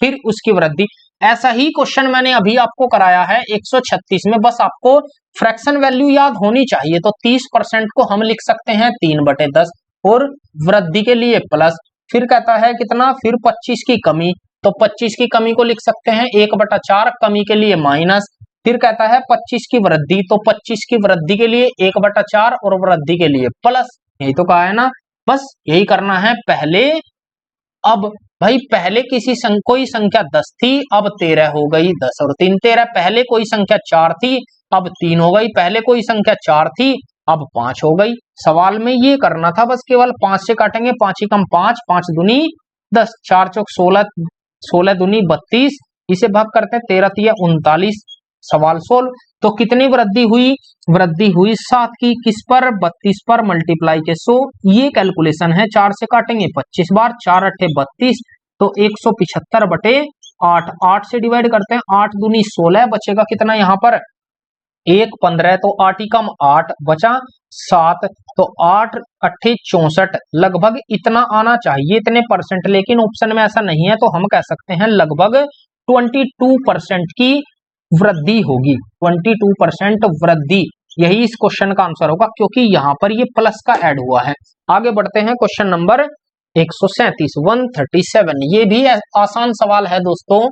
फिर उसकी वृद्धि। ऐसा ही क्वेश्चन मैंने अभी आपको कराया है 136 में, बस आपको फ्रैक्शन वैल्यू याद होनी चाहिए। तो 30% को हम लिख सकते हैं 3/10, और वृद्धि के लिए प्लस, फिर कहता है कितना, फिर 25 की कमी, तो 25 की कमी को लिख सकते हैं 1/4, कमी के लिए माइनस, फिर कहता है 25 की वृद्धि, तो 25 की वृद्धि के लिए 1/4 और वृद्धि के लिए प्लस, यही तो कहा है ना, बस यही करना है पहले। अब भाई पहले कोई संख्या 10 थी, अब 13 हो गई, 10 और 3 13। पहले कोई संख्या 4 थी, अब 3 हो गई। पहले कोई संख्या 4 थी, अब 5 हो गई। सवाल में ये करना था बस, केवल 5 से काटेंगे, 5 एकम 5, 5 दूनी 10, 4 चौक 16, 16 दूनी 32, इसे भाग करते हैं 13 तिया 39, सवाल सोल्व। तो कितनी वृद्धि हुई, वृद्धि हुई 7 की, किस पर, 32 पर, मल्टीप्लाई के 100, ये कैलकुलेशन है। 4 से काटेंगे 25 बार, 4 अट्ठे 32, तो 175/8, 8 से डिवाइड करते हैं, 8 दूनी 16, बचेगा कितना यहाँ पर 1 15, तो 8 एकम 8 बचा 7, तो 8 अट्ठे 64, लगभग इतना आना चाहिए, इतने परसेंट, लेकिन ऑप्शन में ऐसा नहीं है, तो हम कह सकते हैं लगभग 22% की वृद्धि होगी, 22% वृद्धि, यही इस क्वेश्चन का आंसर होगा, क्योंकि यहां पर ये प्लस का ऐड हुआ है। आगे बढ़ते हैं क्वेश्चन नंबर 137, 137, ये भी आसान सवाल है दोस्तों।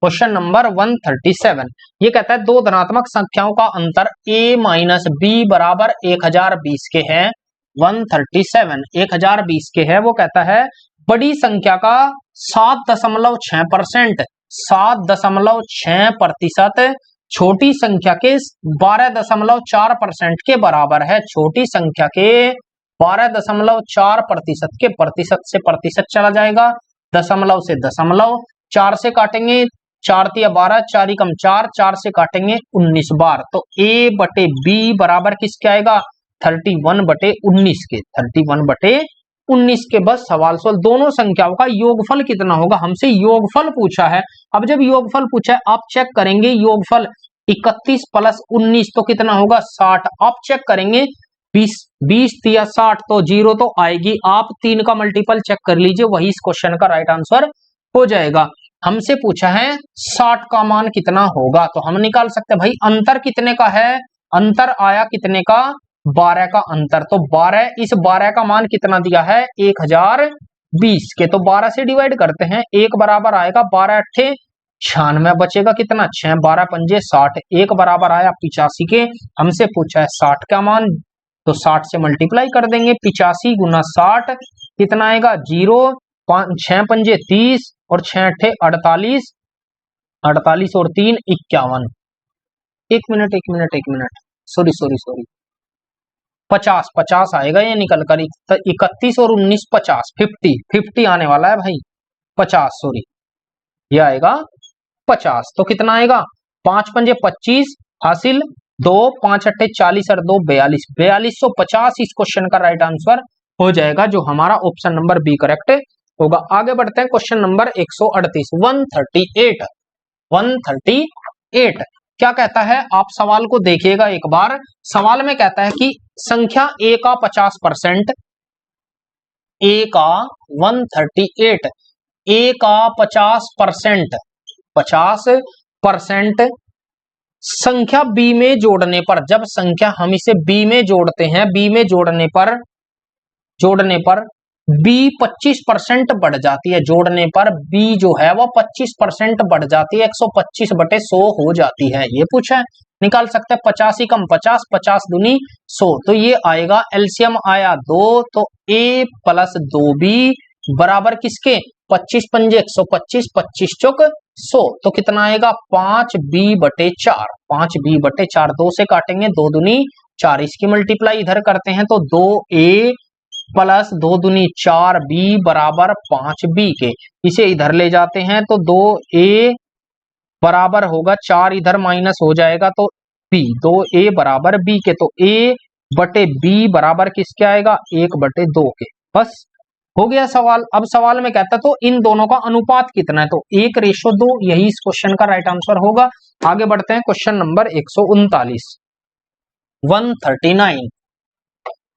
क्वेश्चन नंबर 137 ये कहता है दो धनात्मक संख्याओं का अंतर a माइनस बी बराबर 1020 के है। 137 1020 के है। वो कहता है बड़ी संख्या का 7.6%, 7.6% छोटी संख्या के 12.4% के बराबर है। छोटी संख्या के 12.4% के प्रतिशत से प्रतिशत चला जाएगा, दशमलव से दशमलव, 4 से काटेंगे 4 तिया 12, 4 एकम 4, 4 से काटेंगे 19 बार, तो a बटे b बराबर किसके आएगा 31/19 के, 31/19 के। बस सवाल सोल्व। दोनों संख्याओं का योगफल कितना होगा, हमसे योगफल पूछा है। अब जब योगफल पूछा है आप चेक करेंगे, योगफल 31 + 19 तो कितना होगा 60। आप चेक करेंगे 20 तिया 60, तो 0 तो आएगी। आप 3 का मल्टीपल चेक कर लीजिए, वही इस क्वेश्चन का राइट आंसर हो जाएगा। हमसे पूछा है 60 का मान कितना होगा, तो हम निकाल सकते हैं भाई अंतर कितने का है, अंतर आया कितने का 12 का अंतर, तो 12, इस 12 का मान कितना दिया है 1020 20 के, तो 12 से डिवाइड करते हैं, 1 बराबर आएगा 12 अट्ठे 96, बचेगा कितना 6, 12 पंजे 60, 1 बराबर आया 85 के, हमसे पूछा है 60 का मान, तो 60 से मल्टीप्लाई कर देंगे, 85 गुना 60 कितना आएगा 0, 6 पंजे 30 और 6 अट्ठे 48, 48 और 3 51, एक मिनट सॉरी 50 आएगा ये निकल कर, 31 और 19 50, 50 आने वाला है भाई, 50 सॉरी, ये आएगा 50, तो कितना आएगा 5 पंजे 25 हासिल 2, 5 अट्ठे 40 और 2 42, 4250 इस क्वेश्चन का राइट आंसर हो जाएगा, जो हमारा ऑप्शन नंबर बी करेक्ट होगा। आगे बढ़ते हैं, क्वेश्चन नंबर 138, 138 क्या कहता है, आप सवाल को देखिएगा एक बार। सवाल में कहता है कि संख्या a का 50%, a का 138, a का 50%, 50% संख्या b में जोड़ने पर, जब संख्या हम इसे b में जोड़ते हैं, b में जोड़ने पर b 25% बढ़ जाती है, जोड़ने पर b जो है वह 25% बढ़ जाती है, 125 बटे 100 हो जाती है, ये पूछा है। निकाल सकते हैं 50 ही कम 50, 50 दूनी 100, तो ये आएगा, एलसीएम आया 2, तो a प्लस 2b बराबर किसके 25 पंजे 125, 25 चौक 100, तो कितना आएगा 5b बटे 4, 5b बटे 4, 2 से काटेंगे 2 दूनी 4, इसकी मल्टीप्लाई इधर करते हैं तो 2a प्लस 2 दूनी 4b बराबर 5b के, इसे इधर ले जाते हैं तो 2a बराबर होगा 4, इधर माइनस हो जाएगा तो b, 2a बराबर b के, तो a बटे b बराबर किसके आएगा 1 बटे 2 के, बस हो गया सवाल। अब सवाल में कहता तो इन दोनों का अनुपात कितना है, तो 1:2, यही इस क्वेश्चन का राइट आंसर होगा। आगे बढ़ते हैं, क्वेश्चन नंबर 139, 139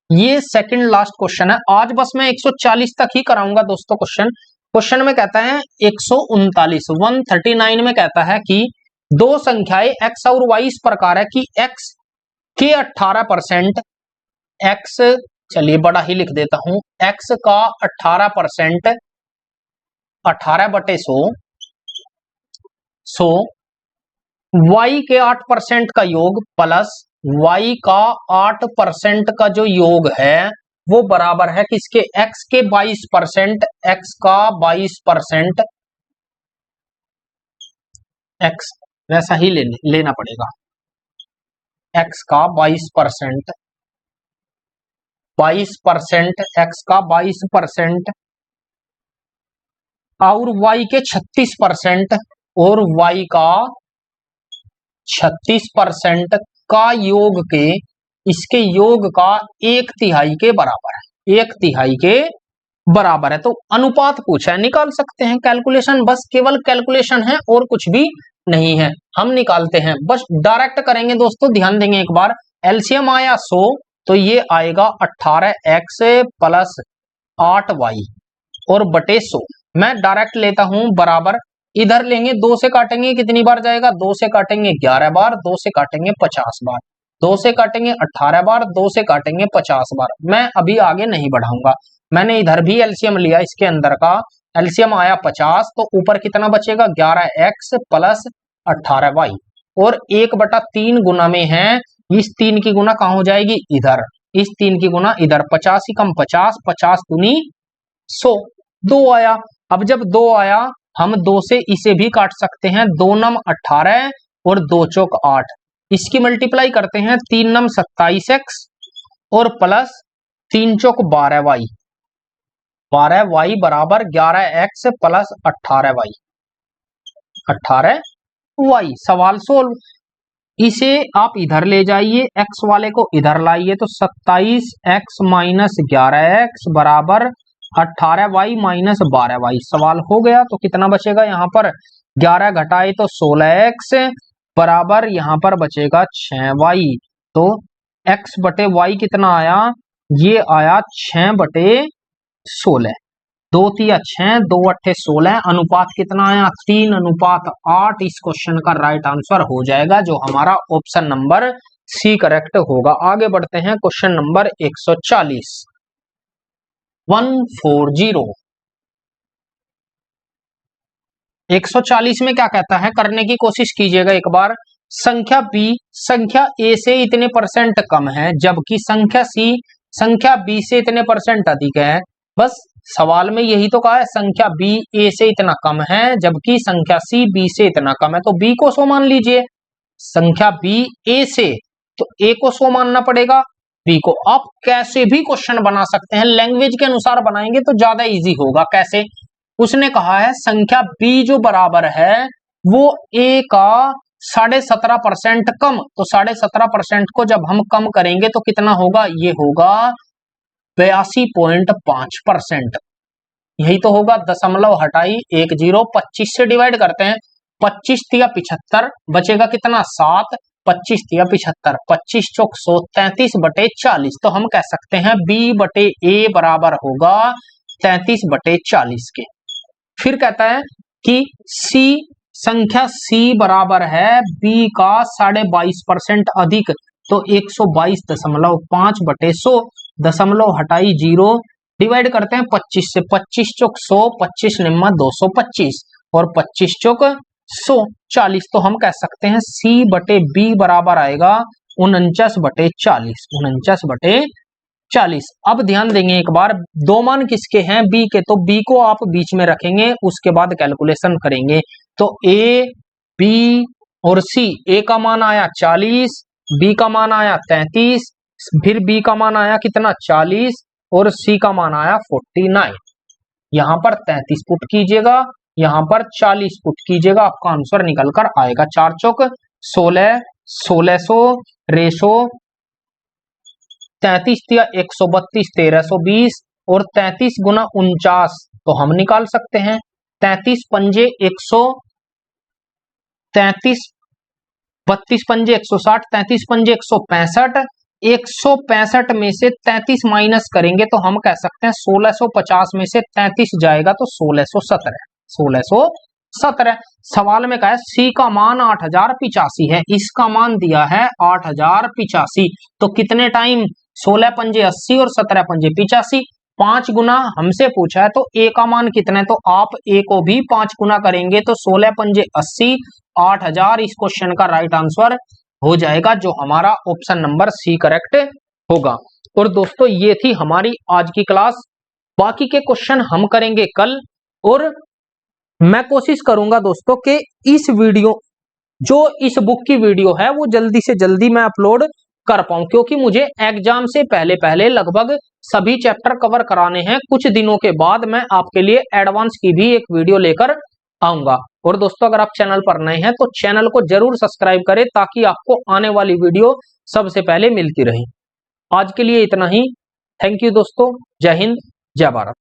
ये सेकंड लास्ट क्वेश्चन है, आज बस मैं 140 तक ही कराऊंगा दोस्तों। क्वेश्चन में कहता है 139, 139 में कहता है कि दो संख्याएं x और y इस प्रकार है कि x के 18%, x चलिए बड़ा ही लिख देता हूं, x का 18%, 18 बटे 100, y के 8% का योग प्लस y का 8% का जो योग है वो बराबर है किसके, x के 22%, x का 22%, x वैसा ही लेना पड़ेगा, x का 22%, 22%, x का 22% और y के 36% और y का 36% का योग के, इसके योग का 1/3 के बराबर है, 1/3 के बराबर है। तो अनुपात पूछा है, निकाल सकते हैं, कैलकुलेशन बस केवल कैलकुलेशन है और कुछ भी नहीं है, हम निकालते हैं, बस डायरेक्ट करेंगे दोस्तों, ध्यान देंगे एक बार। एलसीएम आया 100, तो ये आएगा 18x प्लस 8y और बटे 100, मैं डायरेक्ट लेता हूं बराबर, इधर लेंगे 2 से काटेंगे कितनी बार जाएगा, 2 से काटेंगे 11 बार, 2 से काटेंगे 50 बार, 2 से काटेंगे 18 बार, 2 से काटेंगे 50 बार। मैं अभी आगे नहीं बढ़ाऊंगा, मैंने इधर भी एलसीएम लिया, इसके अंदर का एलसीएम आया 50, तो ऊपर कितना बचेगा 11x प्लस 18y और 1/3 गुना में है, इस 3 की गुना कहां हो जाएगी इधर, इस 3 की गुना इधर, 50 ही कम 50, 50 दूनी 100, 2 आया। अब जब 2 आया हम 2 से इसे भी काट सकते हैं, 2 नम 18 और 2 चौक 8, इसकी मल्टीप्लाई करते हैं, 3 नम 27x और प्लस 3 चौक 12y, 12y बराबर 11x प्लस 18y, 18y। सवाल सोल्व, इसे आप इधर ले जाइए, x वाले को इधर लाइए, तो 27x माइनस 11x बराबर 18y माइनस 12y, सवाल हो गया। तो कितना बचेगा यहाँ पर, 11 घटाए तो 16x बराबर यहाँ पर बचेगा 6y, तो x बटे y कितना आया, ये आया 6 बटे 16, 2 तिया 6, 2 अट्ठे 16, अनुपात कितना आया 3:8, इस क्वेश्चन का राइट आंसर हो जाएगा, जो हमारा ऑप्शन नंबर सी करेक्ट होगा। आगे बढ़ते हैं, क्वेश्चन नंबर 140, 140 140 में क्या कहता है, करने की कोशिश कीजिएगा एक बार। संख्या बी संख्या ए से इतने परसेंट कम है, जबकि संख्या सी संख्या बी से इतने परसेंट अधिक है। बस सवाल में यही तो कहा है, संख्या बी ए से इतना कम है जबकि संख्या सी बी से इतना कम है, तो बी को 100 मान लीजिए। संख्या बी ए से, तो ए को 100 मानना पड़ेगा, बी को। आप कैसे भी क्वेश्चन बना सकते हैं, लैंग्वेज के अनुसार बनाएंगे तो ज्यादा इजी होगा। कैसे? उसने कहा है संख्या बी जो बराबर है वो ए का 17.5% कम, तो 17.5% को जब हम कम करेंगे तो कितना होगा, ये होगा 82.5%। यही तो होगा, दशमलव हटाई 10, 25 से डिवाइड करते हैं, 25 तिया 75, बचेगा कितना 7, 25 तिया 75, 25 चौक 100, 33/40। तो हम कह सकते हैं b बटे ए बराबर होगा 33/40 के। फिर कहता है कि सी संख्या सी बराबर है b का 22.5% अधिक, तो 122.5/100, दशमलव हटाई 0, डिवाइड करते हैं 25 से, 25 चौक 100, 25 निम्मा 225 और 25 चौक 100, 40। तो हम कह सकते हैं C बटे B बराबर आएगा 49/40, 49/40। अब ध्यान देंगे एक बार, दो मान किसके हैं, B के, तो B को आप बीच में रखेंगे, उसके बाद कैलकुलेशन करेंगे। तो A, B और C, A का मान आया 40, B का मान आया 33, फिर B का मान आया कितना 40 और C का मान आया 49। यहां पर 33 पुट कीजिएगा, यहां पर 40 पुट कीजिएगा, आपका आंसर निकल कर आएगा 4 चौक 16, 1600 रेशो 33 तिया 132, 1320 और 33 गुना 49, तो हम निकाल सकते हैं 33 पंजे 100, 32 पंजे 160, 33 पंजे 165, 165 में से 33 माइनस करेंगे तो हम कह सकते हैं 1650 में से 33 जाएगा तो 1617, 1617। सवाल में कहा है सी का मान 8085 है, इसका मान दिया है 8085, तो कितने टाइम, 16 पंजे 80 और 17 पंजे 85, 5 गुना हमसे पूछा है, तो ए का मान कितना है, तो आप ए को भी 5 गुना करेंगे तो 16 पंजे 80, 8000 इस क्वेश्चन का राइट आंसर हो जाएगा, जो हमारा ऑप्शन नंबर सी करेक्ट होगा। और दोस्तों ये थी हमारी आज की क्लास, बाकी के क्वेश्चन हम करेंगे कल, और मैं कोशिश करूंगा दोस्तों कि इस वीडियो, जो इस बुक की वीडियो है वो जल्दी से जल्दी मैं अपलोड कर पाऊं, क्योंकि मुझे एग्जाम से पहले पहले लगभग सभी चैप्टर कवर कराने हैं। कुछ दिनों के बाद मैं आपके लिए एडवांस की भी एक वीडियो लेकर आऊंगा। और दोस्तों अगर आप चैनल पर नए हैं तो चैनल को जरूर सब्सक्राइब करें, ताकि आपको आने वाली वीडियो सबसे पहले मिलती रहे। आज के लिए इतना ही, थैंक यू दोस्तों, जय हिंद, जय भारत।